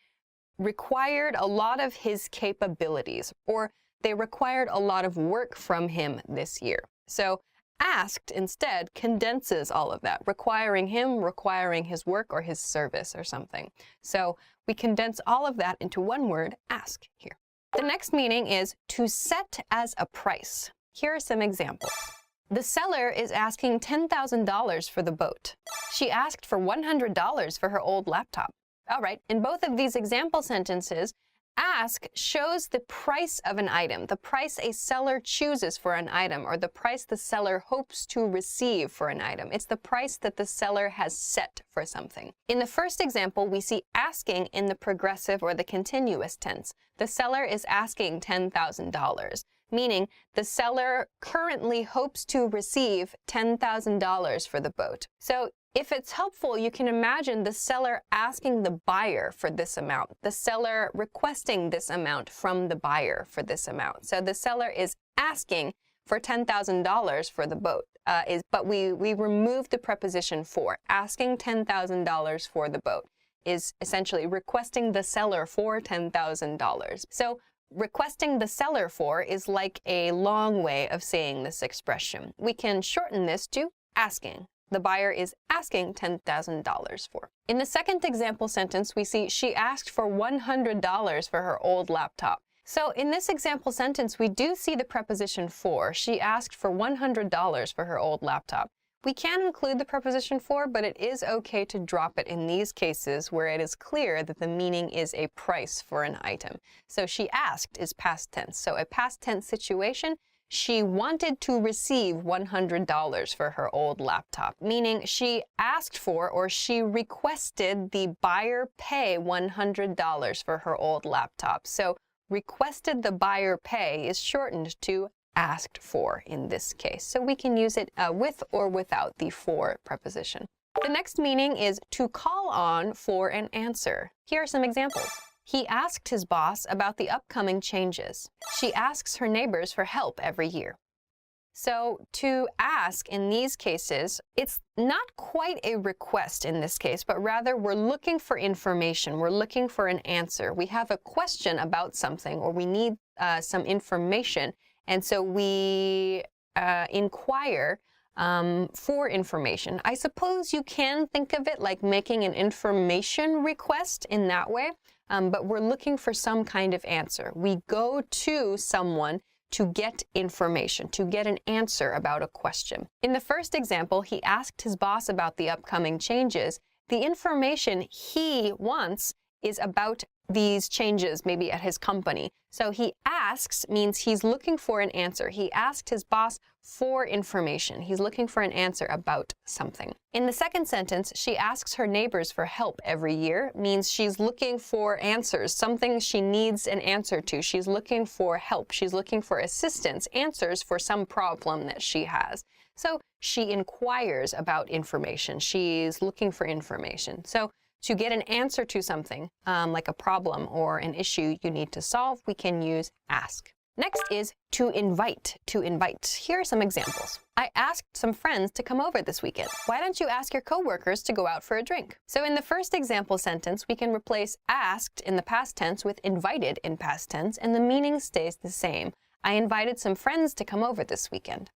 required a lot of his capabilities, or they required a lot of work from him this year. So asked instead condenses all of that, requiring him, requiring his work or his service or something. So we condense all of that into one word, ask, here. The next meaning is to set as a price. Here are some examples. The seller is asking $10,000 for the boat. She asked for $100 for her old laptop. All right, in both of these example sentences, ask shows the price of an item, the price a seller chooses for an item, or the price the seller hopes to receive for an item. It's the price that the seller has set for something. In the first example, we see asking in the progressive or the continuous tense. The seller is asking $10,000, meaning the seller currently hopes to receive $10,000 for the boat. So if it's helpful, you can imagine the seller asking the buyer for this amount, the seller requesting this amount from the buyer for this amount. So the seller is asking for $10,000 for the boat, but we remove the preposition for, asking $10,000 for the boat. is essentially requesting the seller for $10,000. So requesting the seller for is like a long way of saying this expression. We can shorten this to asking. The buyer is asking $10,000 for. In the second example sentence, we see she asked for $100 for her old laptop. So in this example sentence, we do see the preposition for. She asked for $100 for her old laptop. We can include the preposition for, but it is okay to drop it in these cases where it is clear that the meaning is a price for an item. So she asked is past tense. So a past tense situation, she wanted to receive $100 for her old laptop, meaning she asked for or she requested the buyer pay $100 for her old laptop. So requested the buyer pay is shortened to asked for in this case. So we can use it with or without the for preposition. The next meaning is to call on for an answer. Here are some examples. He asked his boss about the upcoming changes. She asks her neighbors for help every year. So to ask in these cases, it's not quite a request in this case, but rather we're looking for information. We're looking for an answer. We have a question about something or we need some information. And so we inquire for information. I suppose you can think of it like making an information request in that way, but we're looking for some kind of answer. We go to someone to get information, to get an answer about a question. In the first example, he asked his boss about the upcoming changes. The information he wants is about these changes, maybe at his company. So he asks means he's looking for an answer. He asked his boss for information. He's looking for an answer about something. In the second sentence, she asks her neighbors for help every year, means she's looking for answers, something she needs an answer to. She's looking for help. She's looking for assistance, answers for some problem that she has. So she inquires about information. She's looking for information. So to get an answer to something, like a problem or an issue you need to solve, we can use ask. Next is to invite. To invite. Here are some examples. I asked some friends to come over this weekend. Why don't you ask your coworkers to go out for a drink? So in the first example sentence, we can replace asked in the past tense with invited in past tense, and the meaning stays the same. I invited some friends to come over this weekend.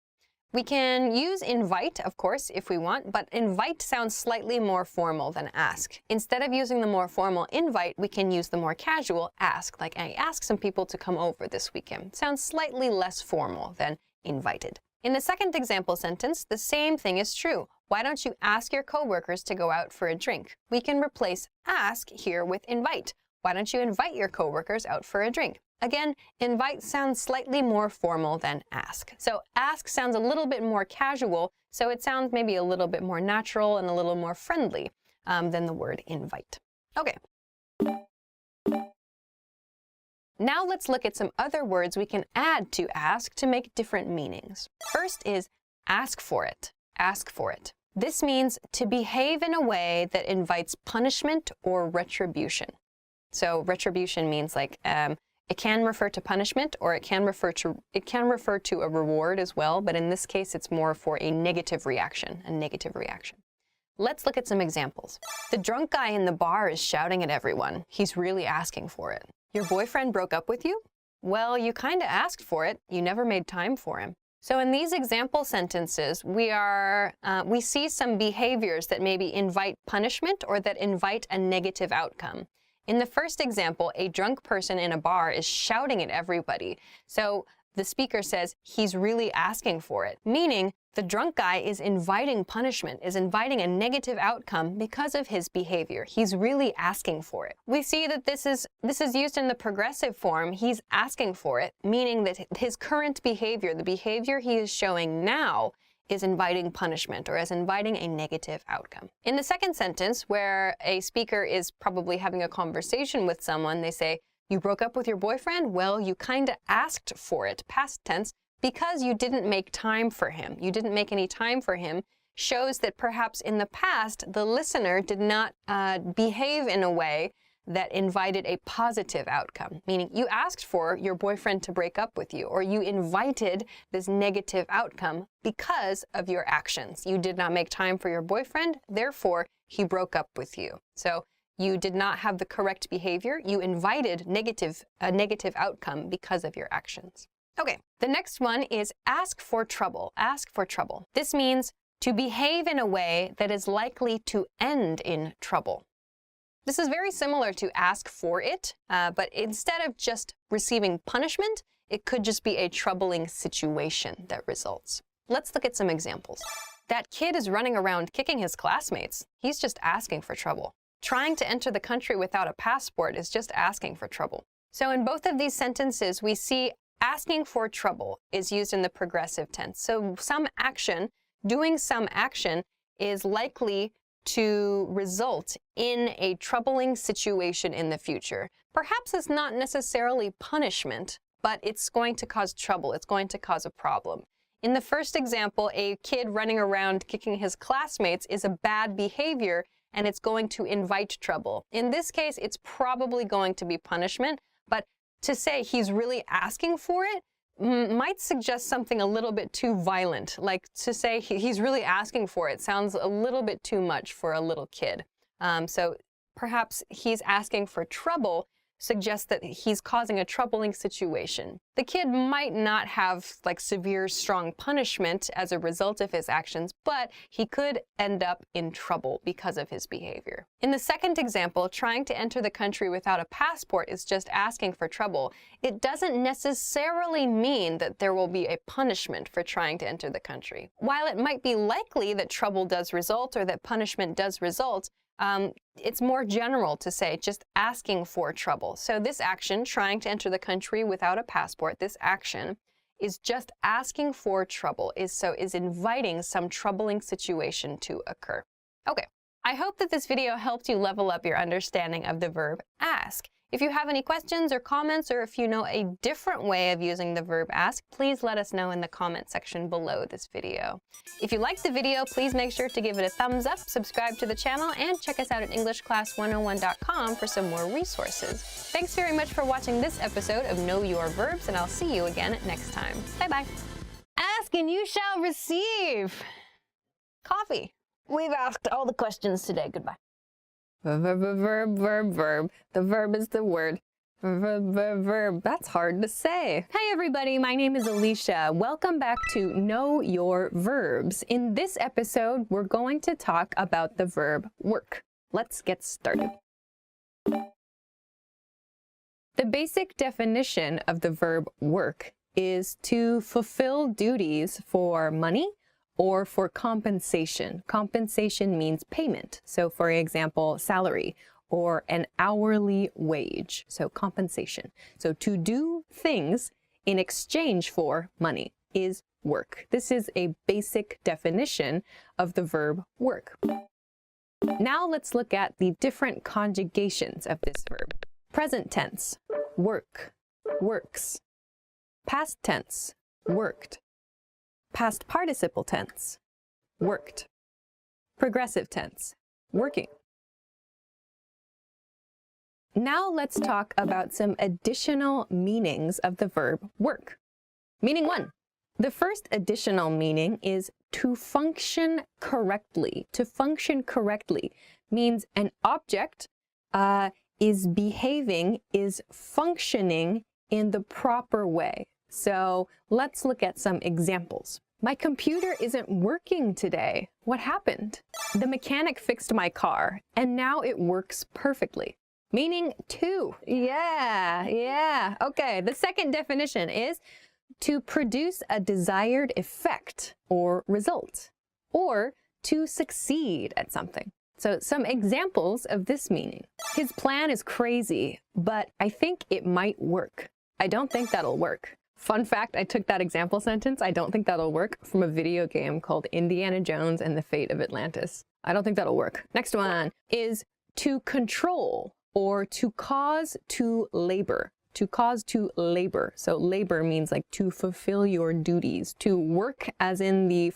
We can use invite, of course, if we want, but invite sounds slightly more formal than ask. Instead of using the more formal invite, we can use the more casual ask, like I asked some people to come over this weekend. Sounds slightly less formal than invited. In the second example sentence, the same thing is true. Why don't you ask your coworkers to go out for a drink? We can replace ask here with invite. Why don't you invite your coworkers out for a drink? Again, invite sounds slightly more formal than ask. So ask sounds a little bit more casual, so it sounds maybe a little bit more natural and a little more friendly than the word invite. Okay. Now let's look at some other words we can add to ask to make different meanings. First is ask for it. Ask for it. This means to behave in a way that invites punishment or retribution. So retribution means like it can refer to punishment or it can refer to a reward as well, but in this case it's more for a negative reaction, Let's look at some examples. The drunk guy in the bar is shouting at everyone. He's really asking for it. Your boyfriend broke up with you? Well, you kind of asked for it. You never made time for him. So in these example sentences, we see some behaviors that maybe invite punishment or that invite a negative outcome. In the first example, a drunk person in a bar is shouting at everybody. So the speaker says he's really asking for it, meaning the drunk guy is inviting punishment, is inviting a negative outcome because of his behavior. He's really asking for it. We see that this is used in the progressive form. He's asking for it, meaning that his current behavior, the behavior he is showing now, is inviting punishment or is inviting a negative outcome. In the second sentence, where a speaker is probably having a conversation with someone, they say, you broke up with your boyfriend? Well, you kind of asked for it, past tense, because you didn't make time for him. You didn't make any time for him shows that perhaps in the past, the listener did not behave in a way that invited a positive outcome, meaning you asked for your boyfriend to break up with you, or you invited this negative outcome because of your actions. You did not make time for your boyfriend, therefore he broke up with you. So You did not have the correct behavior. You invited a negative outcome because of your actions. Okay, the next one is ask for trouble. Ask for trouble. This means to behave in a way that is likely to end in trouble. This is very similar to ask for it, but instead of just receiving punishment, it could just be a troubling situation that results. Let's look at some examples. That kid is running around kicking his classmates. He's just asking for trouble. Trying to enter the country without a passport is just asking for trouble. So in both of these sentences, we see asking for trouble is used in the progressive tense. So some action, doing some action, is likely to result in a troubling situation in the future. Perhaps it's not necessarily punishment, but it's going to cause trouble. It's going to cause a problem. In the first example, a kid running around kicking his classmates is a bad behavior, and it's going to invite trouble. In this case, it's probably going to be punishment, but to say he's really asking for it might suggest something a little bit too violent. Like to say he's really asking for it sounds a little bit too much for a little kid. So perhaps he's asking for trouble suggests that he's causing a troubling situation. The kid might not have like severe, strong punishment as a result of his actions, but he could end up in trouble because of his behavior. In the second example, trying to enter the country without a passport is just asking for trouble. It doesn't necessarily mean that there will be a punishment for trying to enter the country. While it might be likely that trouble does result or that punishment does result, it's more general to say just asking for trouble. So this action, trying to enter the country without a passport, this action is just asking for trouble, is inviting some troubling situation to occur. Okay, I hope that this video helped you level up your understanding of the verb ask. If you have any questions or comments, or if you know a different way of using the verb ask, please let us know in the comment section below this video. If you liked the video, please make sure to give it a thumbs up, subscribe to the channel, and check us out at EnglishClass101.com for some more resources. Thanks very much for watching this episode of Know Your Verbs, and I'll see you again next time. Bye-bye. Ask and you shall receive. Coffee. We've asked all the questions today. Goodbye. Verb, verb, verb. The verb is the word. Verb. That's hard to say. Hi everybody, my name is Alicia. Welcome back to Know Your Verbs. In this episode, we're going to talk about the verb work. Let's get started. The basic definition of the verb work is to fulfill duties for money or for compensation. Compensation means payment. So for example, salary or an hourly wage. So compensation. So to do things in exchange for money is work. This is a basic definition of the verb work. Now let's look at the different conjugations of this verb. Present tense, work, works. Past tense, worked. Past participle tense, worked. Progressive tense, working. Now let's talk about some additional meanings of the verb work. Meaning 1. The first additional meaning is to function correctly. To function correctly means an object is behaving, is functioning in the proper way. So let's look at some examples. My computer isn't working today. What happened? The mechanic fixed my car, and now it works perfectly. Meaning 2. Yeah. Okay, the second definition is to produce a desired effect or result, or to succeed at something. So some examples of this meaning. His plan is crazy, but I think it might work. I don't think that'll work. Fun fact, I took that example sentence, I don't think that'll work, from a video game called Indiana Jones and the Fate of Atlantis. I don't think that'll work. Next one is to control or to cause to labor. To cause to labor. So labor means like to fulfill your duties, to work as in the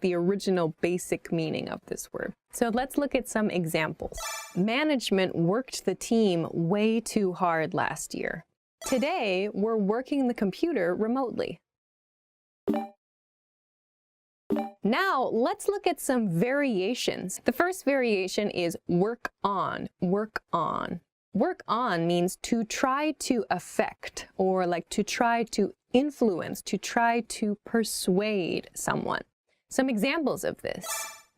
original basic meaning of this word. So let's look at some examples. Management worked the team way too hard last year. Today, we're working the computer remotely. Now, let's look at some variations. The first variation is work on, work on. Work on means to try to affect, or like to try to influence, to try to persuade someone. Some examples of this.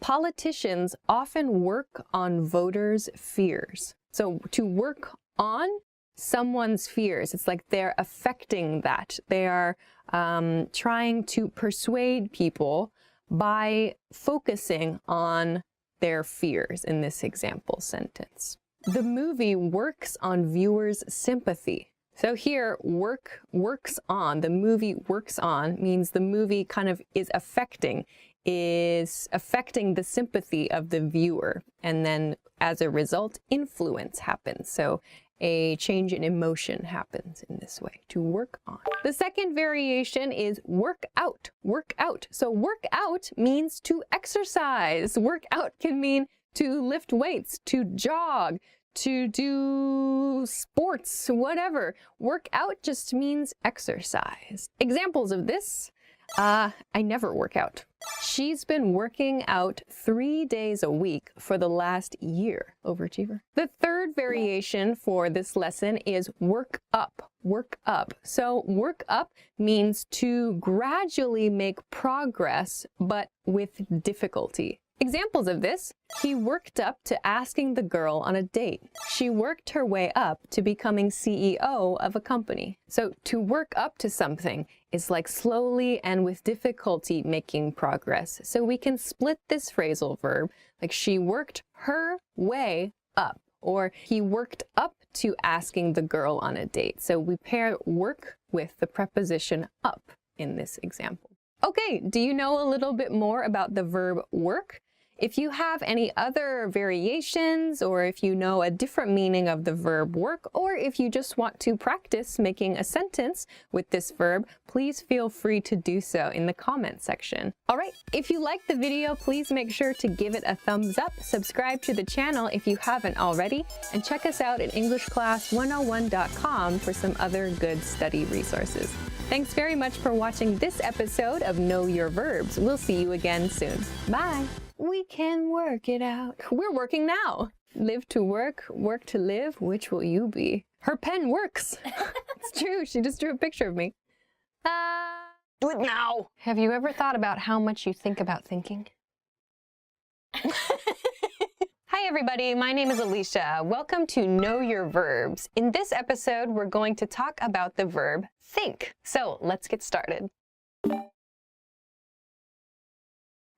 Politicians often work on voters' fears. So to work on someone's fears, it's like they're affecting that. They are trying to persuade people by focusing on their fears in this example sentence. The movie works on viewers' sympathy. So here, works on, the movie works on means the movie kind of is affecting the sympathy of the viewer. And then as a result, influence happens. So a change in emotion happens in this way, to work on. The second variation is work out, work out. So work out means to exercise. Work out can mean to lift weights, to jog, to do sports, whatever. Work out just means exercise. Examples of this, I never work out. She's been working out 3 days a week for the last year. Overachiever. The third variation for this lesson is work up, work up. So work up means to gradually make progress, but with difficulty. Examples of this, he worked up to asking the girl on a date. She worked her way up to becoming CEO of a company. So to work up to something is like slowly and with difficulty making progress. So we can split this phrasal verb, like she worked her way up, or he worked up to asking the girl on a date. So we pair work with the preposition up in this example. Okay, do you know a little bit more about the verb work? If you have any other variations, or if you know a different meaning of the verb work, or if you just want to practice making a sentence with this verb, please feel free to do so in the comment section. All right, if you liked the video, please make sure to give it a thumbs up, subscribe to the channel if you haven't already, and check us out at EnglishClass101.com for some other good study resources. Thanks very much for watching this episode of Know Your Verbs. We'll see you again soon. Bye. We can work it out. We're working now. Live to work, work to live. Which will you be? Her pen works. It's true. She just drew a picture of me. Do it now. Have you ever thought about how much you think about thinking? Hi everybody, my name is Alicia. Welcome to Know Your Verbs. In this episode, we're going to talk about the verb think. So let's get started.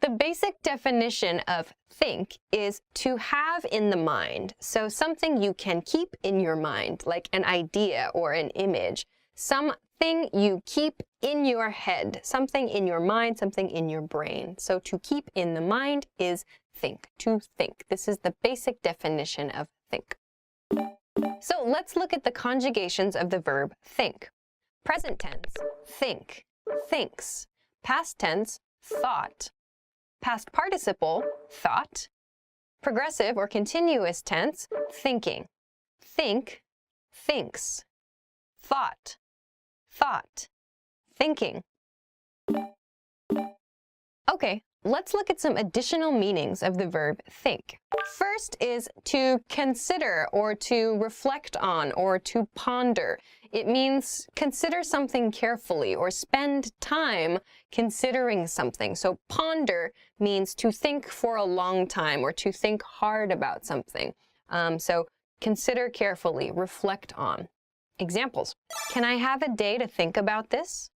The basic definition of think is to have in the mind. So something you can keep in your mind, like an idea or an image. Something you keep in your head, something in your mind, something in your brain. So to keep in the mind is think, to think. This is the basic definition of think. So let's look at the conjugations of the verb think. Present tense, think, thinks. Past tense, thought. Past participle, thought. Progressive or continuous tense, thinking. Think, thinks. Thought, thought. Thinking. Okay, let's look at some additional meanings of the verb think. First is to consider or to reflect on or to ponder. It means consider something carefully or spend time considering something. So ponder means to think for a long time or to think hard about something. So consider carefully, reflect on. Examples. Can I have a day to think about this?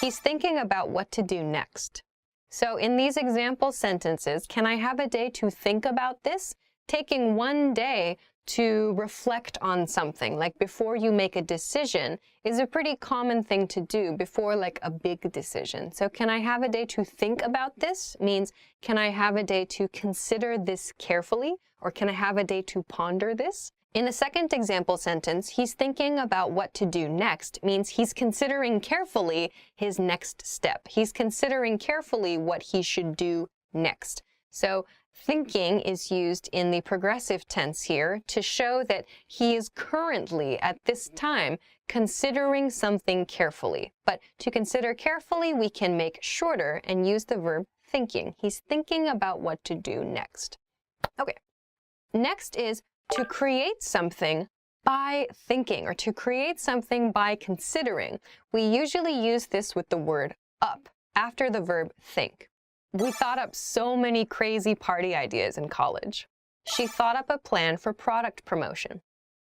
He's thinking about what to do next. So in these example sentences, can I have a day to think about this? Taking one day to reflect on something, like before you make a decision, is a pretty common thing to do before like a big decision. So can I have a day to think about this means, can I have a day to consider this carefully? Or can I have a day to ponder this? In the second example sentence, he's thinking about what to do next means he's considering carefully his next step. He's considering carefully what he should do next. So thinking is used in the progressive tense here to show that he is currently, at this time, considering something carefully. But to consider carefully, we can make shorter and use the verb thinking. He's thinking about what to do next. Okay. Next is to create something by thinking, or to create something by considering. We usually use this with the word up after the verb think. We thought up so many crazy party ideas in college. She thought up a plan for product promotion.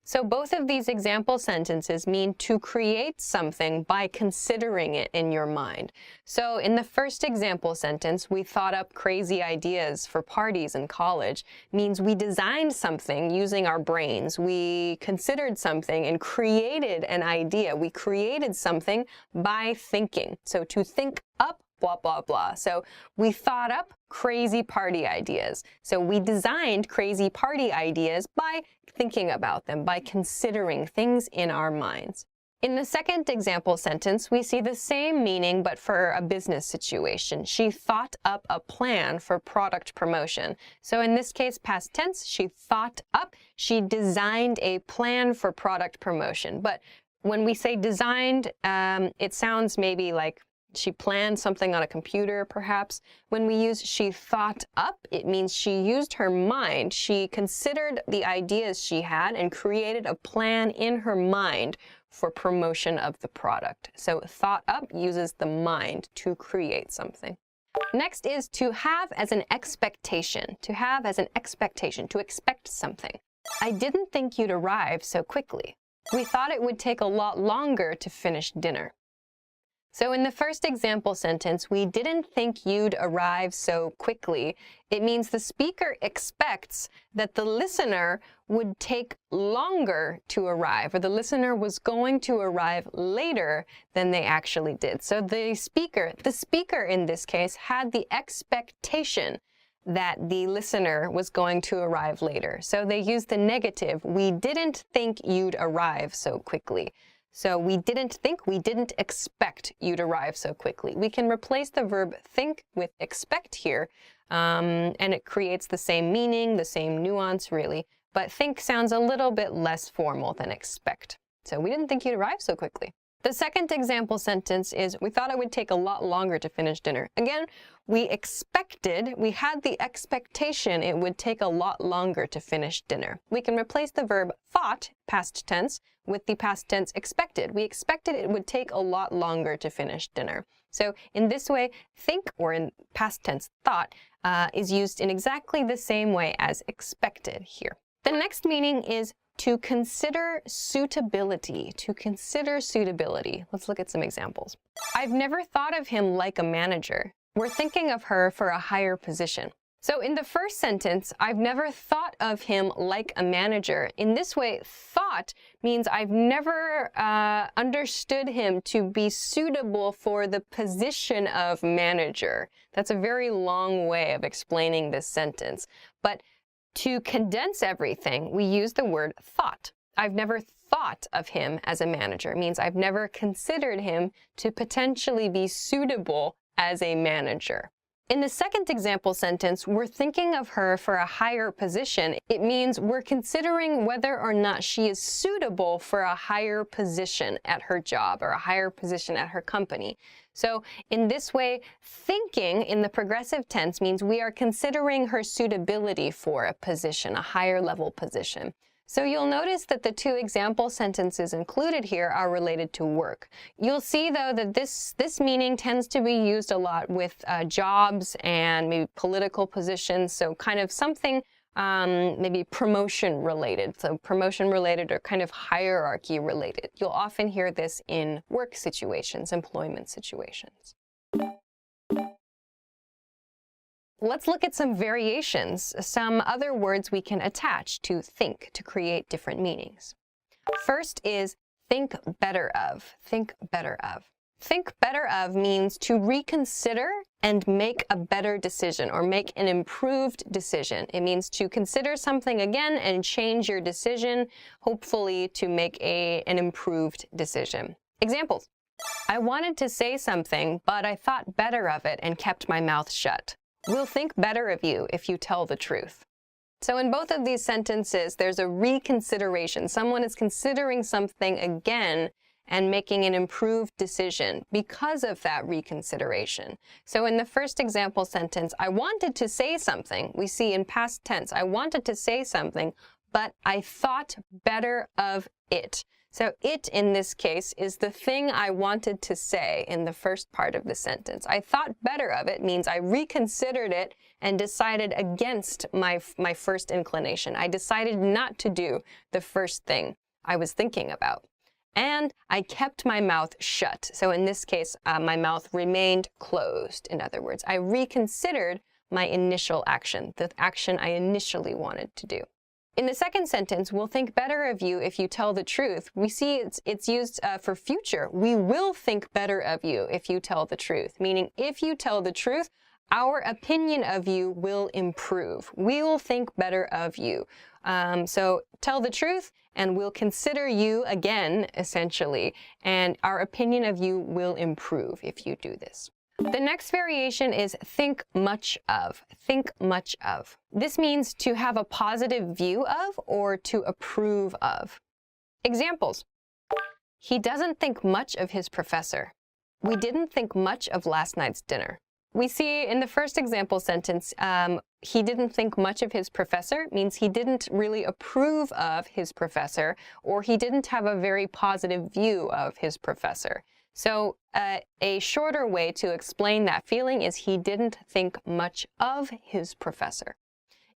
So both of these example sentences mean to create something by considering it in your mind. So in the first example sentence, we thought up crazy ideas for parties in college, means we designed something using our brains. We considered something and created an idea. We created something by thinking. So to think up, blah, blah, blah. So we thought up crazy party ideas. So we designed crazy party ideas by thinking about them, by considering things in our minds. In the second example sentence, we see the same meaning, but for a business situation. She thought up a plan for product promotion. So in this case, past tense, she thought up, she designed a plan for product promotion. But when we say designed, it sounds maybe like she planned something on a computer, perhaps. When we use she thought up, it means she used her mind. She considered the ideas she had and created a plan in her mind for promotion of the product. So thought up uses the mind to create something. Next is to have as an expectation. To have as an expectation, to expect something. I didn't think you'd arrive so quickly. We thought it would take a lot longer to finish dinner. So in the first example sentence, we didn't think you'd arrive so quickly. It means the speaker expects that the listener would take longer to arrive, or the listener was going to arrive later than they actually did. So the speaker in this case had the expectation that the listener was going to arrive later. So they used the negative, we didn't think you'd arrive so quickly. So we didn't think, we didn't expect you'd arrive so quickly. We can replace the verb think with expect here, and it creates the same meaning, the same nuance, really. But think sounds a little bit less formal than expect. So we didn't think you'd arrive so quickly. The second example sentence is, we thought it would take a lot longer to finish dinner. Again, we had the expectation it would take a lot longer to finish dinner. We can replace the verb thought, past tense, with the past tense expected. We expected it would take a lot longer to finish dinner. So in this way, think, or in past tense thought, is used in exactly the same way as expected here. The next meaning is to consider suitability. To consider suitability. Let's look at some examples. I've never thought of him like a manager. We're thinking of her for a higher position. So in the first sentence, I've never thought of him like a manager. In this way, thought means I've never understood him to be suitable for the position of manager. That's a very long way of explaining this sentence. But to condense everything, we use the word thought. I've never thought of him as a manager. It means I've never considered him to potentially be suitable as a manager. In the second example sentence, we're thinking of her for a higher position. It means we're considering whether or not she is suitable for a higher position at her job or a higher position at her company. So in this way, thinking in the progressive tense means we are considering her suitability for a position, a higher level position. So you'll notice that the two example sentences included here are related to work. You'll see, though, that this meaning tends to be used a lot with jobs and maybe political positions, so kind of something maybe promotion related. So promotion related or kind of hierarchy related. You'll often hear this in work situations, employment situations. Let's look at some variations, some other words we can attach to think to create different meanings. First is think better of. Think better of. Think better of means to reconsider and make a better decision or make an improved decision. It means to consider something again and change your decision, hopefully to make an improved decision. Examples. I wanted to say something, but I thought better of it and kept my mouth shut. We'll think better of you if you tell the truth. So in both of these sentences, there's a reconsideration. Someone is considering something again and making an improved decision because of that reconsideration. So in the first example sentence, I wanted to say something. We see in past tense, I wanted to say something, but I thought better of it. So it, in this case, is the thing I wanted to say in the first part of the sentence. I thought better of it means I reconsidered it and decided against my first inclination. I decided not to do the first thing I was thinking about. And I kept my mouth shut. So in this case, my mouth remained closed. In other words, I reconsidered my initial action, the action I initially wanted to do. In the second sentence, we'll think better of you if you tell the truth. We see it's used for future. We will think better of you if you tell the truth, meaning if you tell the truth, our opinion of you will improve. We will think better of you. So tell the truth and we'll consider you again, essentially, and our opinion of you will improve if you do this. The next variation is think much of. Think much of. This means to have a positive view of or to approve of. Examples. He doesn't think much of his professor. We didn't think much of last night's dinner. We see in the first example sentence, he didn't think much of his professor means he didn't really approve of his professor, or he didn't have a very positive view of his professor. So a shorter way to explain that feeling is he didn't think much of his professor.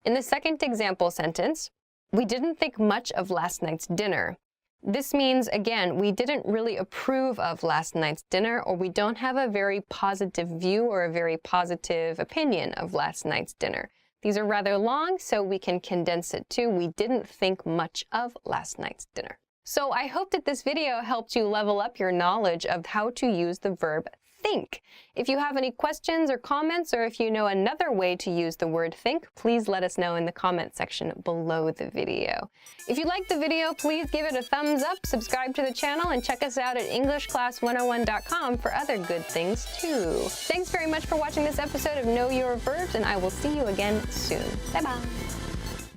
In the second example sentence, we didn't think much of last night's dinner. This means, again, we didn't really approve of last night's dinner, or we don't have a very positive view or a very positive opinion of last night's dinner. These are rather long, so we can condense it to we didn't think much of last night's dinner. So I hope that this video helped you level up your knowledge of how to use the verb think. If you have any questions or comments, or if you know another way to use the word think, please let us know in the comment section below the video. If you liked the video, please give it a thumbs up, subscribe to the channel, and check us out at EnglishClass101.com for other good things too. Thanks very much for watching this episode of Know Your Verbs, and I will see you again soon. Bye-bye.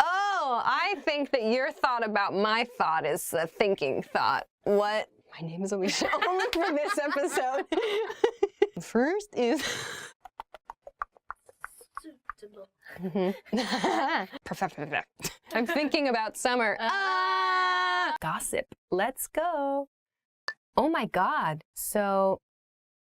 Oh, I think that your thought about my thought is a thinking thought. What? My name is Alicia. Only for this episode. First is... I'm thinking about summer. Gossip. Let's go. Oh my God. So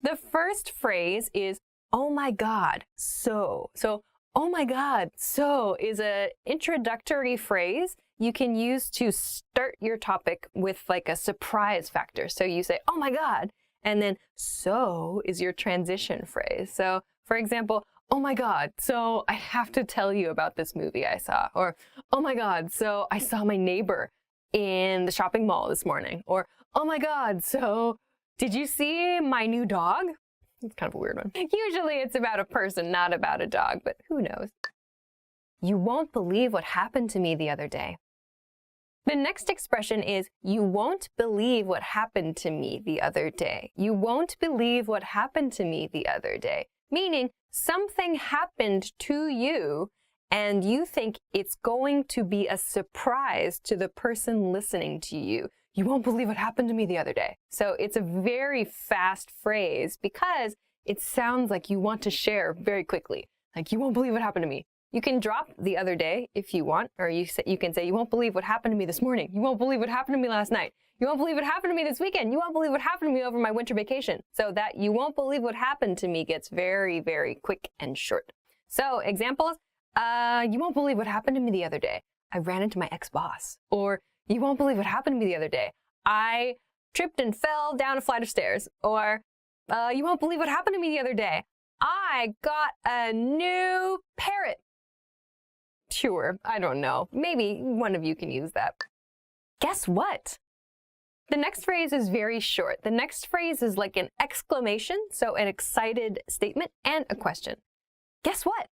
the first phrase is, oh my God, so. So, oh my God, so is an introductory phrase you can use to start your topic with like a surprise factor. So you say, oh my God, and then so is your transition phrase. So for example, oh my God, so I have to tell you about this movie I saw. Or, oh my God, so I saw my neighbor in the shopping mall this morning. Or, oh my God, so did you see my new dog? It's kind of a weird one. Usually it's about a person, not about a dog, but who knows? You won't believe what happened to me the other day. The next expression is, you won't believe what happened to me the other day. You won't believe what happened to me the other day. Meaning, something happened to you, and you think it's going to be a surprise to the person listening to you. You won't believe what happened to me the other day. So it's a very fast phrase because it sounds like you want to share very quickly. Like, you won't believe what happened to me. You can drop the other day if you want, or you can say, you won't believe what happened to me this morning. You won't believe what happened to me last night. You won't believe what happened to me this weekend. You won't believe what happened to me over my winter vacation. So that you won't believe what happened to me gets very, very quick and short. So examples, you won't believe what happened to me the other day. I ran into my ex-boss. Or, you won't believe what happened to me the other day. I tripped and fell down a flight of stairs. Or, you won't believe what happened to me the other day. I got a new parrot. Sure, I don't know. Maybe one of you can use that. Guess what? The next phrase is very short. The next phrase is like an exclamation, so an excited statement and a question. Guess what?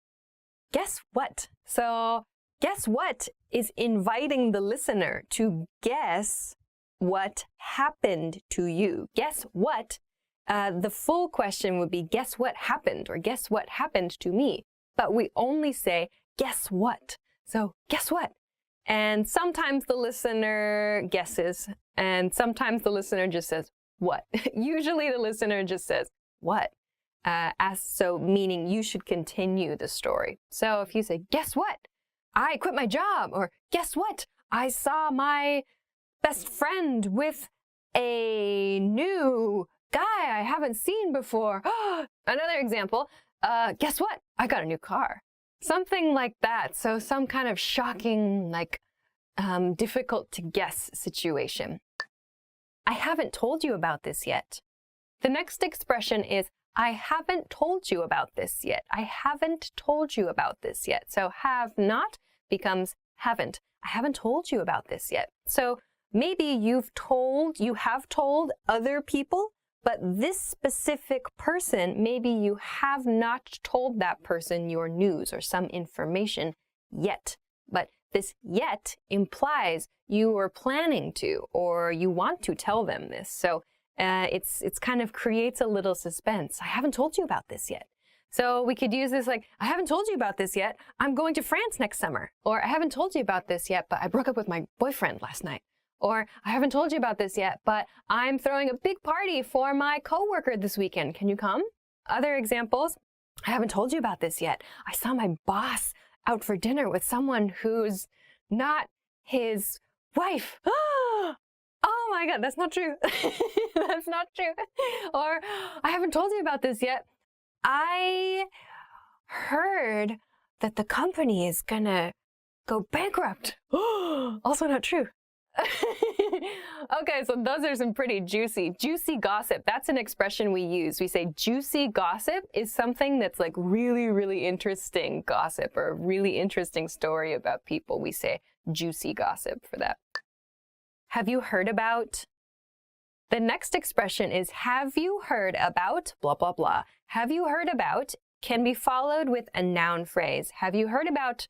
Guess what? So, guess what is inviting the listener to guess what happened to you. Guess what? The full question would be, guess what happened? Or guess what happened to me? But we only say, guess what? So, guess what? And sometimes the listener guesses, and sometimes the listener just says, what? Usually the listener just says, what? So meaning you should continue the story. So if you say, guess what? I quit my job. Or guess what? I saw my best friend with a new guy I haven't seen before. Another example, guess what? I got a new car. Something like that. So some kind of shocking, like difficult to guess situation. I haven't told you about this yet. The next expression is, I haven't told you about this yet. I haven't told you about this yet. So have not becomes haven't. I haven't told you about this yet. So maybe you have told other people, but this specific person, maybe you have not told that person your news or some information yet. But this yet implies you are planning to, or you want to tell them this. So it's kind of creates a little suspense. I haven't told you about this yet. So we could use this like, I haven't told you about this yet. I'm going to France next summer. Or I haven't told you about this yet, but I broke up with my boyfriend last night. Or I haven't told you about this yet, but I'm throwing a big party for my coworker this weekend. Can you come? Other examples, I haven't told you about this yet. I saw my boss out for dinner with someone who's not his wife. Oh my God, that's not true. That's not true. Or I haven't told you about this yet. I heard that the company is gonna go bankrupt. Also not true. Okay, so those are some pretty juicy gossip. That's an expression we use. We say juicy gossip is something that's like really, really interesting gossip or a really interesting story about people. We say juicy gossip for that. Have you heard about? The next expression is have you heard about blah, blah, blah. Have you heard about can be followed with a noun phrase. Have you heard about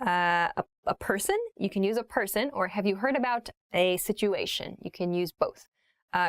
a person? You can use a person. Or have you heard about a situation? You can use both.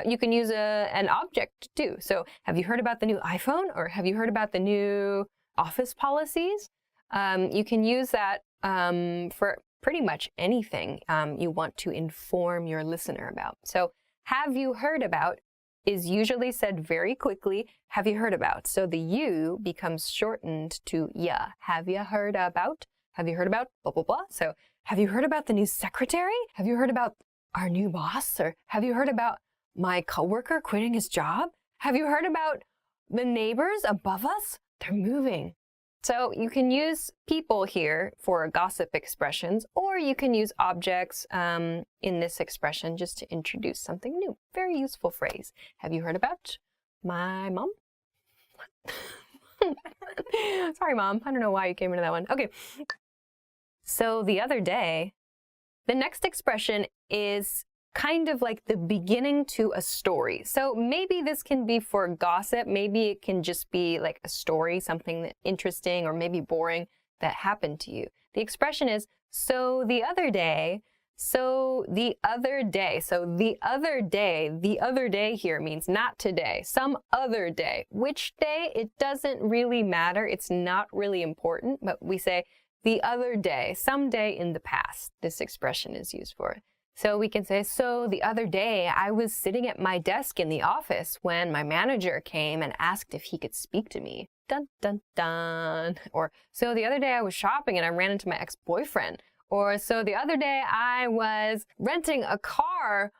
You can use an object too. So have you heard about the new iPhone? Or have you heard about the new office policies? You can use that for pretty much anything you want to inform your listener about. So have you heard about is usually said very quickly. Have you heard about? So the you becomes shortened to ya. Have you heard about? Have you heard about blah, blah, blah? So have you heard about the new secretary? Have you heard about our new boss? Or have you heard about my coworker quitting his job? Have you heard about the neighbors above us? They're moving. So you can use people here for gossip expressions, or you can use objects in this expression just to introduce something new. Very useful phrase. Have you heard about my mom? Sorry, Mom. I don't know why you came into that one. Okay. So the other day, the next expression is kind of like the beginning to a story. So maybe this can be for gossip. Maybe it can just be like a story, something that interesting or maybe boring that happened to you. The expression is, so the other day, so the other day. So the other day here means not today, some other day. Which day? It doesn't really matter. It's not really important, but we say the other day, some day in the past. This expression is used for it. So we can say, so the other day I was sitting at my desk in the office when my manager came and asked if he could speak to me. Dun, dun, dun. Or, so the other day I was shopping and I ran into my ex-boyfriend. Or, so the other day I was renting a car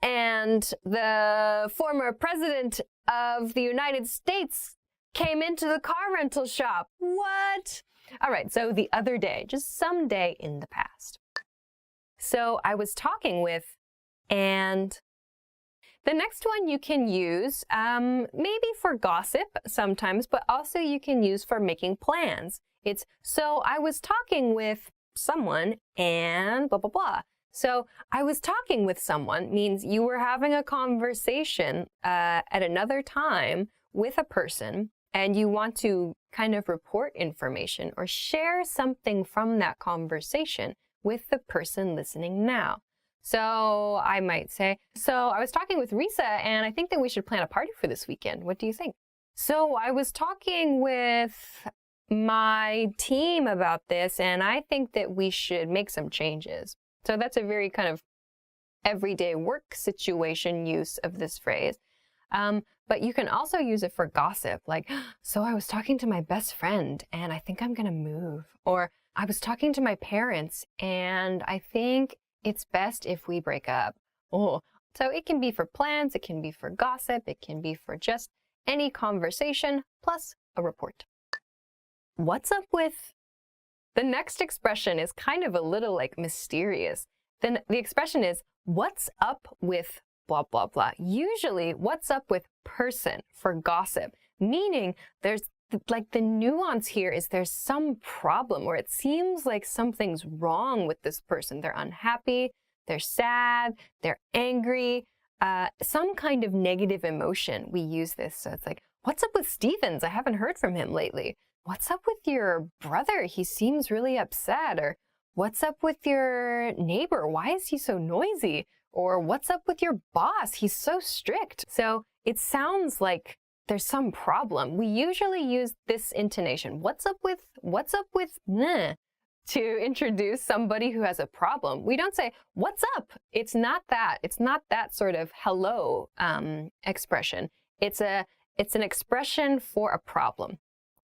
and the former president of the United States came into the car rental shop. What? All right, so the other day, just some day in the past. So I was talking with, and the next one you can use maybe for gossip sometimes, but also you can use for making plans. It's, so I was talking with someone and blah, blah, blah. So I was talking with someone means you were having a conversation at another time with a person and you want to kind of report information or share something from that conversation with the person listening now. So I might say, so I was talking with Risa and I think that we should plan a party for this weekend. What do you think? So I was talking with my team about this and I think that we should make some changes. So that's a very kind of everyday work situation use of this phrase. But you can also use it for gossip, like, so I was talking to my best friend and I think I'm gonna move. Or I was talking to my parents and I think it's best if we break up. Oh, so it can be for plans, it can be for gossip, it can be for just any conversation plus a report. What's up with? The next expression is kind of a little like mysterious. Then the expression is, what's up with blah, blah, blah. Usually, what's up with person for gossip, meaning there's like the nuance here is there's some problem or it seems like something's wrong with this person. They're unhappy, they're sad, they're angry, some kind of negative emotion. We use this. So it's like, what's up with Stevens? I haven't heard from him lately. What's up with your brother? He seems really upset. Or what's up with your neighbor? Why is he so noisy? Or what's up with your boss? He's so strict. So it sounds like there's some problem. We usually use this intonation. What's up with nah, to introduce somebody who has a problem. We don't say, what's up? It's not that. It's not that sort of hello expression. It's an expression for a problem.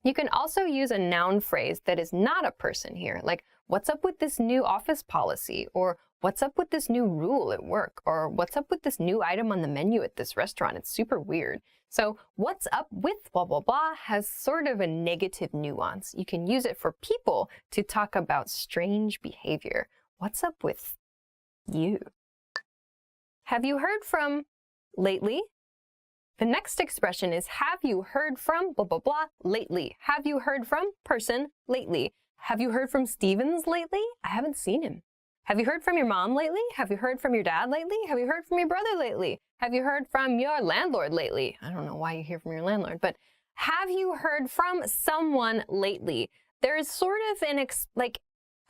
You can also use a noun phrase that is not a person here, like, what's up with this new office policy? Or what's up with this new rule at work? Or what's up with this new item on the menu at this restaurant? It's super weird. So what's up with blah, blah, blah has sort of a negative nuance. You can use it for people to talk about strange behavior. What's up with you? Have you heard from lately? The next expression is, have you heard from blah, blah, blah lately? Have you heard from person lately? Have you heard from Stevens lately? I haven't seen him. Have you heard from your mom lately? Have you heard from your dad lately? Have you heard from your brother lately? Have you heard from your landlord lately? I don't know why you hear from your landlord, but have you heard from someone lately? There's sort of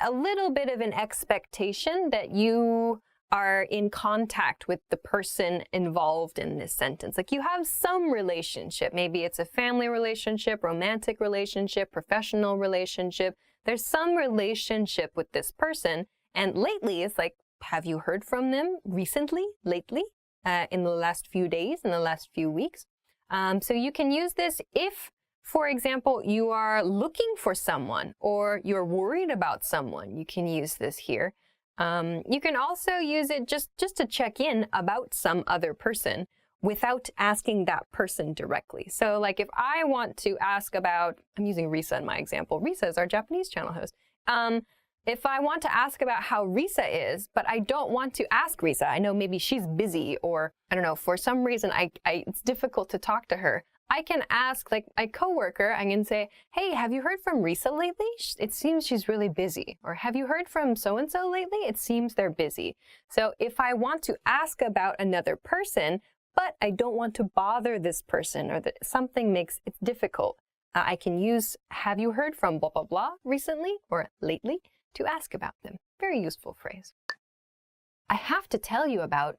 a little bit of an expectation that you are in contact with the person involved in this sentence. Like you have some relationship. Maybe it's a family relationship, romantic relationship, professional relationship. There's some relationship with this person. And lately is like, have you heard from them recently, lately, in the last few days, in the last few weeks? So you can use this if, for example, you are looking for someone or you're worried about someone. You can use this here. You can also use it just to check in about some other person without asking that person directly. So like if I want to ask about, I'm using Risa in my example. Risa is our Japanese channel host. If I want to ask about how Risa is, but I don't want to ask Risa, I know maybe she's busy or I don't know, for some reason it's difficult to talk to her. I can ask like my coworker, I can say, hey, have you heard from Risa lately? It seems she's really busy. Or have you heard from so-and-so lately? It seems they're busy. So if I want to ask about another person, but I don't want to bother this person or that something makes it difficult, I can use have you heard from blah, blah, blah recently or lately to ask about them. Very useful phrase. I have to tell you about.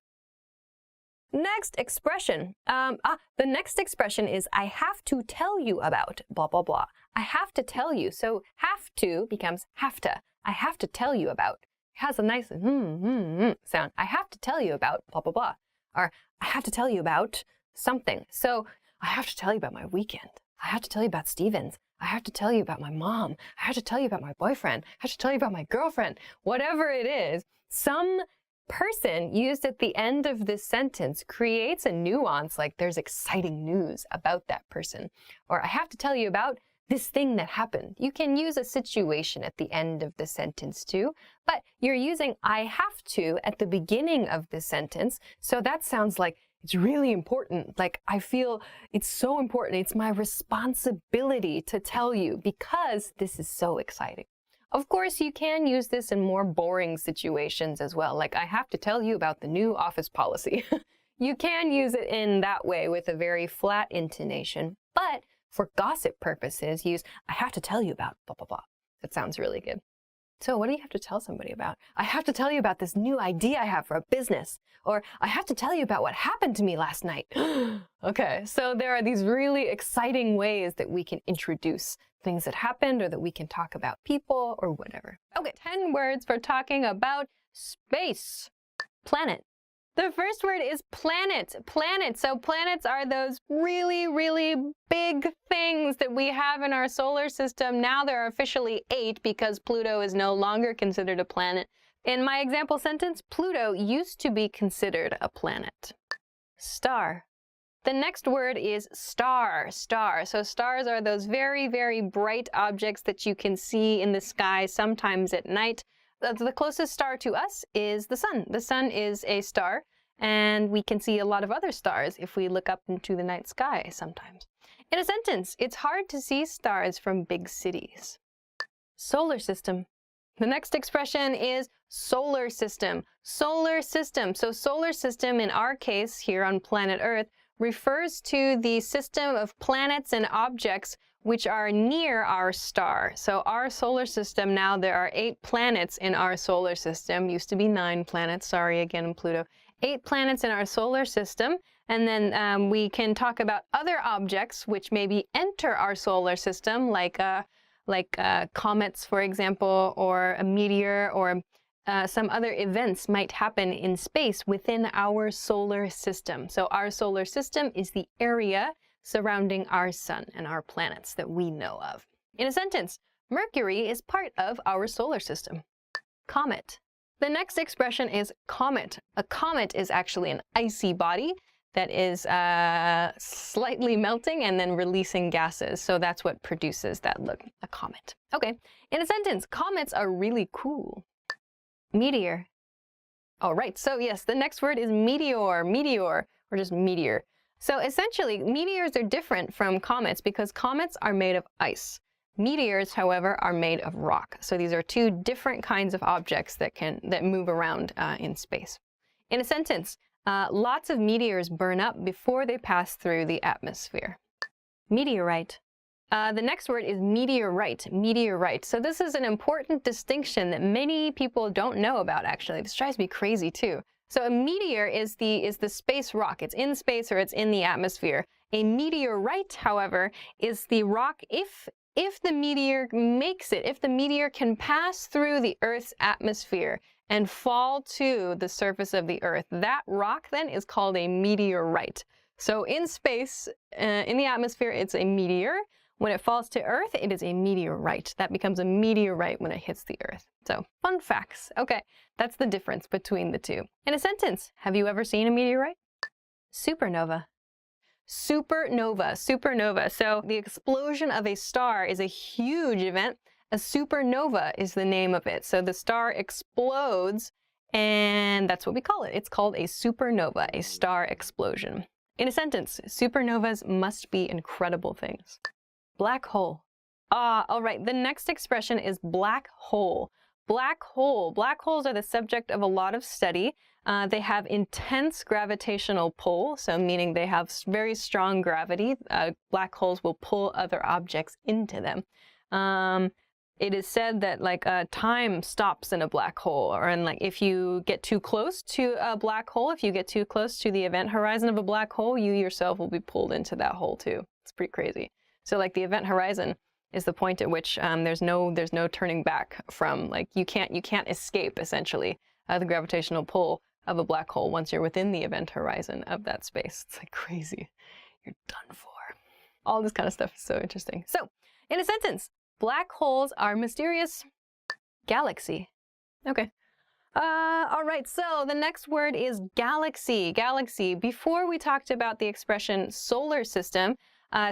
Next expression. The next expression is I have to tell you about blah, blah, blah. I have to tell you. So have to becomes have to. I have to tell you about. It has a nice sound. I have to tell you about blah, blah, blah. Or I have to tell you about something. So I have to tell you about my weekend. I have to tell you about Stevens. I have to tell you about my mom. I have to tell you about my boyfriend. I have to tell you about my girlfriend. Whatever it is, some person used at the end of this sentence creates a nuance like there's exciting news about that person. Or I have to tell you about this thing that happened. You can use a situation at the end of the sentence too, but you're using I have to at the beginning of the sentence. So that sounds like it's really important. Like I feel it's so important. It's my responsibility to tell you because this is so exciting. Of course, you can use this in more boring situations as well. Like I have to tell you about the new office policy. You can use it in that way with a very flat intonation, but for gossip purposes, use I have to tell you about blah, blah, blah. That sounds really good. So what do you have to tell somebody about? I have to tell you about this new idea I have for a business. Or I have to tell you about what happened to me last night. Okay, so there are these really exciting ways that we can introduce things that happened or that we can talk about people or whatever. Okay, 10 words for talking about space. Planet, The first word is planet. Planet. So planets are those really, really big things that we have in our solar system. Now there are officially 8 because Pluto is no longer considered a planet. In my example sentence, Pluto used to be considered a planet. Star. The next word is star. Star. So stars are those very, very bright objects that you can see in the sky sometimes at night. The closest star to us is the sun. The sun is a star, and we can see a lot of other stars if we look up into the night sky sometimes. In a sentence, it's hard to see stars from big cities. Solar system. The next expression is solar system. Solar system. So solar system, in our case here on planet Earth, refers to the system of planets and objects which are near our star. So our solar system, now there are 8 planets in our solar system. Used to be 9 planets. Sorry again, Pluto. 8 planets in our solar system. And then we can talk about other objects which maybe enter our solar system, like comets, for example, or a meteor, or some other events might happen in space within our solar system. So our solar system is the area surrounding our sun and our planets that we know of. In a sentence, Mercury is part of our solar system. Comet. The next expression is comet. A comet is actually an icy body that is slightly melting and then releasing gases. So that's what produces that look, a comet. Okay, in a sentence, comets are really cool. Meteor. All right, so yes, the next word is meteor, meteor, or just meteor. So essentially, meteors are different from comets because comets are made of ice. Meteors, however, are made of rock. So these are 2 different kinds of objects that move around in space. In a sentence, lots of meteors burn up before they pass through the atmosphere. Meteorite. The next word is meteorite. Meteorite. So this is an important distinction that many people don't know about, actually. This drives me crazy, too. So a meteor is the space rock. It's in space or it's in the atmosphere. A meteorite, however, is the rock if the meteor makes it, if the meteor can pass through the Earth's atmosphere and fall to the surface of the Earth, that rock then is called a meteorite. So in space, in the atmosphere, it's a meteor. When it falls to Earth, it is a meteorite. That becomes a meteorite when it hits the Earth. So, fun facts. Okay, that's the difference between the 2. In a sentence, have you ever seen a meteorite? Supernova. Supernova. Supernova. So, the explosion of a star is a huge event. A supernova is the name of it. So, the star explodes, and that's what we call it. It's called a supernova, a star explosion. In a sentence, supernovas must be incredible things. Black hole. All right, the next expression is black hole. Black hole. Black holes are the subject of a lot of study. They have intense gravitational pull, so meaning they have very strong gravity. Black holes will pull other objects into them. It is said that time stops in a black hole, or if you get too close to a black hole, if you get too close to the event horizon of a black hole, you yourself will be pulled into that hole too. It's pretty crazy. So the event horizon is the point at which there's no turning back from, you can't escape essentially the gravitational pull of a black hole once you're within the event horizon of that space. It's crazy. You're done for. All this kind of stuff is so interesting. So, in a sentence, black holes are mysterious. Galaxy. Okay. All right, so the next word is galaxy. Galaxy. Before we talked about the expression solar system,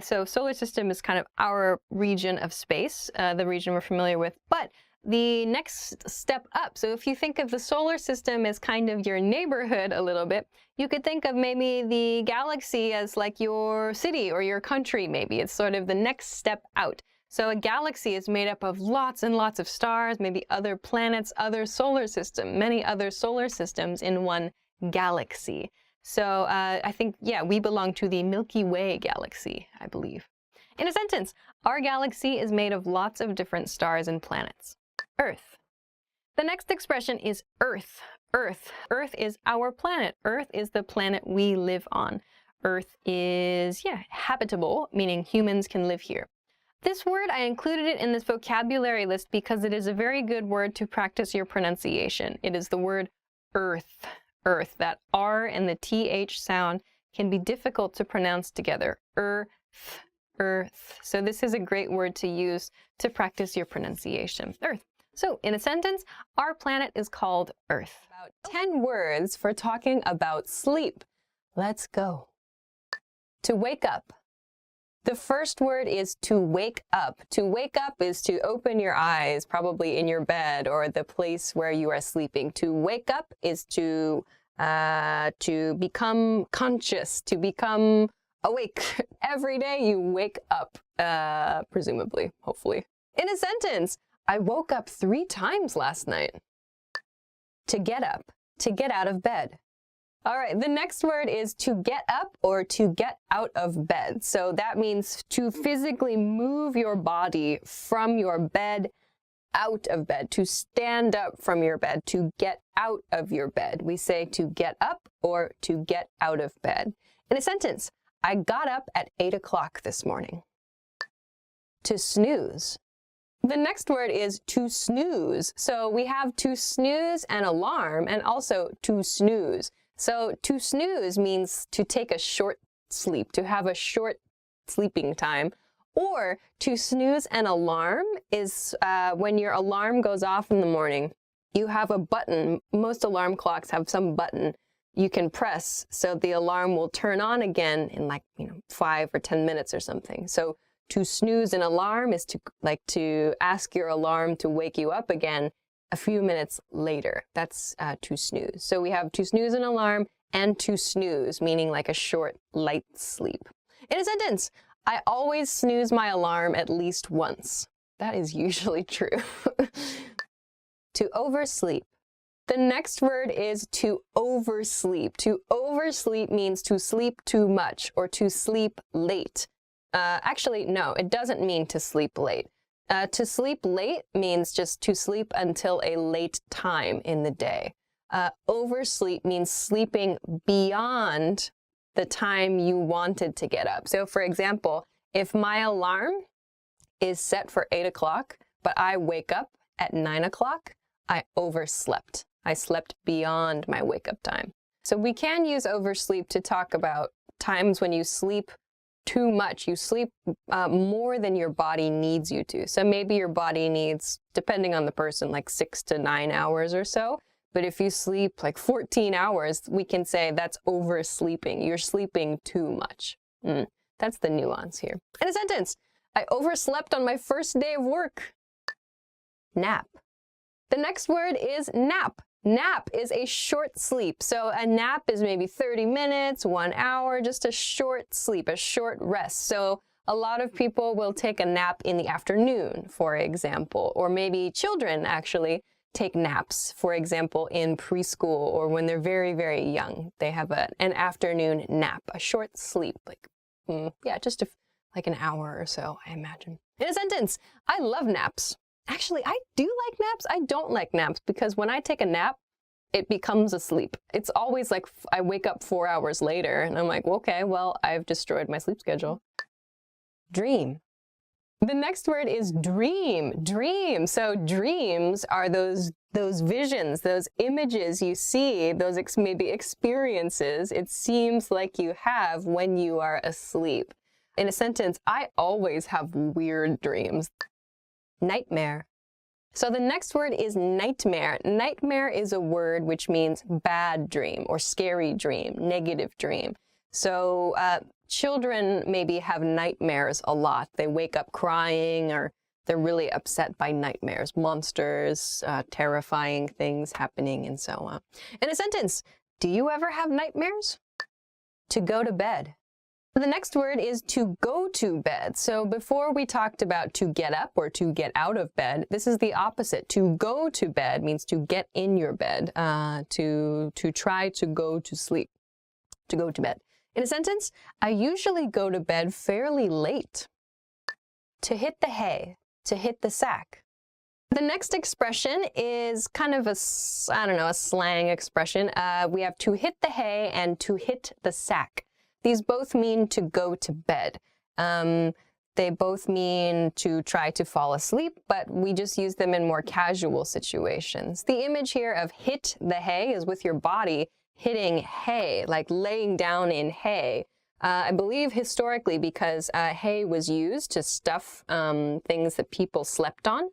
so solar system is kind of our region of space, the region we're familiar with, but the next step up, so if you think of the solar system as kind of your neighborhood a little bit, you could think of maybe the galaxy as your city or your country maybe. It's sort of the next step out. So a galaxy is made up of lots and lots of stars, maybe other planets, other solar systems, many other solar systems in one galaxy. So I think, yeah, we belong to the Milky Way galaxy, I believe. In a sentence, our galaxy is made of lots of different stars and planets. Earth. The next expression is Earth. Earth. Earth is our planet. Earth is the planet we live on. Earth is, habitable, meaning humans can live here. This word, I included it in this vocabulary list because it is a very good word to practice your pronunciation. It is the word earth. earth. That R and the TH sound can be difficult to pronounce together. Earth, earth. So this is a great word to use to practice your pronunciation. Earth. So in a sentence, our planet is called Earth. About 10 words for talking about sleep. Let's go. To wake up. The first word is to wake up. To wake up is to open your eyes, probably in your bed or the place where you are sleeping. To wake up is to become conscious, to become awake. Every day you wake up, presumably, hopefully. In a sentence, I woke up 3 times last night. To get up, to get out of bed. All right, the next word is to get up or to get out of bed. So that means to physically move your body from your bed out of bed, to stand up from your bed, to get out of your bed. We say to get up or to get out of bed. In a sentence, I got up at 8 o'clock this morning. To snooze. The next word is to snooze. So we have to snooze an alarm and also to snooze. So to snooze means to take a short sleep, to have a short sleeping time. Or to snooze an alarm is when your alarm goes off in the morning. You have a button. Most alarm clocks have some button you can press so the alarm will turn on again in 5 or 10 minutes or something. So to snooze an alarm is to ask your alarm to wake you up again a few minutes later. That's to snooze. So we have to snooze an alarm and to snooze, meaning like a short, light sleep. In a sentence, I always snooze my alarm at least once. That is usually true. To oversleep. The next word is to oversleep. To oversleep means to sleep too much or to sleep late. Actually, no, it doesn't mean to sleep late. To sleep late means just to sleep until a late time in the day. Oversleep means sleeping beyond the time you wanted to get up. So for example, if my alarm is set for 8 o'clock, but I wake up at 9 o'clock, I overslept. I slept beyond my wake-up time. So we can use oversleep to talk about times when you sleep too much. You sleep more than your body needs you to. So maybe your body needs, depending on the person, like 6 to 9 hours or so. But if you sleep like 14 hours, we can say that's oversleeping. You're sleeping too much. That's the nuance here. In a sentence, I overslept on my first day of work. Nap. The next word is nap. Nap is a short sleep. So a nap is maybe 30 minutes, 1 hour, just a short sleep, a short rest. So a lot of people will take a nap in the afternoon, for example, or maybe children actually take naps, for example, in preschool or when they're very, very young. They have an afternoon nap, a short sleep, just like an hour or so, I imagine. In a sentence, I love naps. Actually, I do like naps. I don't like naps because when I take a nap, it becomes a sleep. It's always like I wake up 4 hours later and I'm like, okay, well, I've destroyed my sleep schedule. Dream. The next word is dream. Dream. So dreams are those visions, those images you see, those maybe experiences it seems like you have when you are asleep. In a sentence, I always have weird dreams. Nightmare. So the next word is nightmare. Nightmare is a word which means bad dream or scary dream, negative dream. So children maybe have nightmares a lot. They wake up crying or they're really upset by nightmares, monsters, terrifying things happening, and so on. In a sentence, do you ever have nightmares? To go to bed. The next word is to go to bed. So before we talked about to get up or to get out of bed, this is the opposite. To go to bed means to get in your bed, to try to go to sleep, to go to bed. In a sentence, I usually go to bed fairly late. To hit the hay, to hit the sack. The next expression is kind of a slang expression. We have to hit the hay and to hit the sack. These both mean to go to bed. They both mean to try to fall asleep, but we just use them in more casual situations. The image here of hit the hay is with your body hitting hay, like laying down in hay. I believe historically because hay was used to stuff things that people slept on.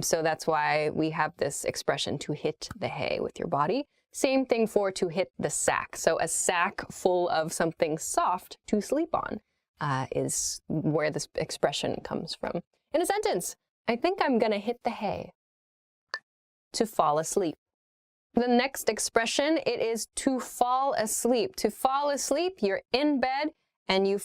So that's why we have this expression, to hit the hay with your body. Same thing for to hit the sack. So a sack full of something soft to sleep on is where this expression comes from. In a sentence, I think I'm gonna hit the hay. To fall asleep. The next expression, it is to fall asleep. To fall asleep, you're in bed and you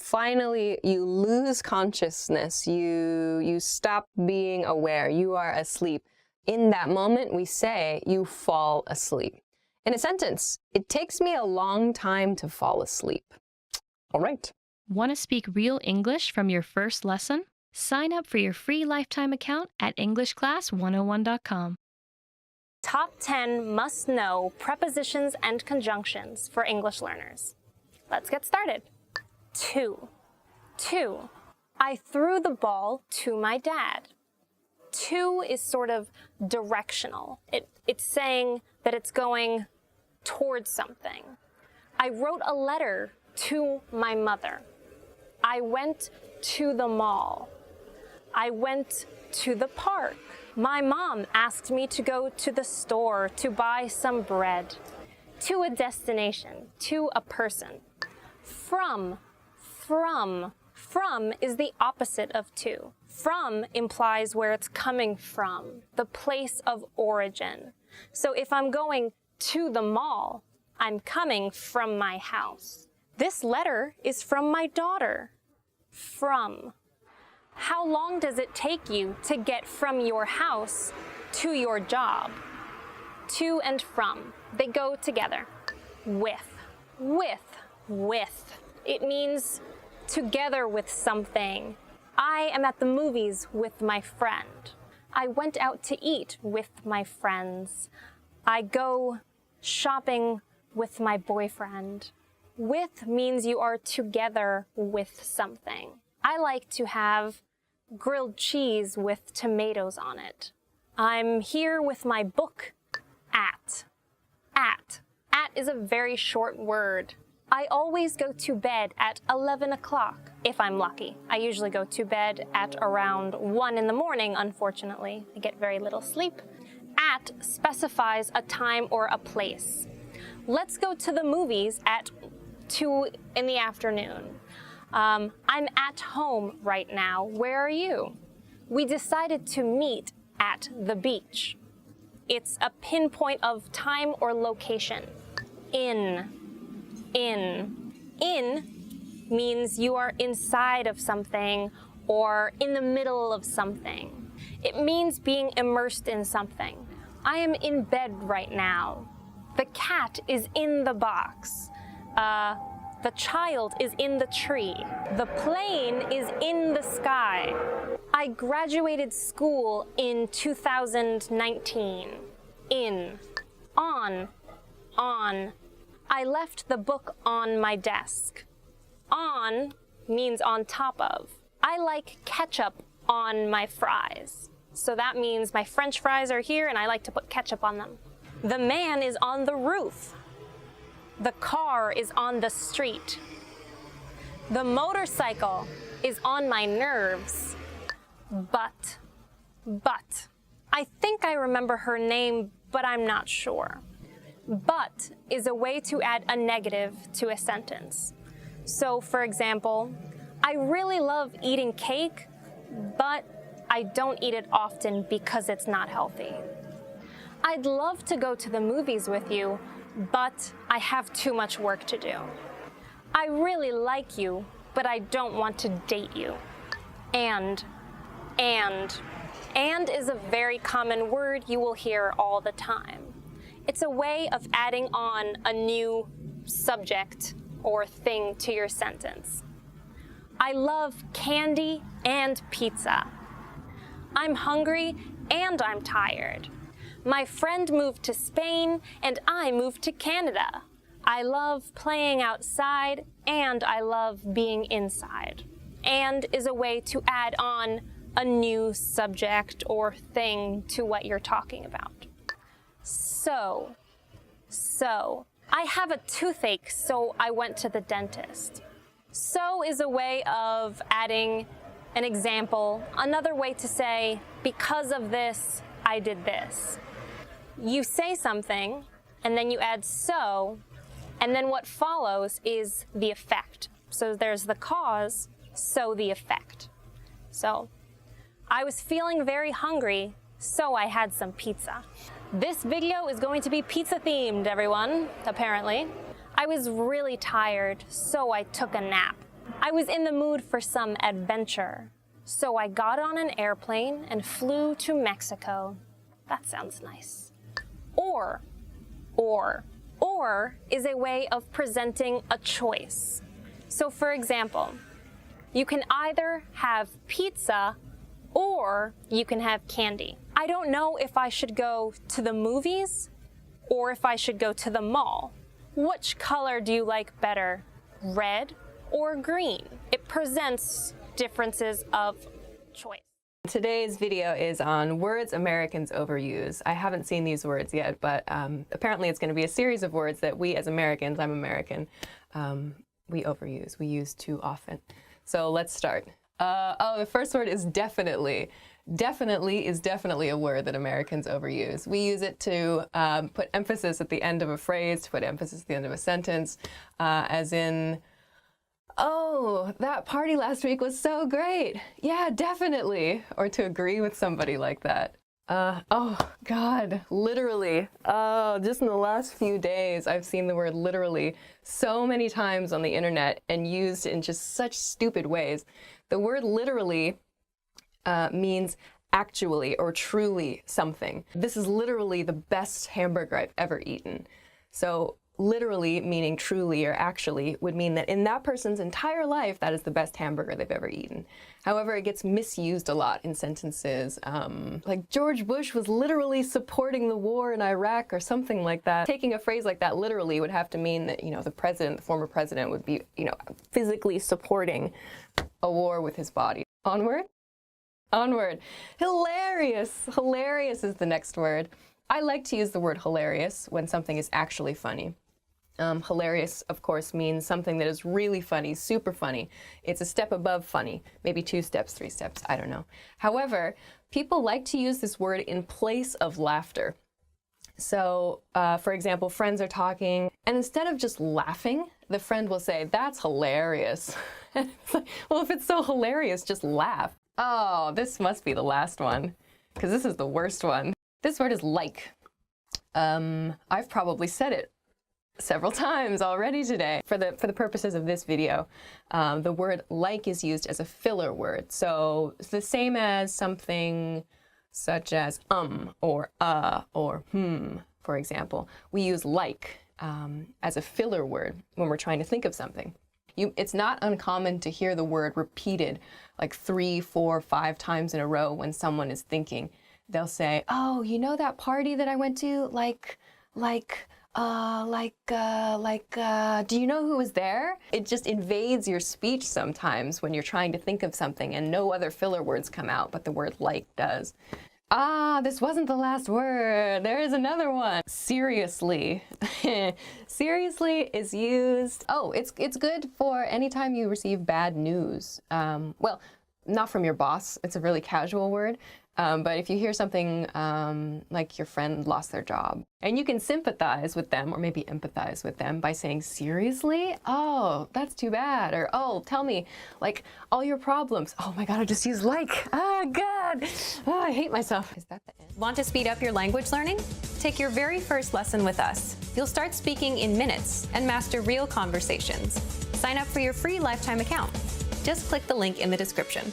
lose consciousness. You stop being aware. You are asleep. In that moment, we say you fall asleep. In a sentence, it takes me a long time to fall asleep. All right. Want to speak real English from your first lesson? Sign up for your free lifetime account at EnglishClass101.com. Top 10 must-know prepositions and conjunctions for English learners. Let's get started. To. I threw the ball to my dad. To is sort of directional. It's saying that it's going towards something. I wrote a letter to my mother. I went to the mall. I went to the park. My mom asked me to go to the store to buy some bread. To a destination, to a person. From is the opposite of to. From implies where it's coming from, the place of origin. So if I'm going to the mall, I'm coming from my house. This letter is from my daughter. From. How long does it take you to get from your house to your job? To and from, they go together. With. It means together with something. I am at the movies with my friend. I went out to eat with my friends. I go shopping with my boyfriend. With means you are together with something. I like to have grilled cheese with tomatoes on it. I'm here with my book. At is a very short word. I always go to bed at 11 o'clock, if I'm lucky. I usually go to bed at around 1 in the morning, unfortunately. I get very little sleep. At specifies a time or a place. Let's go to the movies at 2 in the afternoon. I'm at home right now. Where are you? We decided to meet at the beach. It's a pinpoint of time or location. In means you are inside of something or in the middle of something. It means being immersed in something. I am in bed right now. The cat is in the box. The child is in the tree. The plane is in the sky. I graduated school in 2019. In. On. I left the book on my desk. On means on top of. I like ketchup on my fries. So that means my French fries are here and I like to put ketchup on them. The man is on the roof. The car is on the street. The motorcycle is on my nerves. But. I think I remember her name, but I'm not sure. But is a way to add a negative to a sentence. So, for example, I really love eating cake, but I don't eat it often because it's not healthy. I'd love to go to the movies with you, but I have too much work to do. I really like you, but I don't want to date you. And is a very common word you will hear all the time. It's a way of adding on a new subject or thing to your sentence. I love candy and pizza. I'm hungry and I'm tired. My friend moved to Spain and I moved to Canada. I love playing outside and I love being inside. And is a way to add on a new subject or thing to what you're talking about. So, I have a toothache, so I went to the dentist. So is a way of adding an example. Another way to say, because of this, I did this. You say something, and then you add so, and then what follows is the effect. So there's the cause, so the effect. So, I was feeling very hungry, so I had some pizza. This video is going to be pizza themed, everyone, apparently. I was really tired, so I took a nap. I was in the mood for some adventure, so I got on an airplane and flew to Mexico. That sounds nice. Or is a way of presenting a choice. So for example, you can either have pizza or you can have candy. I don't know if I should go to the movies or if I should go to the mall. Which color do you like better, red or green? It presents differences of choice. Today's video is on words Americans overuse. I haven't seen these words yet, but apparently it's going to be a series of words that we as Americans, I'm American, we overuse, we use too often. So let's start. The first word is definitely. Definitely is definitely a word that Americans overuse. We use it to put emphasis at the end of a phrase, to put emphasis at the end of a sentence, as in, oh, that party last week was so great. Yeah, definitely. Or to agree with somebody like that. Oh, God, literally. Oh, just in the last few days, I've seen the word literally so many times on the internet and used in just such stupid ways. The word literally means actually or truly something. This is literally the best hamburger I've ever eaten. So literally, meaning truly or actually, would mean that in that person's entire life, that is the best hamburger they've ever eaten. However, it gets misused a lot in sentences, like George Bush was literally supporting the war in Iraq or something like that. Taking a phrase like that literally would have to mean that, the president, the former president, would be, physically supporting a war with his body. Onward? Onward. Hilarious. Hilarious is the next word. I like to use the word hilarious when something is actually funny. Hilarious, of course, means something that is really funny, super funny. It's a step above funny, maybe 2 steps, 3 steps, I don't know. However, people like to use this word in place of laughter. So, for example, friends are talking, and instead of just laughing, the friend will say, "That's hilarious." Well, if it's so hilarious, just laugh. Oh, this must be the last one, because this is the worst one. This word is like. I've probably said it several times already today. For the purposes of this video, the word like is used as a filler word. So it's the same as something such as or for example. We use like as a filler word when we're trying to think of something. It's not uncommon to hear the word repeated like 3, 4, 5 times in a row when someone is thinking. They'll say, "Oh, you know that party that I went to? Do you know who was there?" It just invades your speech sometimes when you're trying to think of something and no other filler words come out, but the word like does. Ah, this wasn't the last word. There is another one. Seriously. Seriously is used. Oh, it's good for anytime you receive bad news. Well, not from your boss. It's a really casual word. But if you hear something like your friend lost their job, and you can sympathize with them or maybe empathize with them by saying, "Seriously? Oh, that's too bad." Or, "Oh, tell me, like, all your problems." Oh my God, I just used like. Ah, God. Oh, I hate myself. Is that the end? Want to speed up your language learning? Take your very first lesson with us. You'll start speaking in minutes and master real conversations. Sign up for your free lifetime account. Just click the link in the description.